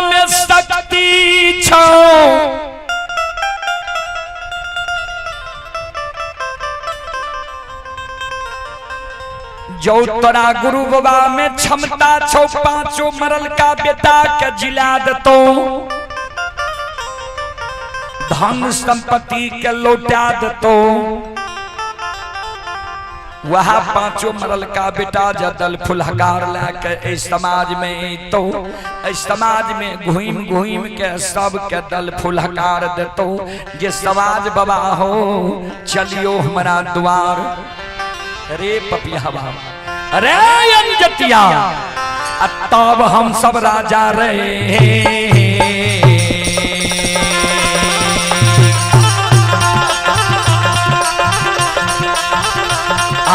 Speaker 1: में शक्ति छो जो तोरा गुरु बाबा में क्षमता छो पांचों मरल का बेटा के जिला दतो धन संपत्ति के लौटा दतो वह पांचों मरल का बेटा जदल फुलहकार लाके समाज में तो समाज में घूम घूम के सब के दल फुलहकार देतो जे समाज बाबा हो चलियो हमारा द्वार रे पपिया अरे अंजतिया तब हम सब राजा रहे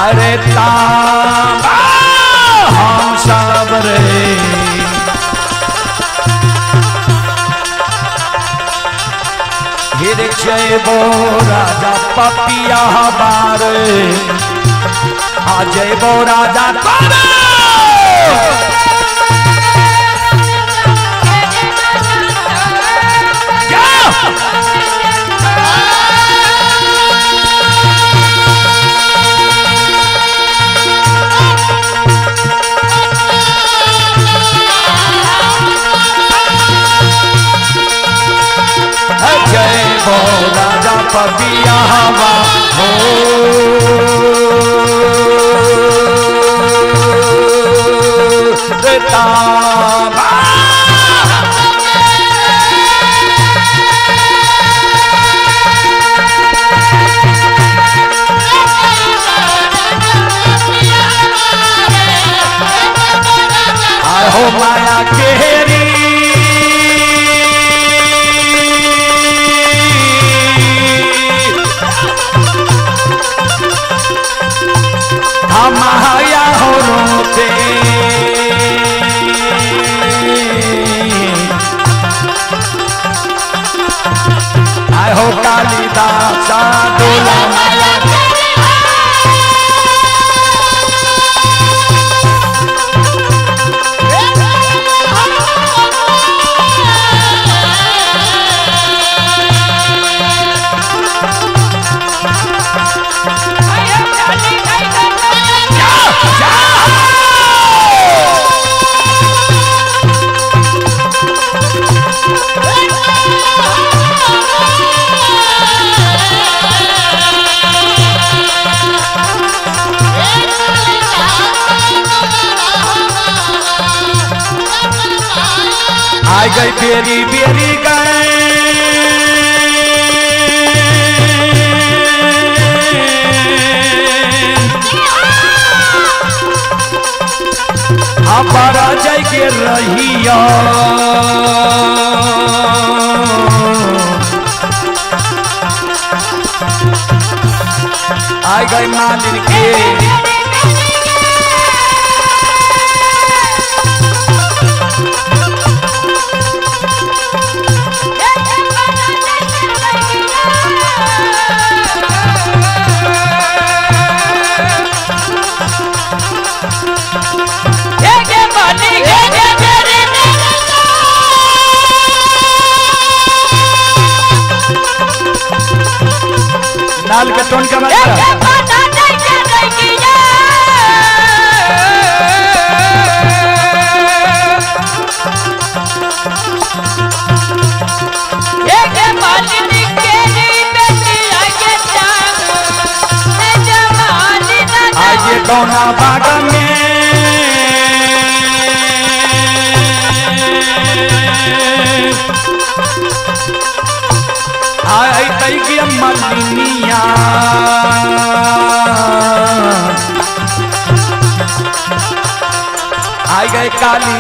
Speaker 1: अरे ताबा हम सब रे जय बो राजा पपिया बारे आ जय बो राजा बारे राजा पपिया हो हो माया केरी माया हो रोते आय हो कालिदास डोला माया आ गई बेरी बेरी गए आप जय के रहिया आए गए मालिन के नाल के टोन का मतलब आज ये कौना बाग में आई तई मलिनिया आई गए काली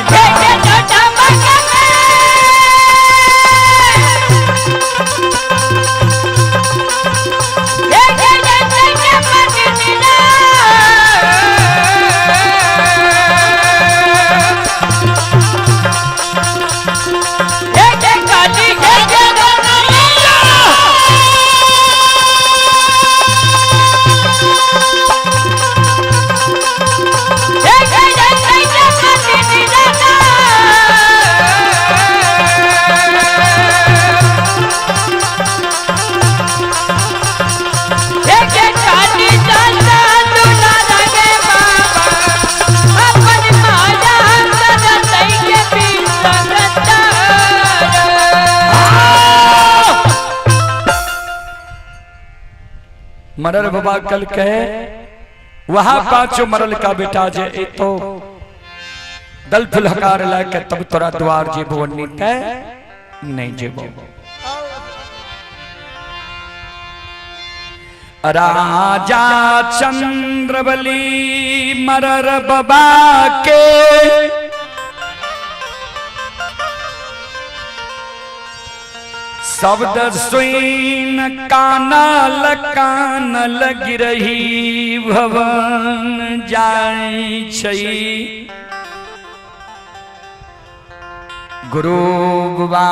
Speaker 1: मरल बाबा कल कहे वहां पांचों मरल का बेटा जे तो दल फुलहकार लाके तब तोरा द्वार जेबो नीते नहीं जेबो राजा चंद्रबली मरर बाबा के शब्द सुन कानल कानल गिरही भवन जाय छई गुरु बाबा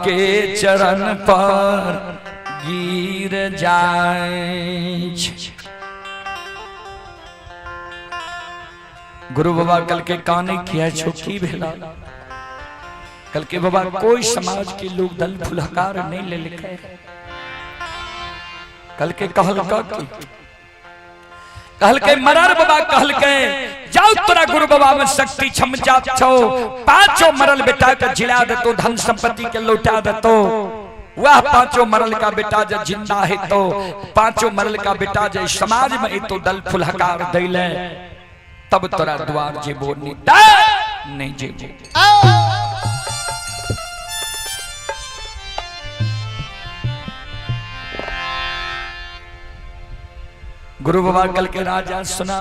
Speaker 1: के चरण पर गिर जाय छई। गुरु बाबा कल के काने किया छोकी भेला कल के बाबा कोई समाज के लोग दल फुलहकार नहीं ले लिखे कल के कहल के मरर बाबा कहल के जाओ तोरा गुरु बाबा में शक्ति क्षम जात छो पांचों मरल बेटा के जिला दे तो धन संपत्ति के लौटा दे तो वह पांचों मरल का बेटा जो जिंदा है तो पांचों मरल का बेटा जो समाज में तो दल फुलहकार दैले तब तोरा द्वार जेबो नहीं जेबो। गुरु बाबा कल के राजा सुना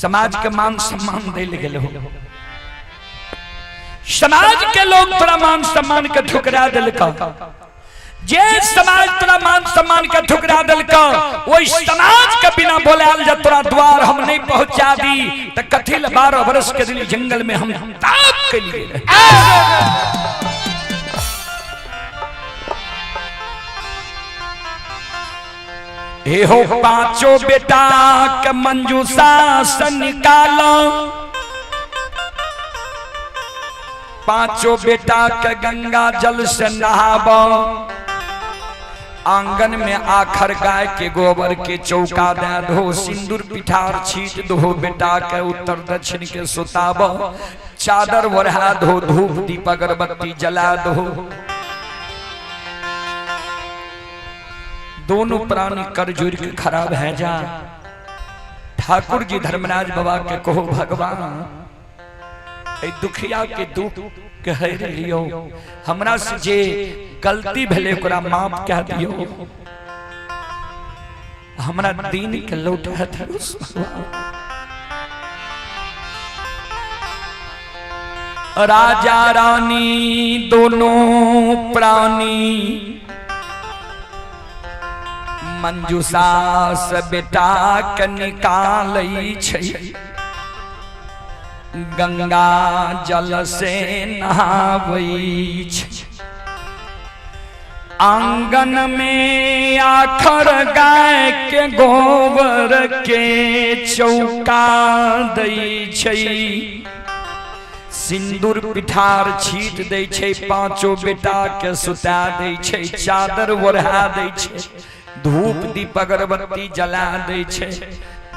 Speaker 1: समाज के मान सम्मान दे ले हो समाज के लोग तोरा मान सम्मान के ठुकरा दिलका जे समाज तोरा मान सम्मान के ठुकरा दिलका वही समाज के बिना बोलाल जा तोरा द्वार हम नहीं पहुंचा दी तो कथिल 12 वर्ष के दिन जंगल में हम ताप के लिए हे हो पांचों बेटा के मंजूषा से निकालो पांचों बेटा के गंगा जल से नहाबो आंगन में आखर गाय के गोबर के चौका दे दो सिंदूर पिठार छीट दो बेटा के उत्तर दक्षिण के सुताबो चादर ओढ़ा दो धूप दीप अगरबत्ती जला दो दोनों प्राणी कर जुड़ के खराब है जा ठाकुर जी धर्मराज बाबा के कहो भगवान दुखिया के दुख कह रहियो हमरा से जे गलती भेले ओकरा माफ कह दियो हमरा दीन के लौटा था राजा रानी दोनों प्राणी मंजूषा से बेटा के निकालै छै, गंगा जल से नहावै छै। आंगन में आखर गाय के गोबर के चौका दै छै, सिंदूर पिठार छीट दै छै, पांचों बेटा के सुता दै छै, चादर ओढ़ा दै छै, धूप दीप अगरबत्ती जला दै छै।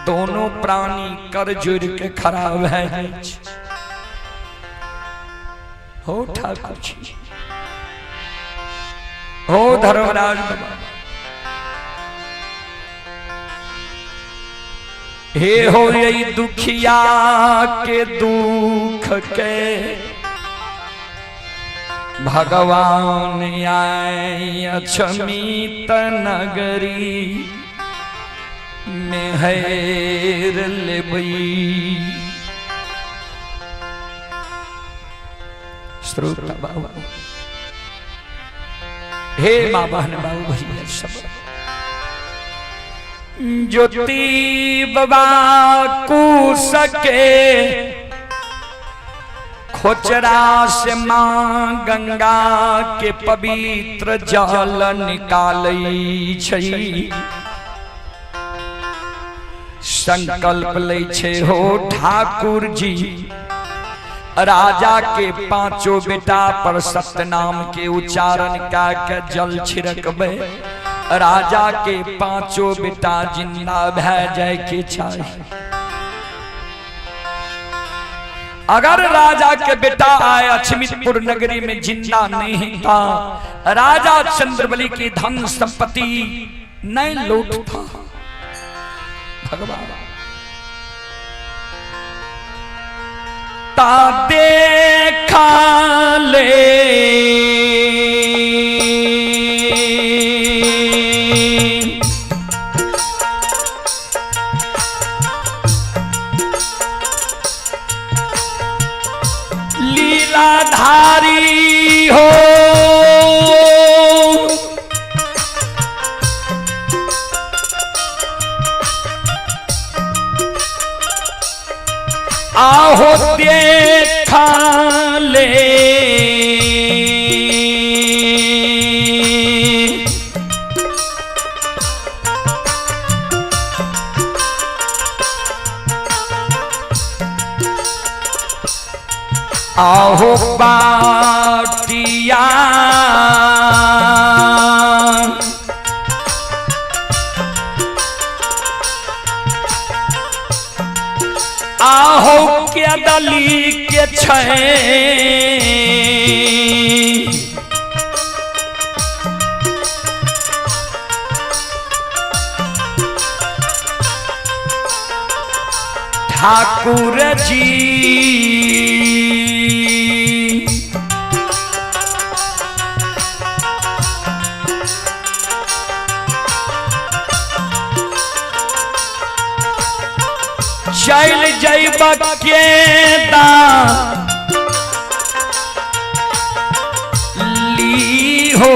Speaker 1: दोनों प्राणी कर जोड़ के खड़ा भए जाइ छै। हो ठाकुर जी, हो धर्मराज बाबा, हे हो यही दुखिया के दुख के भगवान आए अछमीत नगरी में हेर लेबई। श्रोता बाबा, हे माँ बहन बाबू भैया सब, ज्योति बाबा कूस के खोचरा से माँ गंगा के पवित्र जल निकालै छै। संकल्प लै छै हो ठाकुर जी, राजा के पांचों बेटा पर सत्य नाम के उच्चारण के जल छिड़कबे, राजा के पांचों बेटा जिंदा भै जाए के चाहिए। अगर राजा के बेटा आए अछमितपुर नगरी में जिंदा नहीं था, राजा चंद्रबली की धन संपत्ति नहीं लूटता। भगवान ता देखा ले लीलाधारी हो, आहो देखा ले आहो बाटिया आहो के दली के छै, ठाकुर जी चल जैब के ली हो,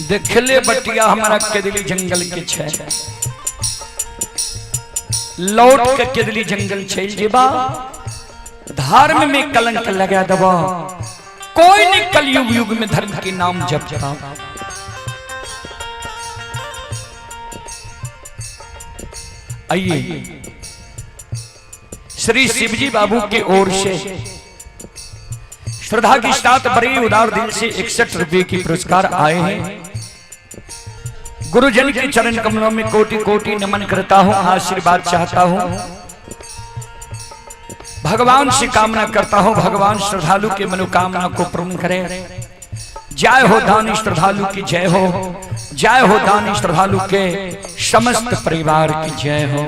Speaker 1: देखले बटिया हमारा केदली जंगल के छे लौट के केदली जंगल चल जेबा धर्म में कलंक लगा दबा कोई नहीं कलयुग युग में धर्म के नाम जप जपा। आइए श्री शिवजी बाबू की ओर से श्रद्धा की साथ बड़े उदार दिल से 61 रुपए की पुरस्कार आए हैं। गुरुजन के चरण कमलों में कोटि कोटि नमन करता हूं, आशीर्वाद चाहता हूं, भगवान से कामना करता हूं भगवान श्रद्धालु के मनोकामना को पूर्ण करें। जय हो दानी श्रद्धालु की जय हो, जय हो दानी श्रद्धालु के समस्त परिवार की जय हो।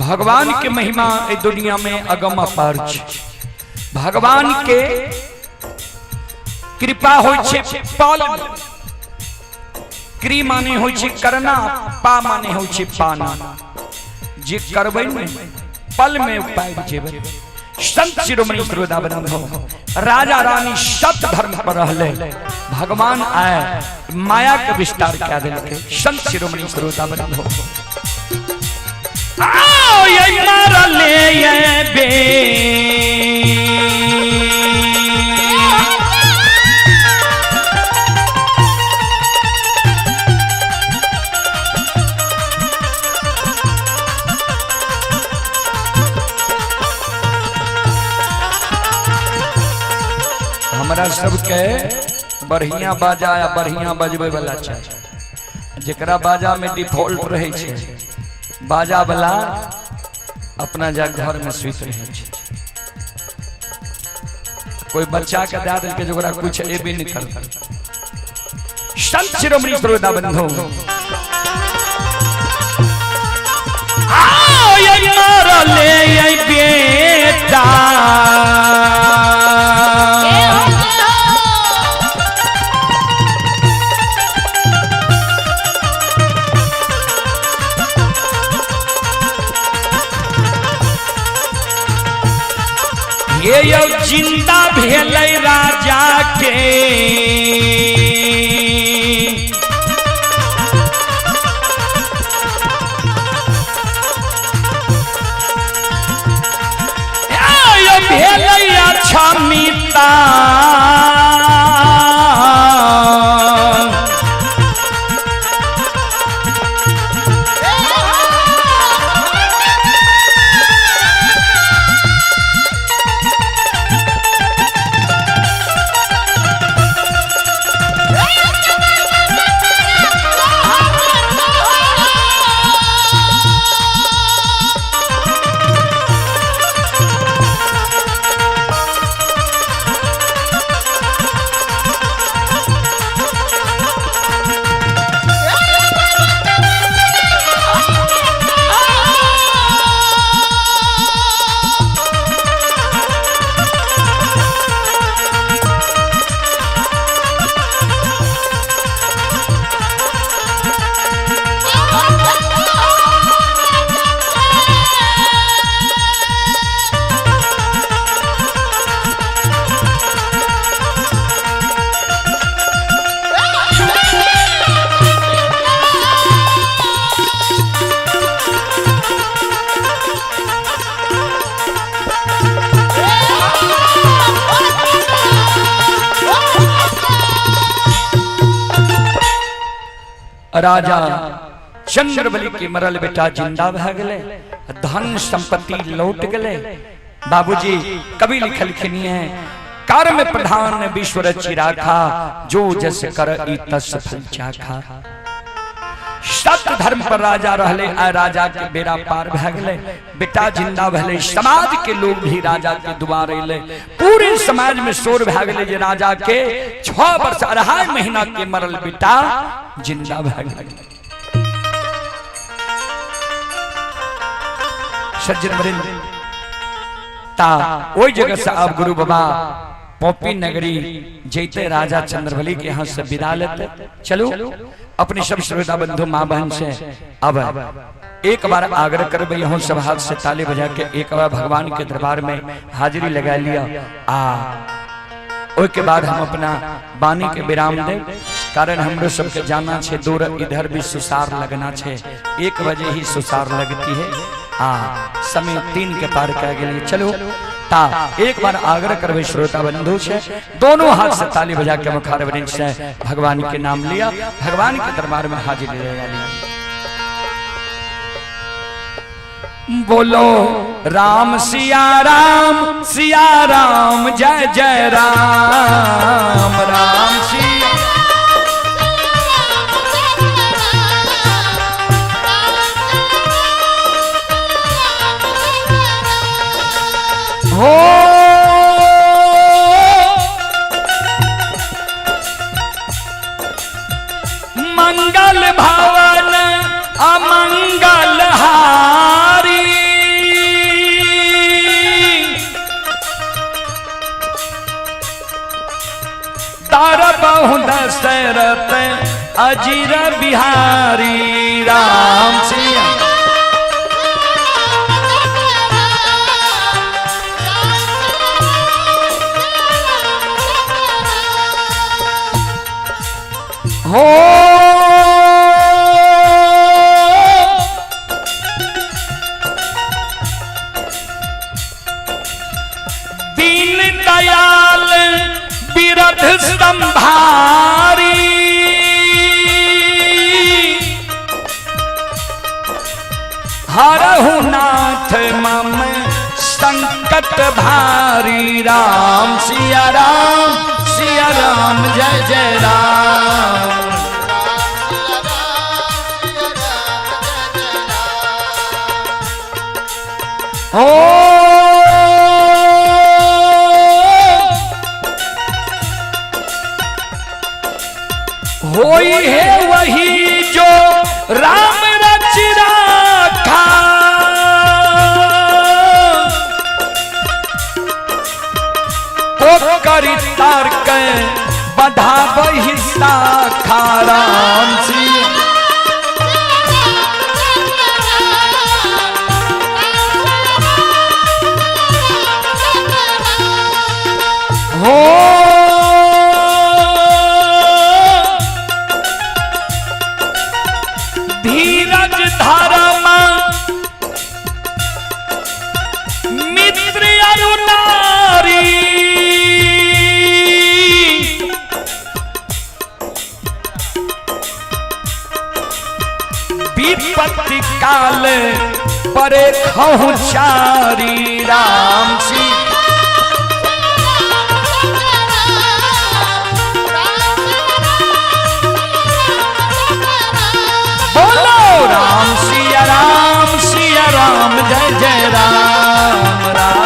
Speaker 1: भगवान के महिमा ए दुनिया में अगम अपार छे। भगवान के कृपा होय छे पल, क्री माने होय छे करना, पा माने होय छे पाना। जे करबै ने पल में उपाय जेबै। संत शिरोमणि श्रोदाबंद हो राजा रानी सब धर्म पर रहले, भगवान आए माया के विस्तार क्या देलके। संत शिरोमणि श्रोदाबंद हो आओ ये मारा ले ये बे हमरा सबके बढ़िया बाजा या बढ़िया बजबै वाला चाहिए। जेकरा बाजा में डिफॉल्ट रहे छे बाजा वाला अपना जा घर में सुत रहे छे। कोई बच्चा के दे देलके जोकरा कुछ एबे नहीं करता। संत शिरोमणि श्रोदाबंद हो आओ ये मारा ले ये बेटा ये यो जिंदा भेलै राजा के यो भेलै अच्छा मीता राजा चंद्रबली के मरल बेटा जिंदा भ गए, धन संपत्ति लौट गए। बाबूजी कवि लिखलखिन है, कर्म प्रधान विश्व रचि राखा, जो जस कर तस फल चाखा। सत्य धर्म पर राजा रहले, आ राजा के बेड़ा पार भ गए, बेटा जिंदा भले। समाज के लोग भी राजा के दुआरे अले, पूरे समाज में शोर भ गए जे राजा के 6 वर्ष 2.5 महीना के मरल बेटा जिंदा भ गए। सज्जन वृंद ता ओई जगह से अब गुरु बाबा पोपी नगरी जैते राजा चंद्रबली के यहाँ से विदा लेते। चलो अपने सब श्रोता बंधु माँ बहन से अब एक बार आग्रह करबे, यहाँ सब हाथ से ताली बजा के एक बार भगवान के दरबार में हाजिरी लगा लिया। उसके बाद हम अपना वाणी के विराम दे, कारण हमरो सबके जाना छे दूर, इधर भी सुसार लगना छे, 1 बजे ही सुसार लगती है। समय 3 के पार कर गए। चलो ता एक बार आग्रह करबे श्रोता बंधु से, दोनों हाथ से ताली बजा के मुखार वृंद से भगवान के नाम लिया, भगवान के दरबार में हाजिर लगा लिया। बोलो राम सिया राम, सिया राम जय जय राम, राम सिया हो। मंगल भवन अमंगल हारी, तारबहु दशरथ अजीर बिहारी, राम सिया हो। दीन दयाल बिरध संभारी, हरहु नाथ मम संकट भारी, राम सिया राम, सिया राम जय जय राम। हो होई है वही जो राम रच राखा, तो करी तार के बढ़ा वही शाखा, राम सिया हो। धीरज धर्म मित्र अरुणारी, विपत्ति काल परे खहु चारी, राम सी बोलो राम सिया राम, सिया राम जय जय राम, राम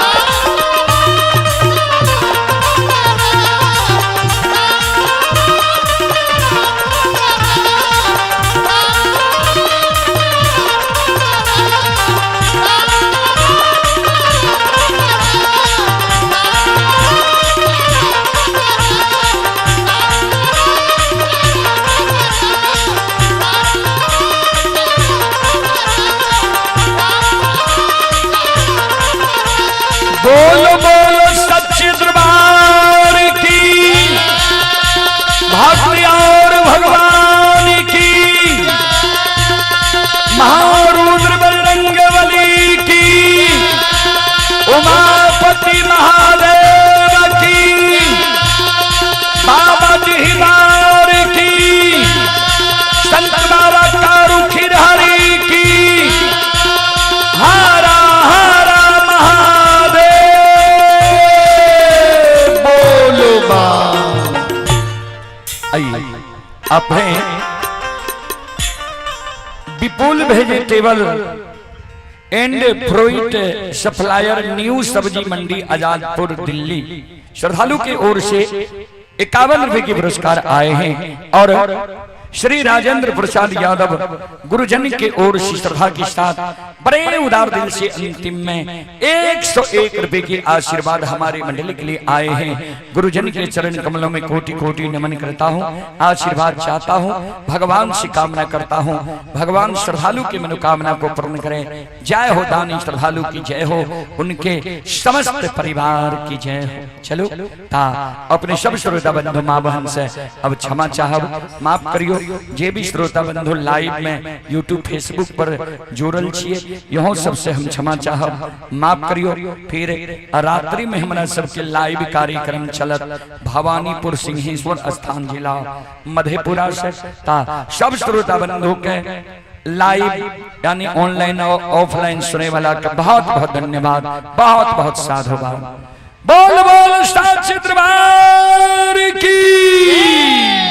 Speaker 1: बोलो बोलो सच्चे दरबार की, भक्ति और भगवान की, महारुद्र बजरंगबली की, उमापति महादेव की, बाबा जी की, संत बाबा अपने Vipul vegetable and fruit supplier new सब्जी मंडी आजादपुर दिल्ली श्रद्धालु की ओर से 51 रुपए के पुरस्कार आए हैं और श्री राजेंद्र प्रसाद यादव गुरुजन के ओर से श्रद्धा के साथ बड़े उदार दिल से अंतिम में 101 रुपए के आशीर्वाद हमारे मंडली के लिए आए हैं। गुरुजन के चरण कमलों में कोटि कोटि नमन करता हूँ, आशीर्वाद चाहता हूँ, भगवान से कामना करता हूँ, भगवान श्रद्धालु की मनोकामना को पूर्ण करें। जय हो दानी श्रद्धालु की जय हो, उनके समस्त परिवार की जय हो। चलो ता अपने सब श्रोता बंधु माँ बहन से अब क्षमा चाहब, माफ करियो। जे भी श्रोता बंधु लाइव में यूट्यूब फेसबुक पर जुड़ल छिए, यहाँ सबसे हम क्षमा चाहब, माफ करियो। फिर रात्रि में हमारा सबके लाइव कार्यक्रम चलत भवानीपुर सिंहेश्वर स्थान जिला मधेपुरा से ता सब श्रोता बंधु के लाइव यानी ऑनलाइन और ऑफलाइन सुने वाला का बहुत बहुत धन्यवाद, बहुत बहुत साधुवाद। बोल बोल साक्षी दरबार की।